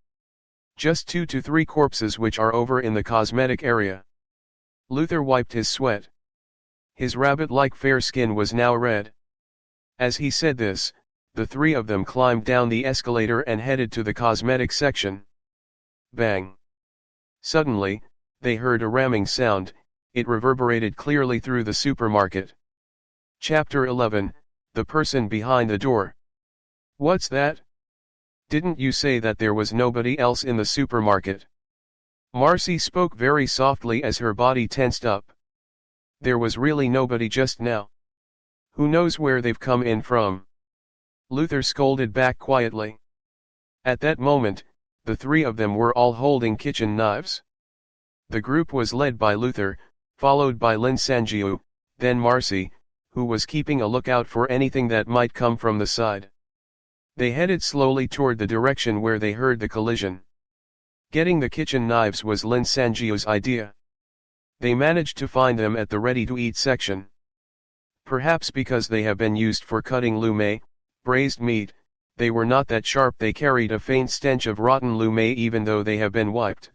Just 2 to 3 corpses which are over in the cosmetic area." Luther wiped his sweat. His rabbit-like fair skin was now red. As he said this, the 3 of them climbed down the escalator and headed to the cosmetic section. Bang! Suddenly, they heard a ramming sound. It reverberated clearly through the supermarket. Chapter 11, The Person Behind the Door. "What's that? Didn't you say that there was nobody else in the supermarket?" Marcy spoke very softly as her body tensed up. "There was really nobody just now. Who knows where they've come in from?" Luther scolded back quietly. At that moment, the 3 of them were all holding kitchen knives. The group was led by Luther, followed by Lin Sanjiu, then Marcy, who was keeping a lookout for anything that might come from the side. They headed slowly toward the direction where they heard the collision. Getting the kitchen knives was Lin Sanjiu's idea. They managed to find them at the ready-to-eat section. Perhaps because they have been used for cutting lu mei, braised meat, they were not that sharp. They carried a faint stench of rotten lu mei even though they have been wiped.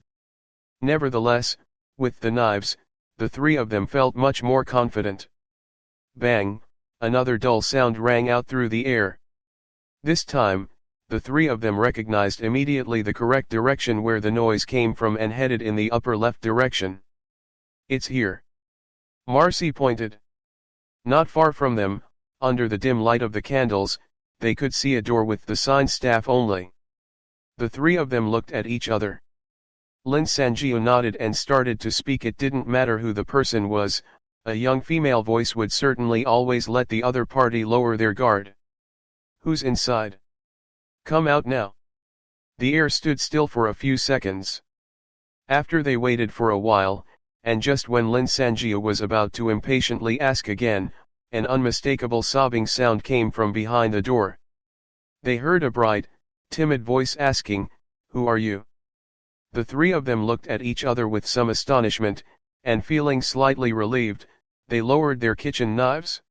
Nevertheless, with the knives, the 3 of them felt much more confident. Bang! Another dull sound rang out through the air. This time, the 3 of them recognized immediately the correct direction where the noise came from and headed in the upper left direction. "It's here." Marcy pointed. Not far from them, under the dim light of the candles, they could see a door with the sign "Staff Only." The 3 of them looked at each other. Lin Sanjiu nodded and started to speak. It didn't matter who the person was, a young female voice would certainly always let the other party lower their guard. "Who's inside? Come out now." The air stood still for a few seconds. After they waited for a while, and just when Lin Sanjia was about to impatiently ask again, an unmistakable sobbing sound came from behind the door. They heard a bright, timid voice asking, "Who are you?" The three of them looked at each other with some astonishment, and feeling slightly relieved, they lowered their kitchen knives.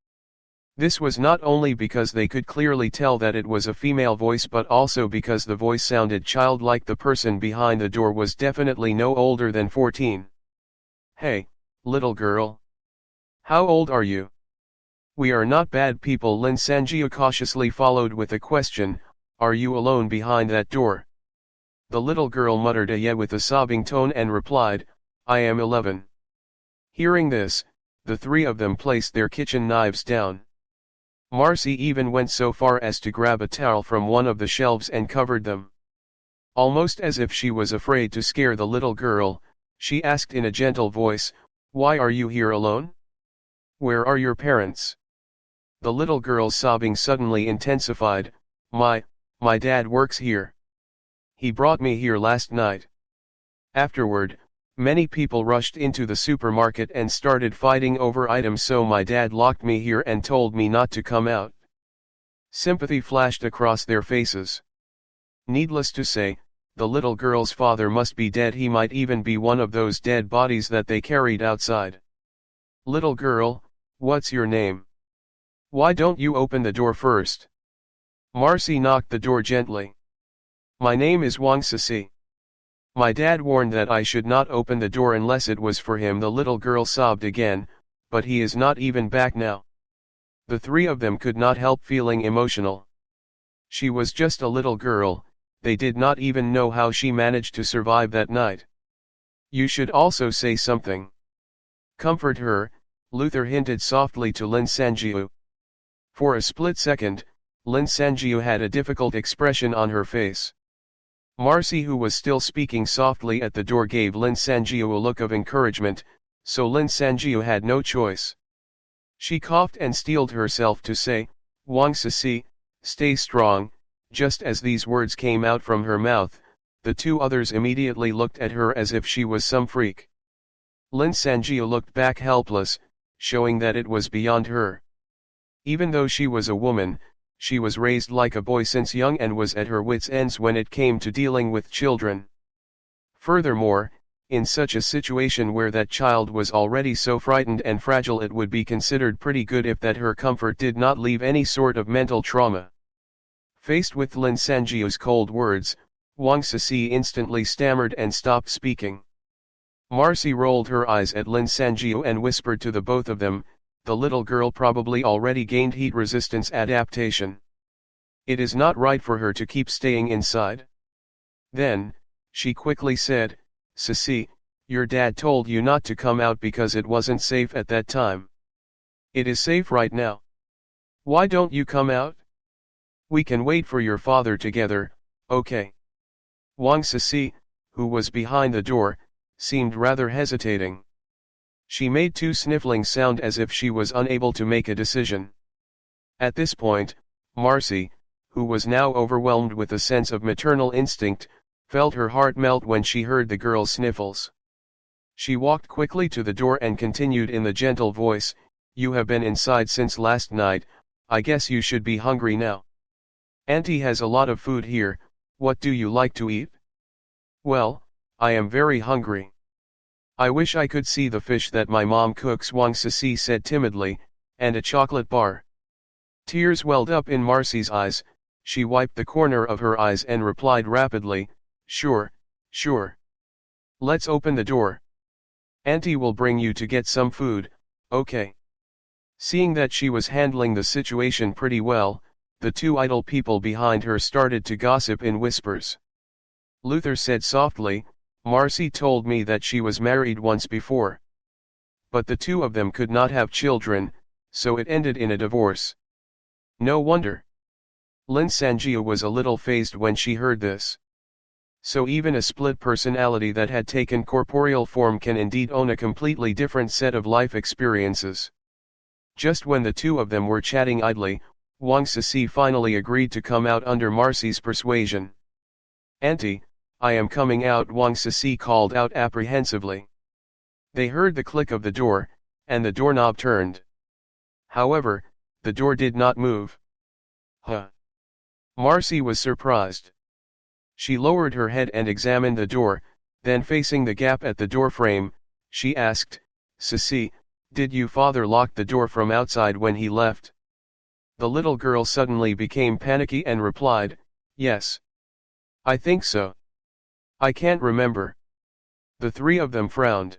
This was not only because they could clearly tell that it was a female voice, but also because the voice sounded childlike. The person behind the door was definitely no older than 14. "Hey, little girl. How old are you?" "We are not bad people," Lin Sanjia cautiously followed with a question, "Are you alone behind that door?" The little girl muttered a yeah with a sobbing tone and replied, "I am 11. Hearing this, the three of them placed their kitchen knives down. Marcy even went so far as to grab a towel from one of the shelves and covered them. Almost as if she was afraid to scare the little girl, she asked in a gentle voice, "Why are you here alone? Where are your parents?" The little girl's sobbing suddenly intensified. My dad works here. He brought me here last night." Afterward, many people rushed into the supermarket and started fighting over items, so my dad locked me here and told me not to come out. Sympathy flashed across their faces. Needless to say, the little girl's father must be dead. He might even be one of those dead bodies that they carried outside. "Little girl, what's your name? Why don't you open the door first?" Marcy knocked the door gently. "My name is Wang Sisi. My dad warned that I should not open the door unless it was for him." The little girl sobbed again, "But he is not even back now." The three of them could not help feeling emotional. She was just a little girl, they did not even know how she managed to survive that night. "You should also say something. Comfort her," Luther hinted softly to Lin Sanjiu. For a split second, Lin Sanjiu had a difficult expression on her face. Marcy, who was still speaking softly at the door, gave Lin Sanjiu a look of encouragement, so Lin Sanjiu had no choice. She coughed and steeled herself to say, "Wang Sisi, stay strong." Just as these words came out from her mouth, the two others immediately looked at her as if she was some freak. Lin Sanjiu looked back helpless, showing that it was beyond her. Even though she was a woman, she was raised like a boy since young and was at her wits' ends when it came to dealing with children. Furthermore, in such a situation where that child was already so frightened and fragile, it would be considered pretty good if that her comfort did not leave any sort of mental trauma. Faced with Lin Sanjiu's cold words, Wang Sisi instantly stammered and stopped speaking. Marcy rolled her eyes at Lin Sanjiu and whispered to the both of them, "The little girl probably already gained heat resistance adaptation. It is not right for her to keep staying inside." Then, she quickly said, "Sisi, your dad told you not to come out because it wasn't safe at that time. It is safe right now. Why don't you come out? We can wait for your father together, okay?" Wang Sisi, who was behind the door, seemed rather hesitating. She made two sniffling sound as if she was unable to make a decision. At this point, Marcy, who was now overwhelmed with a sense of maternal instinct, felt her heart melt when she heard the girl's sniffles. She walked quickly to the door and continued in the gentle voice, "You have been inside since last night, I guess you should be hungry now. Auntie has a lot of food here, what do you like to eat?" "Well, I am very hungry. I wish I could see the fish that my mom cooks," Wang Sisi said timidly, "and a chocolate bar." Tears welled up in Marcy's eyes, she wiped the corner of her eyes and replied rapidly, "Sure, sure. Let's open the door. Auntie will bring you to get some food, okay?" Seeing that she was handling the situation pretty well, the two idle people behind her started to gossip in whispers. Luther said softly, "Marcy told me that she was married once before. But the two of them could not have children, so it ended in a divorce." No wonder. Lin Sanjia was a little phased when she heard this. So even a split personality that had taken corporeal form can indeed own a completely different set of life experiences. Just when the two of them were chatting idly, Wang Sisi finally agreed to come out under Marcy's persuasion. "Auntie, I am coming out," Wang Sisi called out apprehensively. They heard the click of the door, and the doorknob turned. However, the door did not move. Huh. Marcy was surprised. She lowered her head and examined the door, then facing the gap at the doorframe, she asked, "Sissy, did you father lock the door from outside when he left?" The little girl suddenly became panicky and replied, "Yes. I think so. I can't remember." The three of them frowned.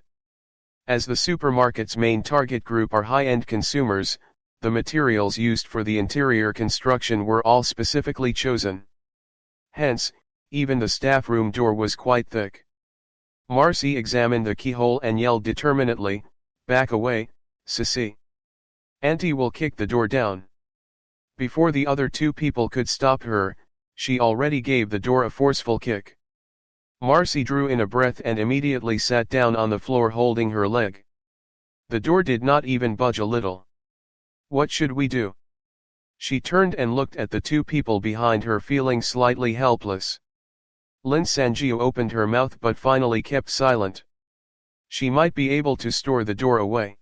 As the supermarket's main target group are high-end consumers, the materials used for the interior construction were all specifically chosen. Hence, even the staff room door was quite thick. Marcy examined the keyhole and yelled determinedly, "Back away, Sissy. Auntie will kick the door down." Before the other two people could stop her, she already gave the door a forceful kick. Marcy drew in a breath and immediately sat down on the floor holding her leg. The door did not even budge a little. "What should we do?" She turned and looked at the two people behind her, feeling slightly helpless. Lin Sanjiu opened her mouth but finally kept silent. She might be able to store the door away.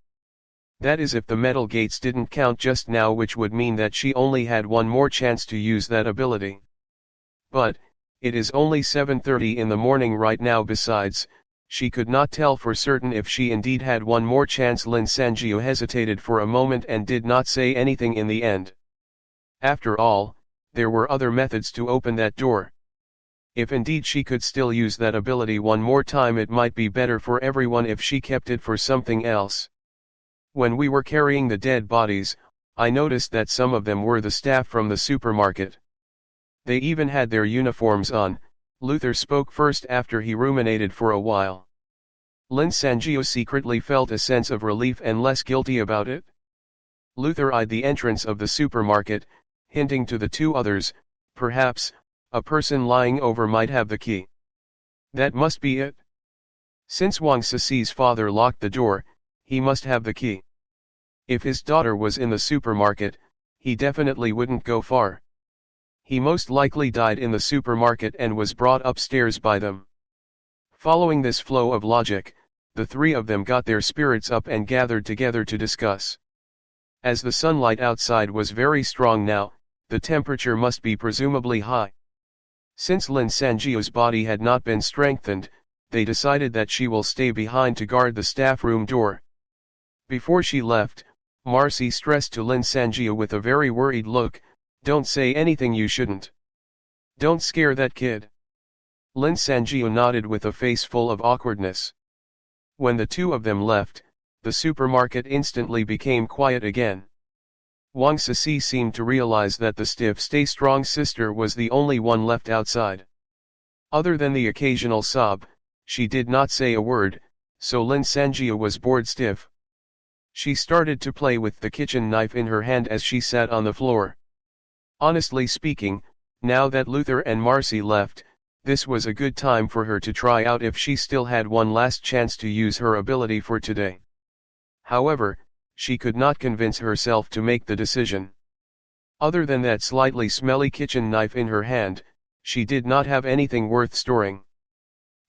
That is if the metal gates didn't count just now, which would mean that she only had one more chance to use that ability. But, it is only 7:30 in the morning right now. Besides, she could not tell for certain if she indeed had one more chance. Lin Sanjiu hesitated for a moment and did not say anything in the end. After all, there were other methods to open that door. If indeed she could still use that ability one more time, it might be better for everyone if she kept it for something else. When we were carrying the dead bodies, I noticed that some of them were the staff from the supermarket. They even had their uniforms on. Luther spoke first after he ruminated for a while. Lin Sanjiu secretly felt a sense of relief and less guilty about it. Luther eyed the entrance of the supermarket, hinting to the two others, perhaps, a person lying over might have the key. That must be it. Since Wang Sissy's father locked the door, he must have the key. If his daughter was in the supermarket, he definitely wouldn't go far. He most likely died in the supermarket and was brought upstairs by them. Following this flow of logic, the three of them got their spirits up and gathered together to discuss. As the sunlight outside was very strong now, the temperature must be presumably high. Since Lin Sanjiu's body had not been strengthened, they decided that she will stay behind to guard the staff room door. Before she left, Marcy stressed to Lin Sanjiu with a very worried look, "Don't say anything you shouldn't. Don't scare that kid." Lin Sanjiu nodded with a face full of awkwardness. When the two of them left, the supermarket instantly became quiet again. Wang Sisi seemed to realize that the stiff stay strong sister was the only one left outside. Other than the occasional sob, she did not say a word, so Lin Sanjiu was bored stiff. She started to play with the kitchen knife in her hand as she sat on the floor. Honestly speaking, now that Luther and Marcy left, this was a good time for her to try out if she still had one last chance to use her ability for today. However, she could not convince herself to make the decision. Other than that slightly smelly kitchen knife in her hand, she did not have anything worth storing.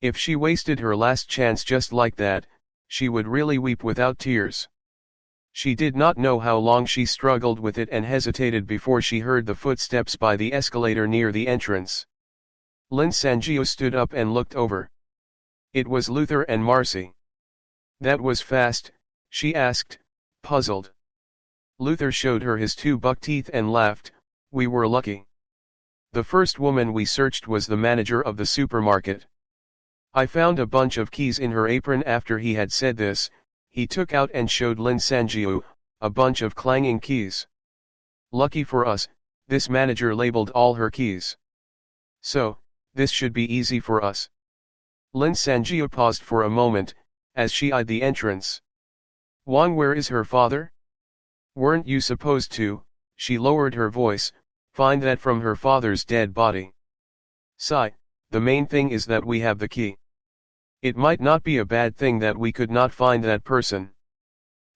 If she wasted her last chance just like that, she would really weep without tears. She did not know how long she struggled with it and hesitated before she heard the footsteps by the escalator near the entrance. Lin Sanjiu stood up and looked over. It was Luther and Marcy. "That was fast," she asked, puzzled. Luther showed her his two buck teeth and laughed, "We were lucky. The first woman we searched was the manager of the supermarket. I found a bunch of keys in her apron." After he had said this, he took out and showed Lin Sanjiu a bunch of clanging keys. "Lucky for us, this manager labeled all her keys. So, this should be easy for us." Lin Sanjiu paused for a moment, as she eyed the entrance. "Wang, where is her father? Weren't you supposed to," she lowered her voice, "find that from her father's dead body? Sigh, the main thing is that we have the key. It might not be a bad thing that we could not find that person."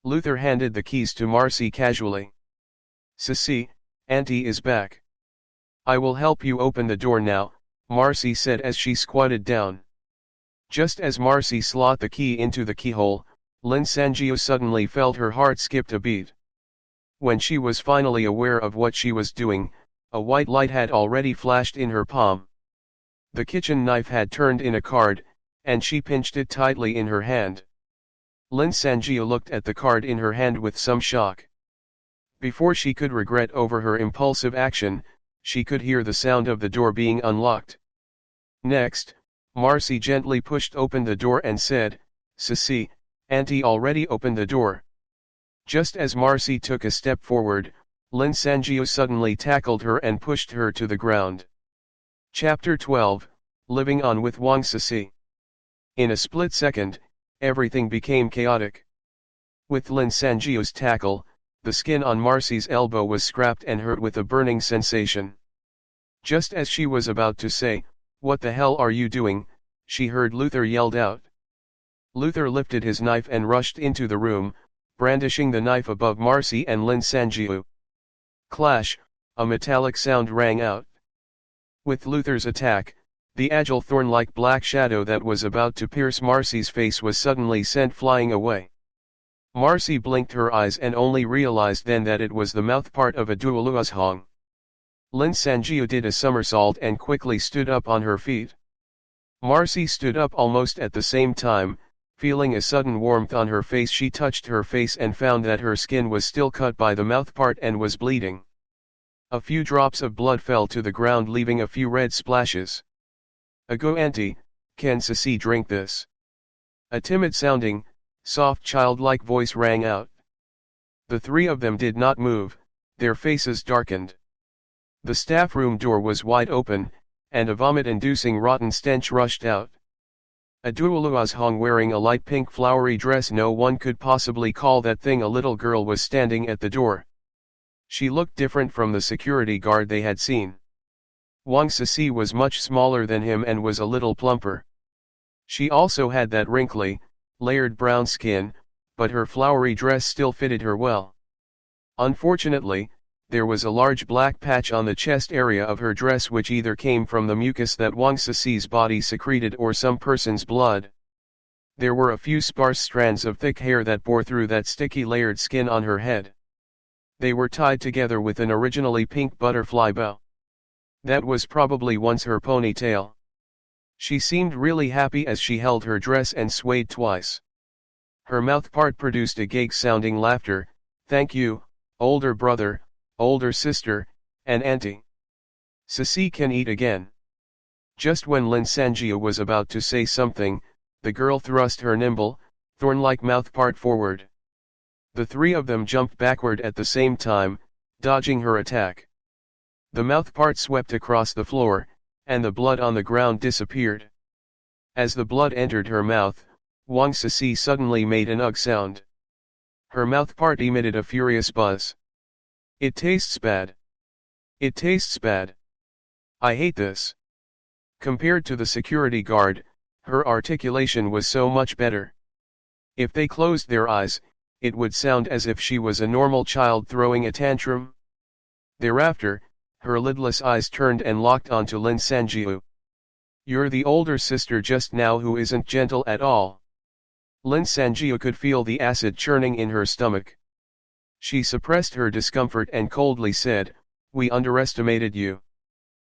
Luther handed the keys to Marcy casually. "Sissy, Auntie is back. I will help you open the door now," Marcy said as she squatted down. Just as Marcy slot the key into the keyhole, Lin Sanjiu suddenly felt her heart skipped a beat. When she was finally aware of what she was doing, a white light had already flashed in her palm. The kitchen knife had turned in a card, and she pinched it tightly in her hand. Lin Sanjiu looked at the card in her hand with some shock. Before she could regret over her impulsive action, she could hear the sound of the door being unlocked. Next, Marcy gently pushed open the door and said, "Sissy, Auntie already opened the door." Just as Marcy took a step forward, Lin Sanjiu suddenly tackled her and pushed her to the ground. Chapter 12, Living On with Wang Sissy. In a split second, everything became chaotic. With Lin Sanjiu's tackle, the skin on Marcy's elbow was scraped and hurt with a burning sensation. Just as she was about to say, "What the hell are you doing?" she heard Luther yelled out. Luther lifted his knife and rushed into the room, brandishing the knife above Marcy and Lin Sanjiu. Clash, a metallic sound rang out. With Luther's attack, the agile thorn-like black shadow that was about to pierce Marcy's face was suddenly sent flying away. Marcy blinked her eyes and only realized then that it was the mouthpart of a duoluazhong. Lin Sanjiu did a somersault and quickly stood up on her feet. Marcy stood up almost at the same time. Feeling a sudden warmth on her face, she touched her face and found that her skin was still cut by the mouthpart and was bleeding. A few drops of blood fell to the ground, leaving a few red splashes. "Ago auntie, can Sissy drink this?" A timid-sounding, soft childlike voice rang out. The three of them did not move, their faces darkened. The staff room door was wide open, and a vomit-inducing rotten stench rushed out. A duoluazhong wearing a light pink flowery dress, no one could possibly call that thing a little girl, was standing at the door. She looked different from the security guard they had seen. Wang Sissy was much smaller than him and was a little plumper. She also had that wrinkly, layered brown skin, but her flowery dress still fitted her well. Unfortunately, there was a large black patch on the chest area of her dress which either came from the mucus that Wang Sissy's body secreted or some person's blood. There were a few sparse strands of thick hair that bore through that sticky layered skin on her head. They were tied together with an originally pink butterfly bow. That was probably once her ponytail. She seemed really happy as she held her dress and swayed twice. Her mouthpart produced a gag-sounding laughter. "Thank you, older brother, older sister, and auntie. Sissy can eat again." Just when Lin Sanjiu was about to say something, the girl thrust her nimble, thorn-like mouthpart forward. The three of them jumped backward at the same time, dodging her attack. The mouthpart swept across the floor, and the blood on the ground disappeared. As the blood entered her mouth, Wang Sissy suddenly made an ugh sound. Her mouthpart emitted a furious buzz. "It tastes bad. It tastes bad. I hate this." Compared to the security guard, her articulation was so much better. If they closed their eyes, it would sound as if she was a normal child throwing a tantrum. Thereafter, her lidless eyes turned and locked onto Lin Sanjiu. "You're the older sister just now who isn't gentle at all." Lin Sanjiu could feel the acid churning in her stomach. She suppressed her discomfort and coldly said, "We underestimated you.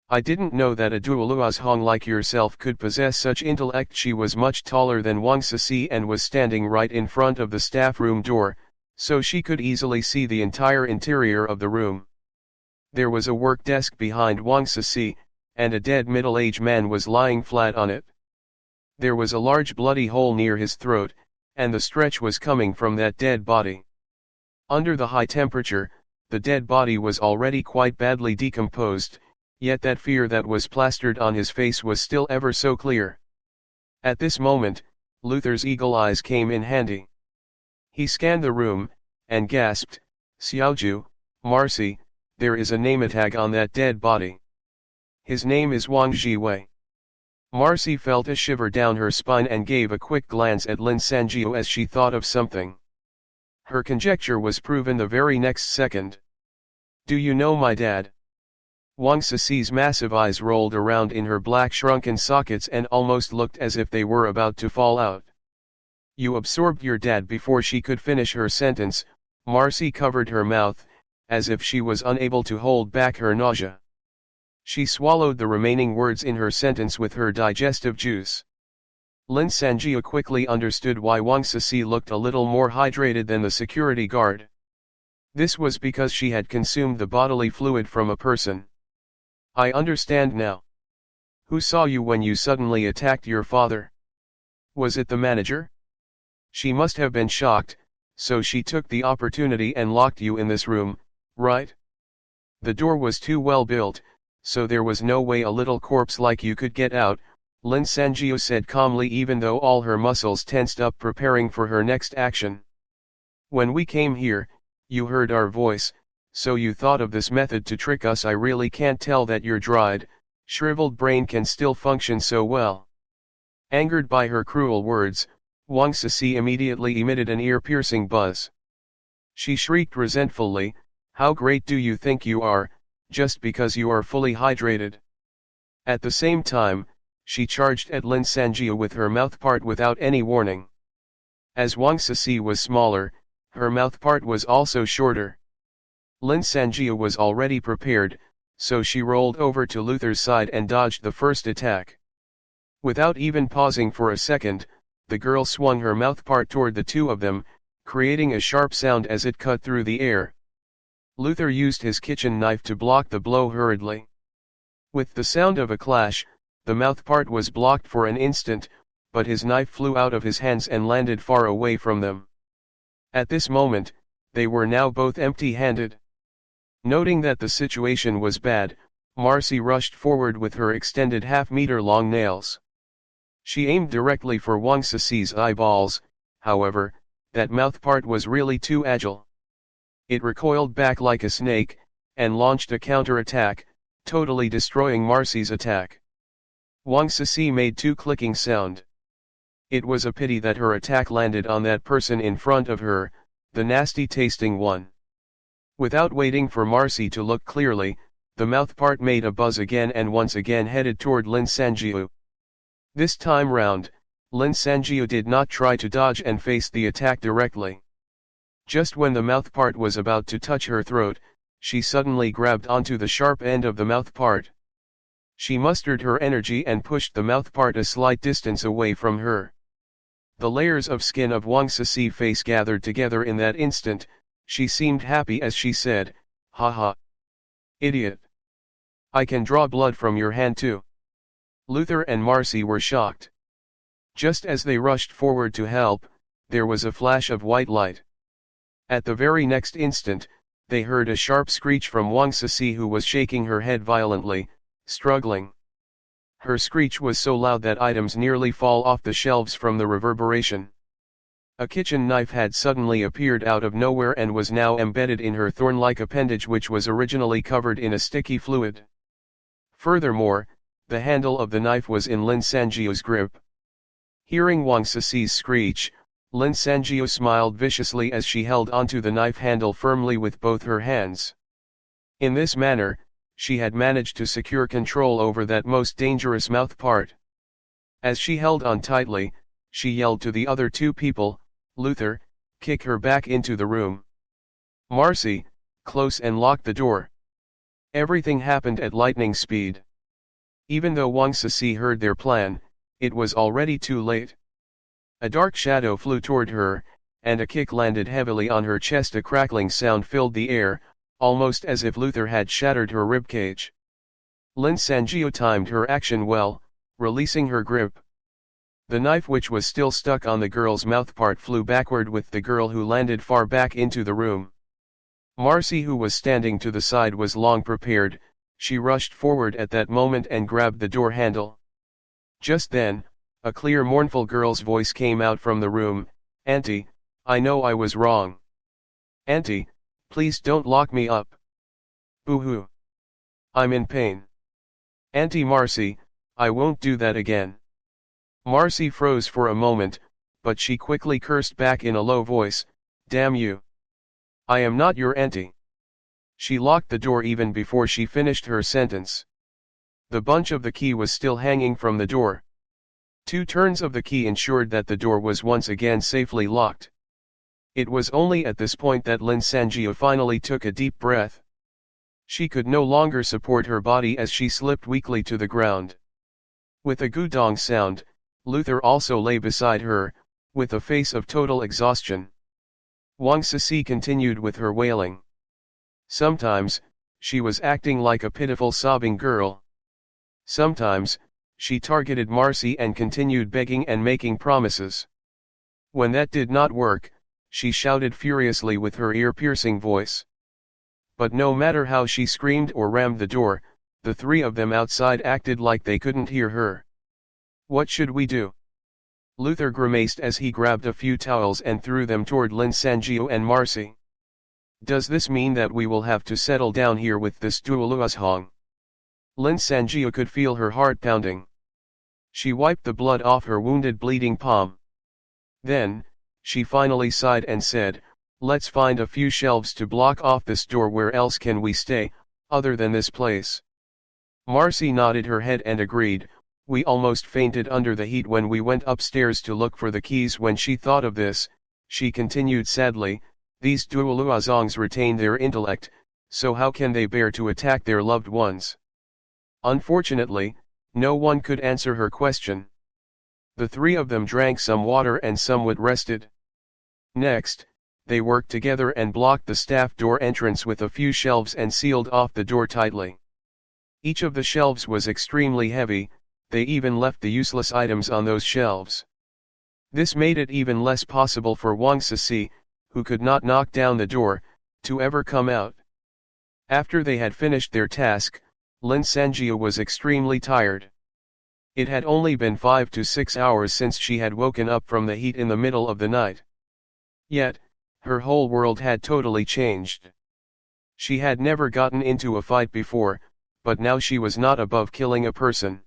I didn't know that a duoluazhong like yourself could possess such intellect." She was much taller than Wang Sissy and was standing right in front of the staff room door, so she could easily see the entire interior of the room. There was a work desk behind Wang Sissy, and a dead middle-aged man was lying flat on it. There was a large bloody hole near his throat, and the stretch was coming from that dead body. Under the high temperature, the dead body was already quite badly decomposed, yet that fear that was plastered on his face was still ever so clear. At this moment, Luther's eagle eyes came in handy. He scanned the room, and gasped, "Xiaoju, Marcy, there is a nametag on that dead body. His name is Wang Jiwei." Marcy felt a shiver down her spine and gave a quick glance at Lin Sanjiu as she thought of something. Her conjecture was proven the very next second. "Do you know my dad?" Wang Sissy's massive eyes rolled around in her black shrunken sockets and almost looked as if they were about to fall out. You absorbed your dad. Before she could finish her sentence, Marcy covered her mouth, as if she was unable to hold back her nausea. She swallowed the remaining words in her sentence with her digestive juice. Lin Sanjiu quickly understood why Wang Sisi looked a little more hydrated than the security guard. This was because she had consumed the bodily fluid from a person. I understand now. Who saw you when you suddenly attacked your father? Was it the manager? She must have been shocked, so she took the opportunity and locked you in this room, right? The door was too well built, so there was no way a little corpse like you could get out, Lin Sanjiu said calmly, even though all her muscles tensed up preparing for her next action. When we came here, you heard our voice, so you thought of this method to trick us. I really can't tell that your dried, shriveled brain can still function so well. Angered by her cruel words, Wang Sisi immediately emitted an ear-piercing buzz. She shrieked resentfully, "How great do you think you are, just because you are fully hydrated?" At the same time, she charged at Lin Sanjiu with her mouthpart without any warning. As Wang Sisi was smaller, her mouthpart was also shorter. Lin Sanjiu was already prepared, so she rolled over to Luther's side and dodged the first attack. Without even pausing for a second, the girl swung her mouthpart toward the two of them, creating a sharp sound as it cut through the air. Luther used his kitchen knife to block the blow hurriedly. With the sound of a clash, the mouthpart was blocked for an instant, but his knife flew out of his hands and landed far away from them. At this moment, they were now both empty-handed. Noting that the situation was bad, Marcy rushed forward with her extended half-meter-long nails. She aimed directly for Wang Sisi's eyeballs. However, that mouthpart was really too agile. It recoiled back like a snake, and launched a counter-attack, totally destroying Marcy's attack. Wang Sisi made two clicking sound. It was a pity that her attack landed on that person in front of her, the nasty-tasting one. Without waiting for Marcy to look clearly, the mouthpart made a buzz again and once again headed toward Lin Sanjiu. This time round, Lin Sanjiu did not try to dodge and face the attack directly. Just when the mouthpart was about to touch her throat, she suddenly grabbed onto the sharp end of the mouthpart. She mustered her energy and pushed the mouthpart a slight distance away from her. The layers of skin of Wang Sisi's face gathered together in that instant. She seemed happy as she said, "Ha ha. Idiot. I can draw blood from your hand too." Luther and Marcy were shocked. Just as they rushed forward to help, there was a flash of white light. At the very next instant, they heard a sharp screech from Wang Sisi, who was shaking her head violently, struggling. Her screech was so loud that items nearly fall off the shelves from the reverberation. A kitchen knife had suddenly appeared out of nowhere and was now embedded in her thorn-like appendage, which was originally covered in a sticky fluid. Furthermore, the handle of the knife was in Lin Sanjiu's grip. Hearing Wang Sisi's screech, Lin Sanjiu smiled viciously as she held onto the knife handle firmly with both her hands. In this manner, she had managed to secure control over that most dangerous mouthpart. As she held on tightly, she yelled to the other two people, "Luther, kick her back into the room. Marcy, close and lock the door." Everything happened at lightning speed. Even though Wang Sisi heard their plan, it was already too late. A dark shadow flew toward her, and a kick landed heavily on her chest. A crackling sound filled the air, almost as if Luther had shattered her ribcage. Lin Sanjiu timed her action well, releasing her grip. The knife, which was still stuck on the girl's mouthpart, flew backward with the girl, who landed far back into the room. Marcy, who was standing to the side, was long prepared. She rushed forward at that moment and grabbed the door handle. Just then, a clear, mournful girl's voice came out from the room, "Auntie, I know I was wrong. Auntie, please don't lock me up. Boo-hoo. I'm in pain. Auntie Marcy, I won't do that again." Marcy froze for a moment, but she quickly cursed back in a low voice, "Damn you. I am not your auntie." She locked the door even before she finished her sentence. The bunch of the key was still hanging from the door. 2 turns of the key ensured that the door was once again safely locked. It was only at this point that Lin Sanjia finally took a deep breath. She could no longer support her body as she slipped weakly to the ground. With a gudong sound, Luther also lay beside her, with a face of total exhaustion. Wang Sisi continued with her wailing. Sometimes, she was acting like a pitiful sobbing girl. Sometimes, she targeted Marcy and continued begging and making promises. When that did not work, she shouted furiously with her ear-piercing voice. But no matter how she screamed or rammed the door, the 3 of them outside acted like they couldn't hear her. What should we do? Luther grimaced as he grabbed a few towels and threw them toward Lin Sanjio and Marcy. Does this mean that we will have to settle down here with this Duoluashong? Lin Sanjio could feel her heart pounding. She wiped the blood off her wounded bleeding palm. Then, she finally sighed and said, let's find a few shelves to block off this door. Where else can we stay, other than this place? Marcy nodded her head and agreed. We almost fainted under the heat when we went upstairs to look for the keys. When she thought of this, she continued sadly, these Duoluazongs retain their intellect, so how can they bear to attack their loved ones? Unfortunately, no one could answer her question. The 3 of them drank some water and somewhat rested. Next, they worked together and blocked the staff door entrance with a few shelves and sealed off the door tightly. Each of the shelves was extremely heavy, they even left the useless items on those shelves. This made it even less possible for Wang Sisi, who could not knock down the door, to ever come out. After they had finished their task, Lin Sanjia was extremely tired. It had only been 5 to 6 hours since she had woken up from the heat in the middle of the night. Yet, her whole world had totally changed. She had never gotten into a fight before, but now she was not above killing a person.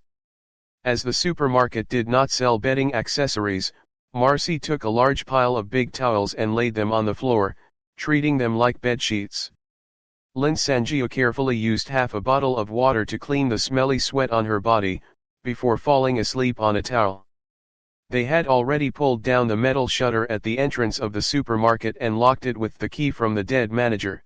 As the supermarket did not sell bedding accessories, Marcy took a large pile of big towels and laid them on the floor, treating them like bedsheets. Lin Sanjia carefully used half a bottle of water to clean the smelly sweat on her body, before falling asleep on a towel. They had already pulled down the metal shutter at the entrance of the supermarket and locked it with the key from the dead manager.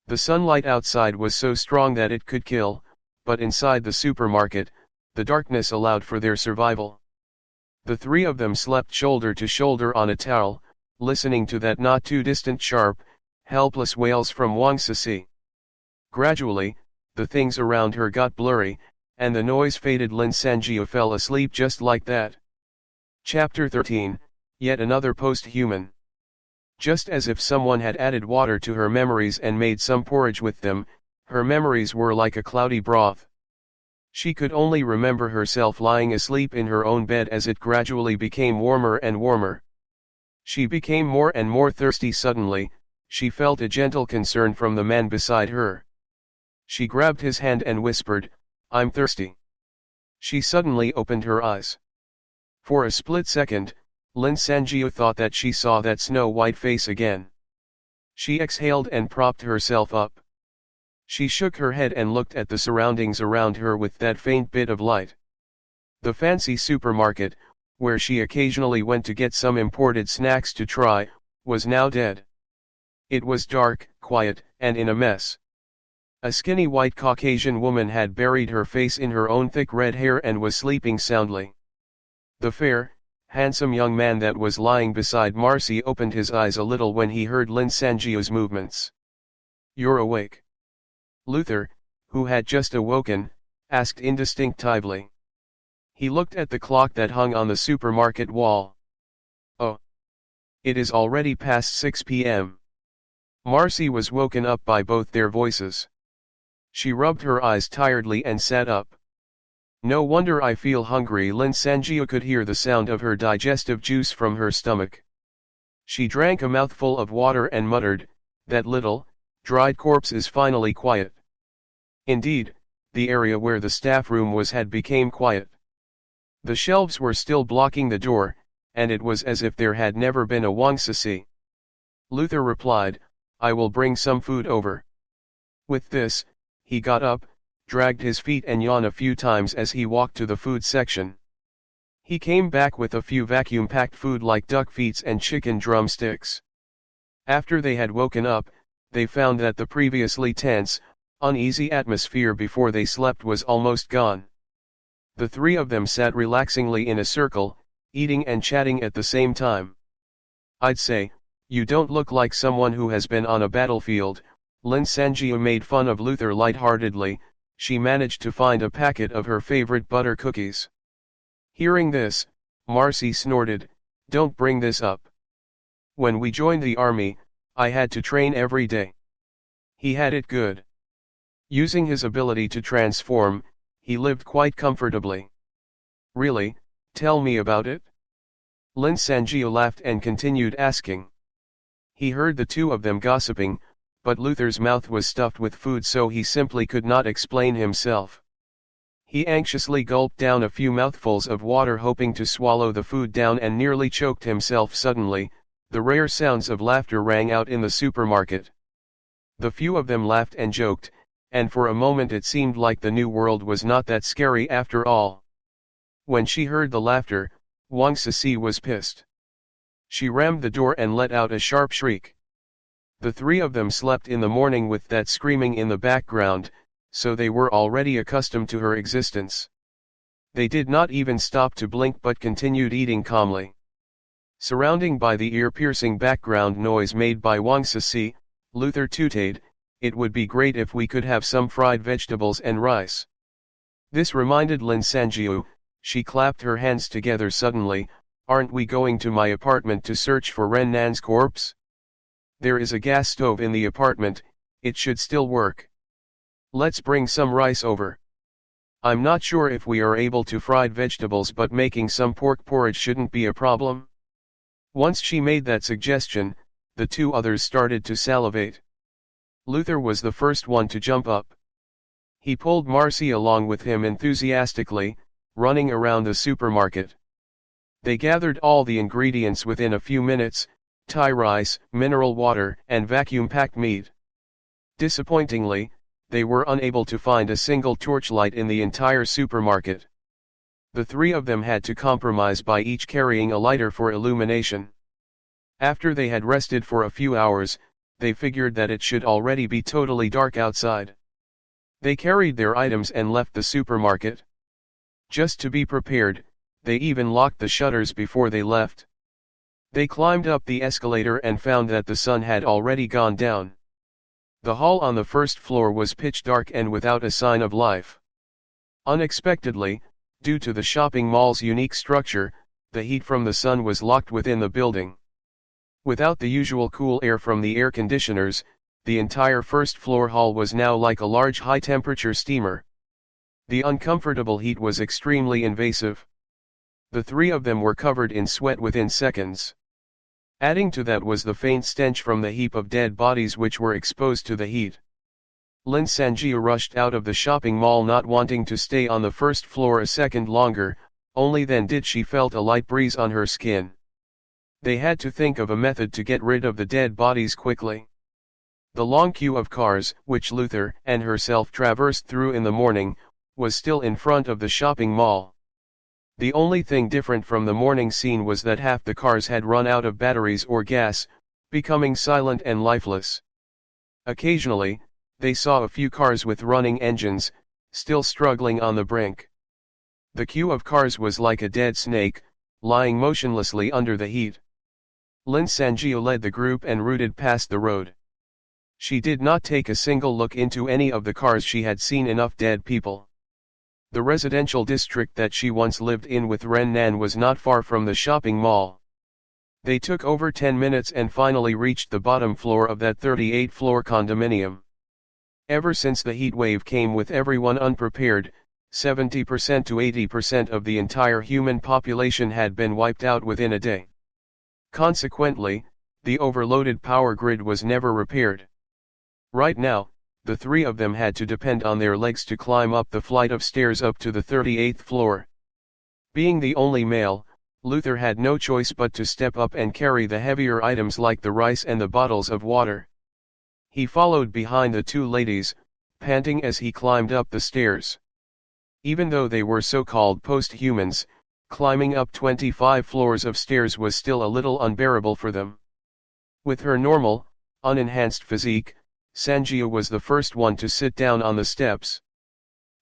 The sunlight outside was so strong that it could kill, but inside the supermarket, the darkness allowed for their survival. The 3 of them slept shoulder to shoulder on a towel, listening to that not too distant sharp, helpless wails from Wang Sisi. Gradually, the things around her got blurry, and the noise faded. Lin Sanjia fell asleep just like that. Chapter 13, Yet Another Post-Human. Just as if someone had added water to her memories and made some porridge with them, her memories were like a cloudy broth. She could only remember herself lying asleep in her own bed as it gradually became warmer and warmer. She became more and more thirsty. Suddenly, she felt a gentle concern from the man beside her. She grabbed his hand and whispered, "I'm thirsty." She suddenly opened her eyes. For a split second, Lin Sanjia thought that she saw that snow-white face again. She exhaled and propped herself up. She shook her head and looked at the surroundings around her with that faint bit of light. The fancy supermarket, where she occasionally went to get some imported snacks to try, was now dead. It was dark, quiet, and in a mess. A skinny white Caucasian woman had buried her face in her own thick red hair and was sleeping soundly. The fair, handsome young man that was lying beside Marcy opened his eyes a little when he heard Lin Sanjia's movements. "You're awake?" Luther, who had just awoken, asked indistinctively. He looked at the clock that hung on the supermarket wall. "Oh. It is already past 6 p.m. Marcy was woken up by both their voices. She rubbed her eyes tiredly and sat up. "No wonder I feel hungry." Lin Sanjia could hear the sound of her digestive juice from her stomach. She drank a mouthful of water and muttered, "That little, dried corpse is finally quiet." Indeed, the area where the staff room was had become quiet. The shelves were still blocking the door, and it was as if there had never been a Wang Sisi. Luther replied, "I will bring some food over." With this, he got up, dragged his feet and yawned a few times as he walked to the food section. He came back with a few vacuum-packed food like duck feet and chicken drumsticks. After they had woken up, they found that the previously tense, uneasy atmosphere before they slept was almost gone. The three of them sat relaxingly in a circle, eating and chatting at the same time. "I'd say, you don't look like someone who has been on a battlefield," Lin Sanjiu made fun of Luther lightheartedly. She managed to find a packet of her favorite butter cookies. Hearing this, Marcy snorted, "Don't bring this up. When we joined the army, I had to train every day." He had it good. Using his ability to transform, he lived quite comfortably. "Really? Tell me about it?" Lin Sanjiu laughed and continued asking. He heard the two of them gossiping, but Luther's mouth was stuffed with food, so he simply could not explain himself. He anxiously gulped down a few mouthfuls of water, hoping to swallow the food down, and nearly choked himself. Suddenly, the rare sounds of laughter rang out in the supermarket. The few of them laughed and joked, and for a moment it seemed like the new world was not that scary after all. When she heard the laughter, Wang Sisi was pissed. She rammed the door and let out a sharp shriek. The three of them slept in the morning with that screaming in the background, so they were already accustomed to her existence. They did not even stop to blink but continued eating calmly. Surrounding by the ear-piercing background noise made by Wang Sisi, Luther tooted, "It would be great if we could have some fried vegetables and rice." This reminded Lin Sanjiu. She clapped her hands together suddenly. "Aren't we going to my apartment to search for Ren Nan's corpse? There is a gas stove in the apartment, it should still work. Let's bring some rice over. I'm not sure if we are able to fried vegetables, but making some pork porridge shouldn't be a problem." Once she made that suggestion, the two others started to salivate. Luther was the first one to jump up. He pulled Marcy along with him enthusiastically, running around the supermarket. They gathered all the ingredients within a few minutes: Thai rice, mineral water, and vacuum-packed meat. Disappointingly, they were unable to find a single torchlight in the entire supermarket. The three of them had to compromise by each carrying a lighter for illumination. After they had rested for a few hours, they figured that it should already be totally dark outside. They carried their items and left the supermarket. Just to be prepared, they even locked the shutters before they left. They climbed up the escalator and found that the sun had already gone down. The hall on the first floor was pitch dark and without a sign of life. Unexpectedly, due to the shopping mall's unique structure, the heat from the sun was locked within the building. Without the usual cool air from the air conditioners, the entire first-floor hall was now like a large high-temperature steamer. The uncomfortable heat was extremely invasive. The three of them were covered in sweat within seconds. Adding to that was the faint stench from the heap of dead bodies which were exposed to the heat. Lin Sanjiu rushed out of the shopping mall, not wanting to stay on the first floor a second longer. Only then did she felt a light breeze on her skin. They had to think of a method to get rid of the dead bodies quickly. The long queue of cars, which Luther and herself traversed through in the morning, was still in front of the shopping mall. The only thing different from the morning scene was that half the cars had run out of batteries or gas, becoming silent and lifeless. Occasionally, they saw a few cars with running engines, still struggling on the brink. The queue of cars was like a dead snake, lying motionlessly under the heat. Lin Sanjiu led the group and rooted past the road. She did not take a single look into any of the cars. She had seen enough dead people. The residential district that she once lived in with Ren Nan was not far from the shopping mall. They took over 10 minutes and finally reached the bottom floor of that 38-floor condominium. Ever since the heat wave came with everyone unprepared, 70% to 80% of the entire human population had been wiped out within a day. Consequently, the overloaded power grid was never repaired. Right now, the three of them had to depend on their legs to climb up the flight of stairs up to the 38th floor. Being the only male, Luther had no choice but to step up and carry the heavier items like the rice and the bottles of water. He followed behind the two ladies, panting as he climbed up the stairs. Even though they were so-called post-humans, Climbing up 25 floors of stairs was still a little unbearable for them. With her normal, unenhanced physique, Sanjia was the first one to sit down on the steps.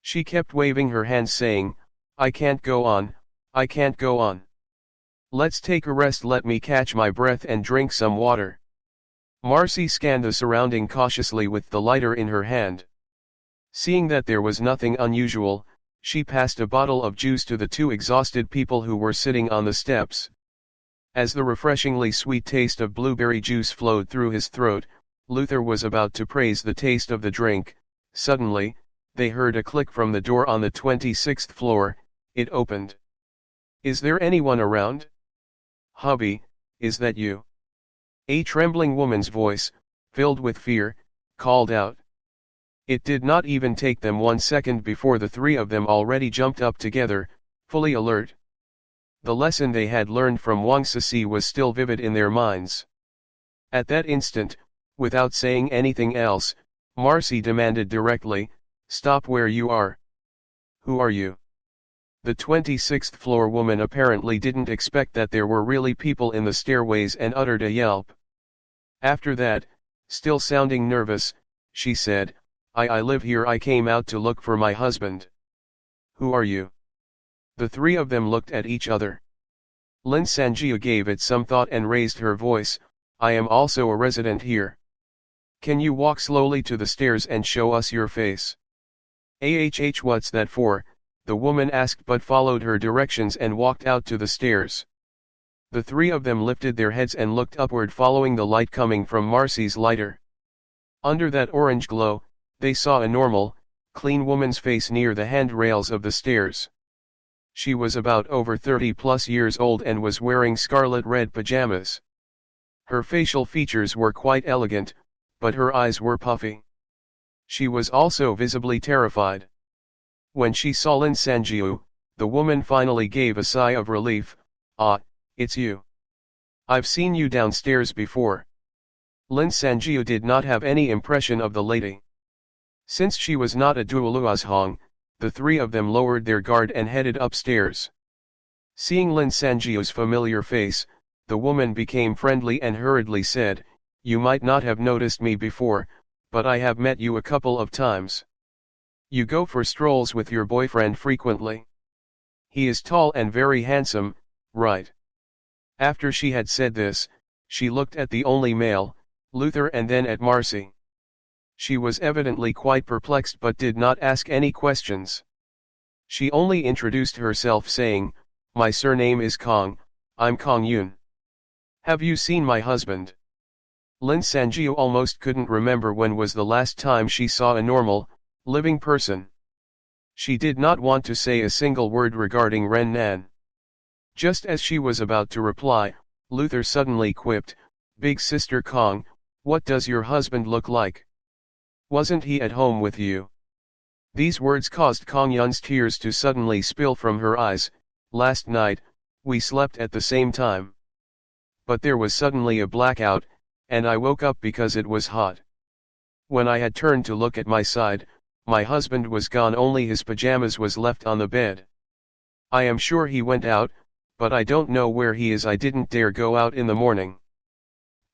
She kept waving her hands saying, "I can't go on, I can't go on. Let's take a rest, let me catch my breath and drink some water." Marcy scanned the surrounding cautiously with the lighter in her hand. Seeing that there was nothing unusual, she passed a bottle of juice to the two exhausted people who were sitting on the steps. As the refreshingly sweet taste of blueberry juice flowed through his throat, Luther was about to praise the taste of the drink. Suddenly, they heard a click from the door on the 26th floor. It opened. "Is there anyone around? Hubby, is that you?" A trembling woman's voice, filled with fear, called out. It did not even take them 1 second before the three of them already jumped up together, fully alert. The lesson they had learned from Wang Sisi was still vivid in their minds. At that instant, without saying anything else, Marcy demanded directly, "Stop where you are. Who are you?" The 26th floor woman apparently didn't expect that there were really people in the stairways and uttered a yelp. After that, still sounding nervous, she said, I live here, I came out to look for my husband." "Who are you?" The three of them looked at each other. Lin Sanjia gave it some thought and raised her voice, "I am also a resident here. Can you walk slowly to the stairs and show us your face?" What's that for?" the woman asked, but followed her directions and walked out to the stairs. The three of them lifted their heads and looked upward, following the light coming from Marcy's lighter. Under that orange glow, they saw a normal, clean woman's face near the handrails of the stairs. She was about over 30+ years old and was wearing scarlet-red pajamas. Her facial features were quite elegant, but her eyes were puffy. She was also visibly terrified. When she saw Lin Sanjiu, the woman finally gave a sigh of relief. "Ah, it's you. I've seen you downstairs before." Lin Sanjiu did not have any impression of the lady. Since she was not a Duoluazhong, the three of them lowered their guard and headed upstairs. Seeing Lin Sanjiu's familiar face, the woman became friendly and hurriedly said, "You might not have noticed me before, but I have met you a couple of times. You go for strolls with your boyfriend frequently. He is tall and very handsome, right?" After she had said this, she looked at the only male, Luther, and then at Marcy. She was evidently quite perplexed but did not ask any questions. She only introduced herself saying, "My surname is Kong, I'm Kong Yun. Have you seen my husband?" Lin Sanjiu almost couldn't remember when was the last time she saw a normal, living person. She did not want to say a single word regarding Ren Nan. Just as she was about to reply, Luther suddenly quipped, "Big sister Kong, what does your husband look like? Wasn't he at home with you?" These words caused Kong Yun's tears to suddenly spill from her eyes. "Last night, we slept at the same time. But there was suddenly a blackout, and I woke up because it was hot. When I had turned to look at my side, my husband was gone, only his pajamas was left on the bed. I am sure he went out, but I don't know where he is. I didn't dare go out in the morning."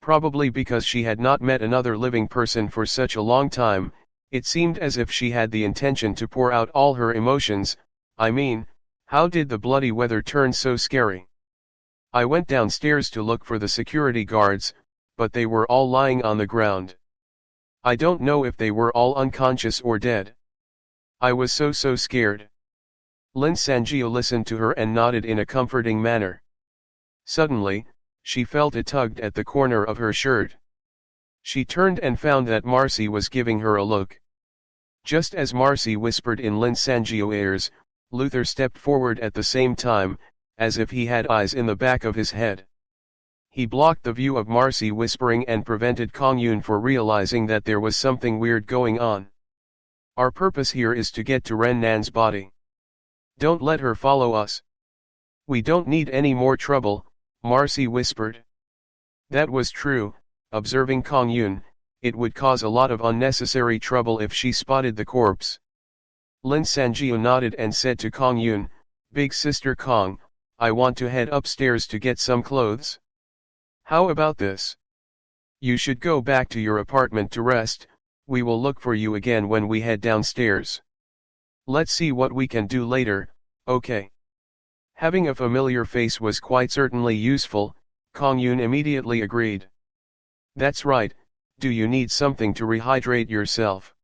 Probably because she had not met another living person for such a long time, it seemed as if she had the intention to pour out all her emotions. "I mean, how did the bloody weather turn so scary? I went downstairs to look for the security guards, but they were all lying on the ground. I don't know if they were all unconscious or dead. I was so scared." Lin Sanjiu listened to her and nodded in a comforting manner. Suddenly, she felt it tugged at the corner of her shirt. She turned and found that Marcy was giving her a look. Just as Marcy whispered in Lin Sanjiu's ears, Luther stepped forward at the same time, as if he had eyes in the back of his head. He blocked the view of Marcy whispering and prevented Kong Yun from realizing that there was something weird going on. "Our purpose here is to get to Ren Nan's body. Don't let her follow us." "We don't need any more trouble," Marcy whispered. That was true. Observing Kong Yun, it would cause a lot of unnecessary trouble if she spotted the corpse. Lin Sanjiu nodded and said to Kong Yun, "Big sister Kong, I want to head upstairs to get some clothes. How about this? You should go back to your apartment to rest, we will look for you again when we head downstairs. Let's see what we can do later, okay? Having a familiar face was quite certainly useful, Kong Yun immediately agreed. That's right, do you need something to rehydrate yourself?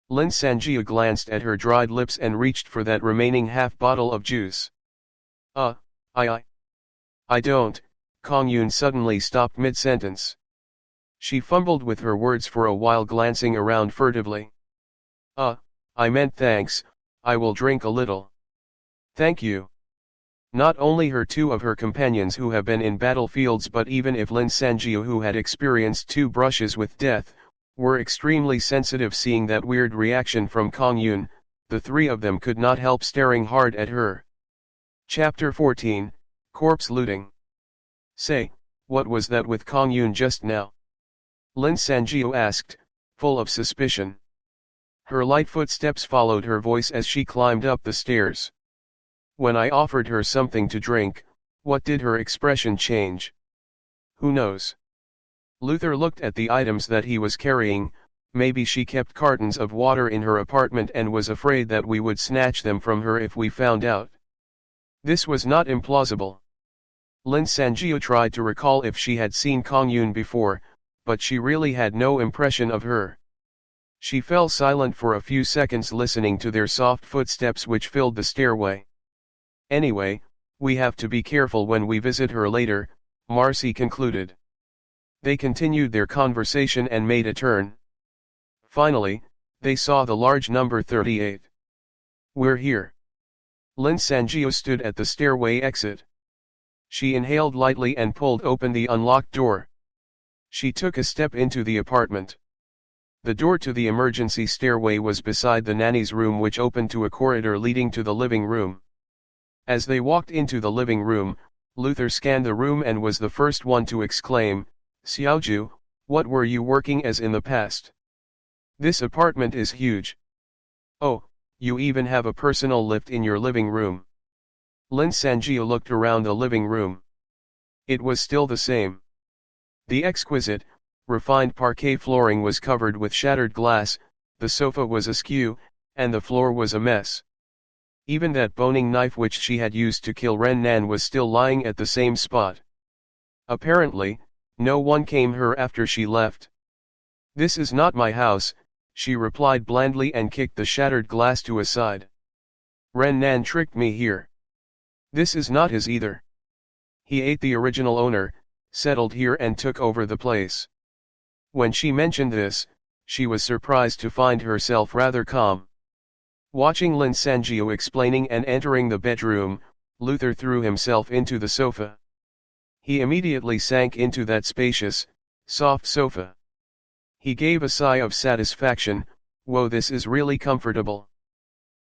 Lin Sanjia glanced at her dried lips and reached for that remaining half bottle of juice. I don't, Kong Yun suddenly stopped mid-sentence. She fumbled with her words for a while, glancing around furtively. I meant thanks, I will drink a little. Thank you. Not only two of her companions who have been in battlefields, but even if Lin Sanjia, who had experienced 2 brushes with death, were extremely sensitive seeing that weird reaction from Kong Yun, the 3 of them could not help staring hard at her. Chapter 14, Corpse Looting. Say, what was that with Kong Yun just now? Lin Sanjia asked, full of suspicion. Her light footsteps followed her voice as she climbed up the stairs. When I offered her something to drink, what did her expression change? Who knows? Luther looked at the items that he was carrying. Maybe she kept cartons of water in her apartment and was afraid that we would snatch them from her if we found out. This was not implausible. Lin Sanjia tried to recall if she had seen Kong Yun before, but she really had no impression of her. She fell silent for a few seconds, listening to their soft footsteps which filled the stairway. Anyway, we have to be careful when we visit her later, Marcy concluded. They continued their conversation and made a turn. Finally, they saw the large number 38. We're here. Lin Sanjia stood at the stairway exit. She inhaled lightly and pulled open the unlocked door. She took a step into the apartment. The door to the emergency stairway was beside the nanny's room, which opened to a corridor leading to the living room. As they walked into the living room, Luther scanned the room and was the first one to exclaim, Xiaoju, what were you working as in the past? This apartment is huge. Oh, you even have a personal lift in your living room. Lin Sanjia looked around the living room. It was still the same. The exquisite, refined parquet flooring was covered with shattered glass, the sofa was askew, and the floor was a mess. Even that boning knife which she had used to kill Ren Nan was still lying at the same spot. Apparently, no one came her after she left. This is not my house, she replied blandly and kicked the shattered glass to a side. Ren Nan tricked me here. This is not his either. He ate the original owner, settled here and took over the place. When she mentioned this, she was surprised to find herself rather calm. Watching Lin Sanjia explaining and entering the bedroom, Luther threw himself into the sofa. He immediately sank into that spacious, soft sofa. He gave a sigh of satisfaction. Whoa, this is really comfortable.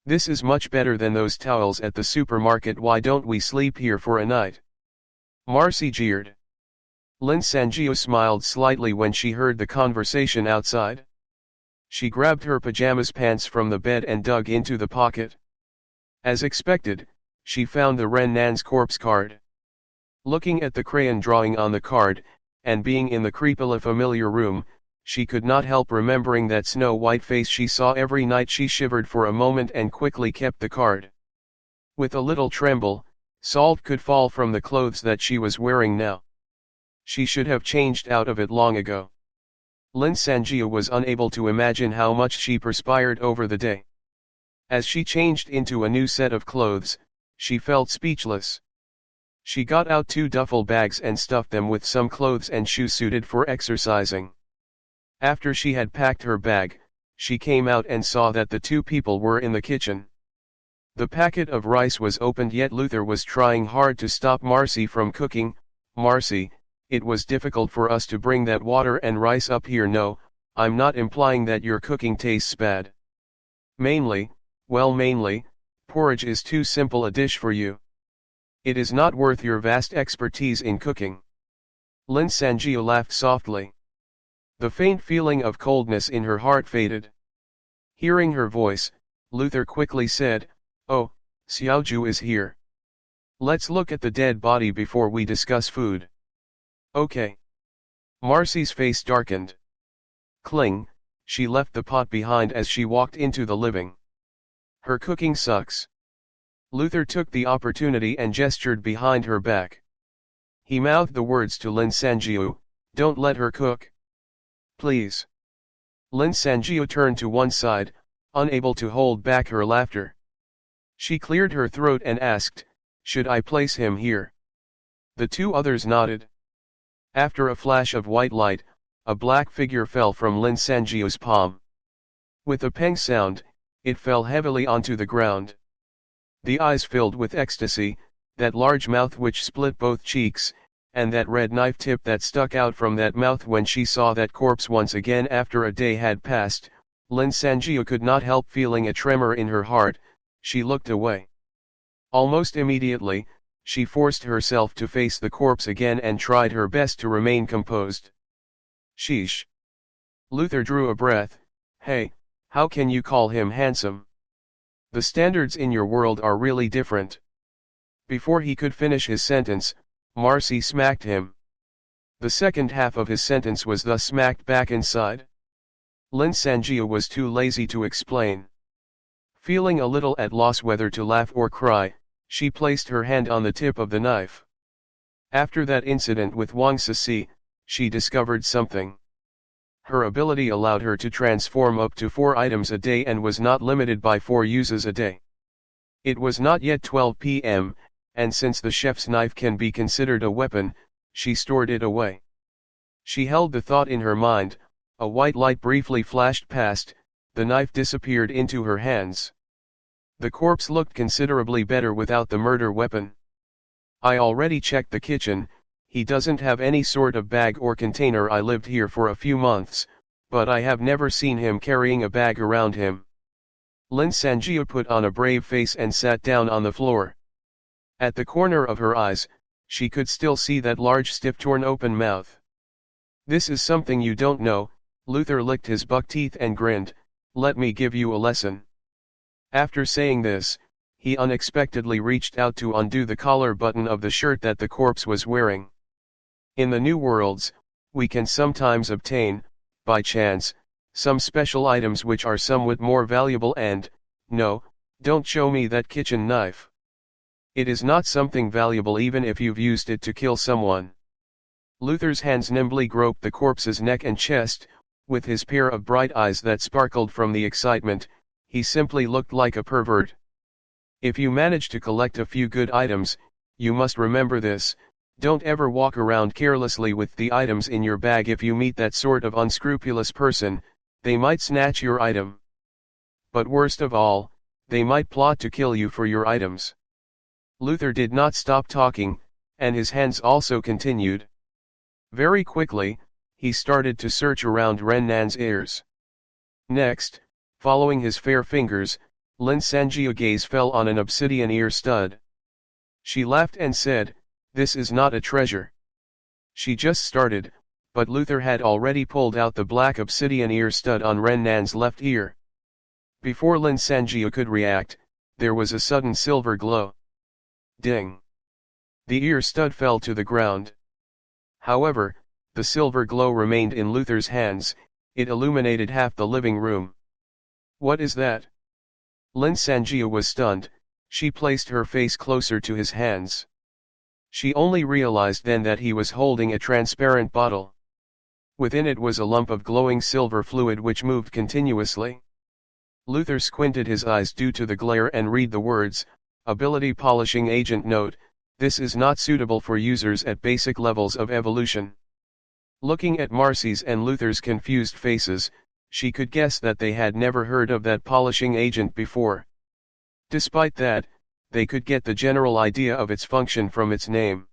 This is much better than those towels at the supermarket. Why don't we sleep here for a night? Marcy jeered. Lin Sanjia smiled slightly when she heard the conversation outside. She grabbed her pajamas pants from the bed and dug into the pocket. As expected, she found the Ren Nan's corpse card. Looking at the crayon drawing on the card, and being in the creepily familiar room, she could not help remembering that snow-white face she saw every night. She shivered for a moment and quickly kept the card. With a little tremble, salt could fall from the clothes that she was wearing now. She should have changed out of it long ago. Lin Sanjia was unable to imagine how much she perspired over the day. As she changed into a new set of clothes, she felt speechless. She got out 2 duffel bags and stuffed them with some clothes and shoes suited for exercising. After she had packed her bag, she came out and saw that the 2 people were in the kitchen. The packet of rice was opened, yet Luther was trying hard to stop Marcy from cooking. Marcy, it was difficult for us to bring that water and rice up here. No, I'm not implying that your cooking tastes bad. Mainly, porridge is too simple a dish for you. It is not worth your vast expertise in cooking. Lin Sanjia laughed softly. The faint feeling of coldness in her heart faded. Hearing her voice, Luther quickly said, Oh, Xiaoju is here. Let's look at the dead body before we discuss food. Okay. Marcy's face darkened. Cling, she left the pot behind as she walked into the living. Her cooking sucks. Luther took the opportunity and gestured behind her back. He mouthed the words to Lin Sanjiu, "Don't let her cook. Please." Lin Sanjiu turned to one side, unable to hold back her laughter. She cleared her throat and asked, "Should I place him here?" The two others nodded. After a flash of white light, a black figure fell from Lin Sanjiu's palm. With a peng sound, it fell heavily onto the ground. The eyes filled with ecstasy, that large mouth which split both cheeks, and that red knife tip that stuck out from that mouth when she saw that corpse once again after a day had passed, Lin Sanjiu could not help feeling a tremor in her heart. She looked away. Almost immediately, she forced herself to face the corpse again and tried her best to remain composed. Sheesh. Luther drew a breath. Hey, how can you call him handsome? The standards in your world are really different. Before he could finish his sentence, Marcy smacked him. The second half of his sentence was thus smacked back inside. Lin Sanjiu was too lazy to explain. Feeling a little at loss whether to laugh or cry, she placed her hand on the tip of the knife. After that incident with Wang Sisi, she discovered something. Her ability allowed her to transform up to 4 items a day and was not limited by 4 uses a day. It was not yet 12 p.m., and since the chef's knife can be considered a weapon, she stored it away. She held the thought in her mind, a white light briefly flashed past, the knife disappeared into her hands. The corpse looked considerably better without the murder weapon. I already checked the kitchen. He doesn't have any sort of bag or container. I lived here for a few months, but I have never seen him carrying a bag around him. Lin Sanjiu put on a brave face and sat down on the floor. At the corner of her eyes, she could still see that large stiff torn open mouth. This is something you don't know. Luther licked his buck teeth and grinned, "Let me give you a lesson." After saying this, he unexpectedly reached out to undo the collar button of the shirt that the corpse was wearing. In the New Worlds, we can sometimes obtain, by chance, some special items which are somewhat more valuable and, no, don't show me that kitchen knife. It is not something valuable even if you've used it to kill someone. Luther's hands nimbly groped the corpse's neck and chest. With his pair of bright eyes that sparkled from the excitement, he simply looked like a pervert. If you manage to collect a few good items, you must remember this: don't ever walk around carelessly with the items in your bag. If you meet that sort of unscrupulous person, they might snatch your item. But worst of all, they might plot to kill you for your items. Luther did not stop talking, and his hands also continued. Very quickly, he started to search around Rennan's ears. Next, following his fair fingers, Lin Sanjiu's gaze fell on an obsidian ear stud. She laughed and said, "This is not a treasure." She just started, but Luther had already pulled out the black obsidian ear stud on Rennan's left ear. Before Lin Sanjiu could react, there was a sudden silver glow. Ding! The ear stud fell to the ground. However, the silver glow remained in Luther's hands. It illuminated half the living room. What is that? Lin Sanjiu was stunned. She placed her face closer to his hands. She only realized then that he was holding a transparent bottle. Within it was a lump of glowing silver fluid which moved continuously. Luther squinted his eyes due to the glare and read the words, "Ability Polishing Agent Note, this is not suitable for users at basic levels of evolution." Looking at Marcy's and Luther's confused faces, she could guess that they had never heard of that polishing agent before. Despite that, they could get the general idea of its function from its name.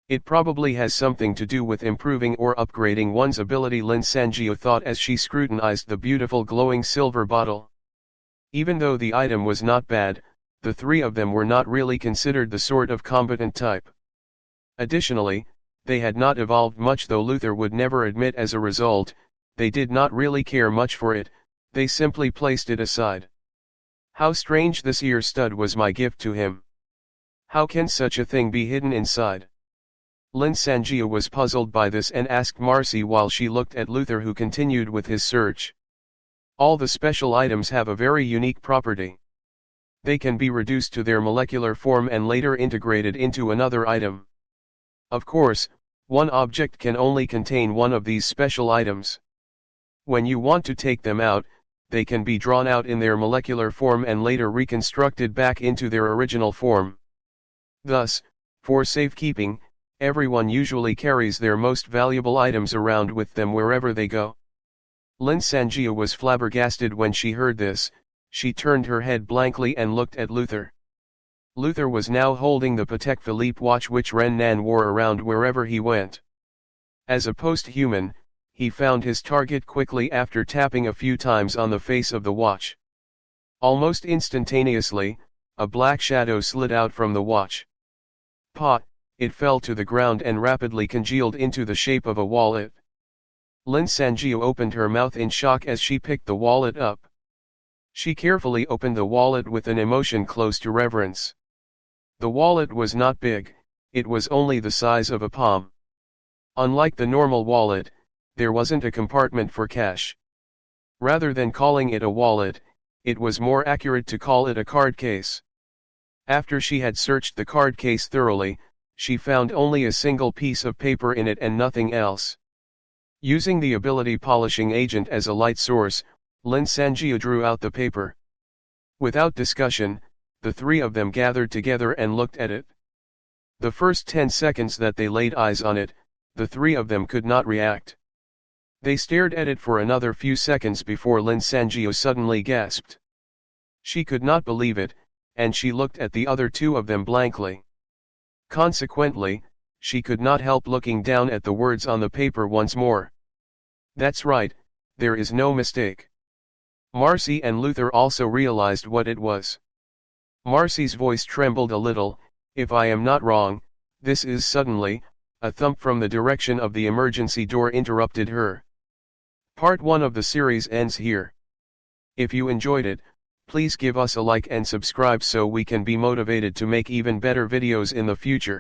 It probably has something to do with improving or upgrading one's ability, Lin Sanjiu thought as she scrutinized the beautiful glowing silver bottle. Even though the item was not bad, the three of them were not really considered the sort of competent type. Additionally, they had not evolved much, though Luther would never admit. As a result, they did not really care much for it. They simply placed it aside. How strange! This ear stud was my gift to him. How can such a thing be hidden inside? Lin Sanjia was puzzled by this and asked Marcy while she looked at Luther, who continued with his search. All the special items have a very unique property. They can be reduced to their molecular form and later integrated into another item. Of course, one object can only contain one of these special items. When you want to take them out, they can be drawn out in their molecular form and later reconstructed back into their original form. Thus, for safekeeping, everyone usually carries their most valuable items around with them wherever they go. Lin Sanjia was flabbergasted when she heard this. She turned her head blankly and looked at Luther. Luther was now holding the Patek Philippe watch which Ren Nan wore around wherever he went. As a post-human, he found his target quickly after tapping a few times on the face of the watch. Almost instantaneously, a black shadow slid out from the watch. It fell to the ground and rapidly congealed into the shape of a wallet. Lin Sanjia opened her mouth in shock as she picked the wallet up. She carefully opened the wallet with an emotion close to reverence. The wallet was not big, it was only the size of a palm. Unlike the normal wallet, there wasn't a compartment for cash. Rather than calling it a wallet, it was more accurate to call it a card case. After she had searched the card case thoroughly, she found only a single piece of paper in it and nothing else. Using the ability polishing agent as a light source, Lin Sanjia drew out the paper. Without discussion, the three of them gathered together and looked at it. The first 10 seconds that they laid eyes on it, the three of them could not react. They stared at it for another few seconds before Lin Sanjia suddenly gasped. She could not believe it, and she looked at the other two of them blankly. Consequently, she could not help looking down at the words on the paper once more. That's right, there is no mistake. Marcy and Luther also realized what it was. Marcy's voice trembled a little. If I am not wrong, this is suddenly. A thump from the direction of the emergency door interrupted her. Part 1 of the series ends here. If you enjoyed it, please give us a like and subscribe so we can be motivated to make even better videos in the future.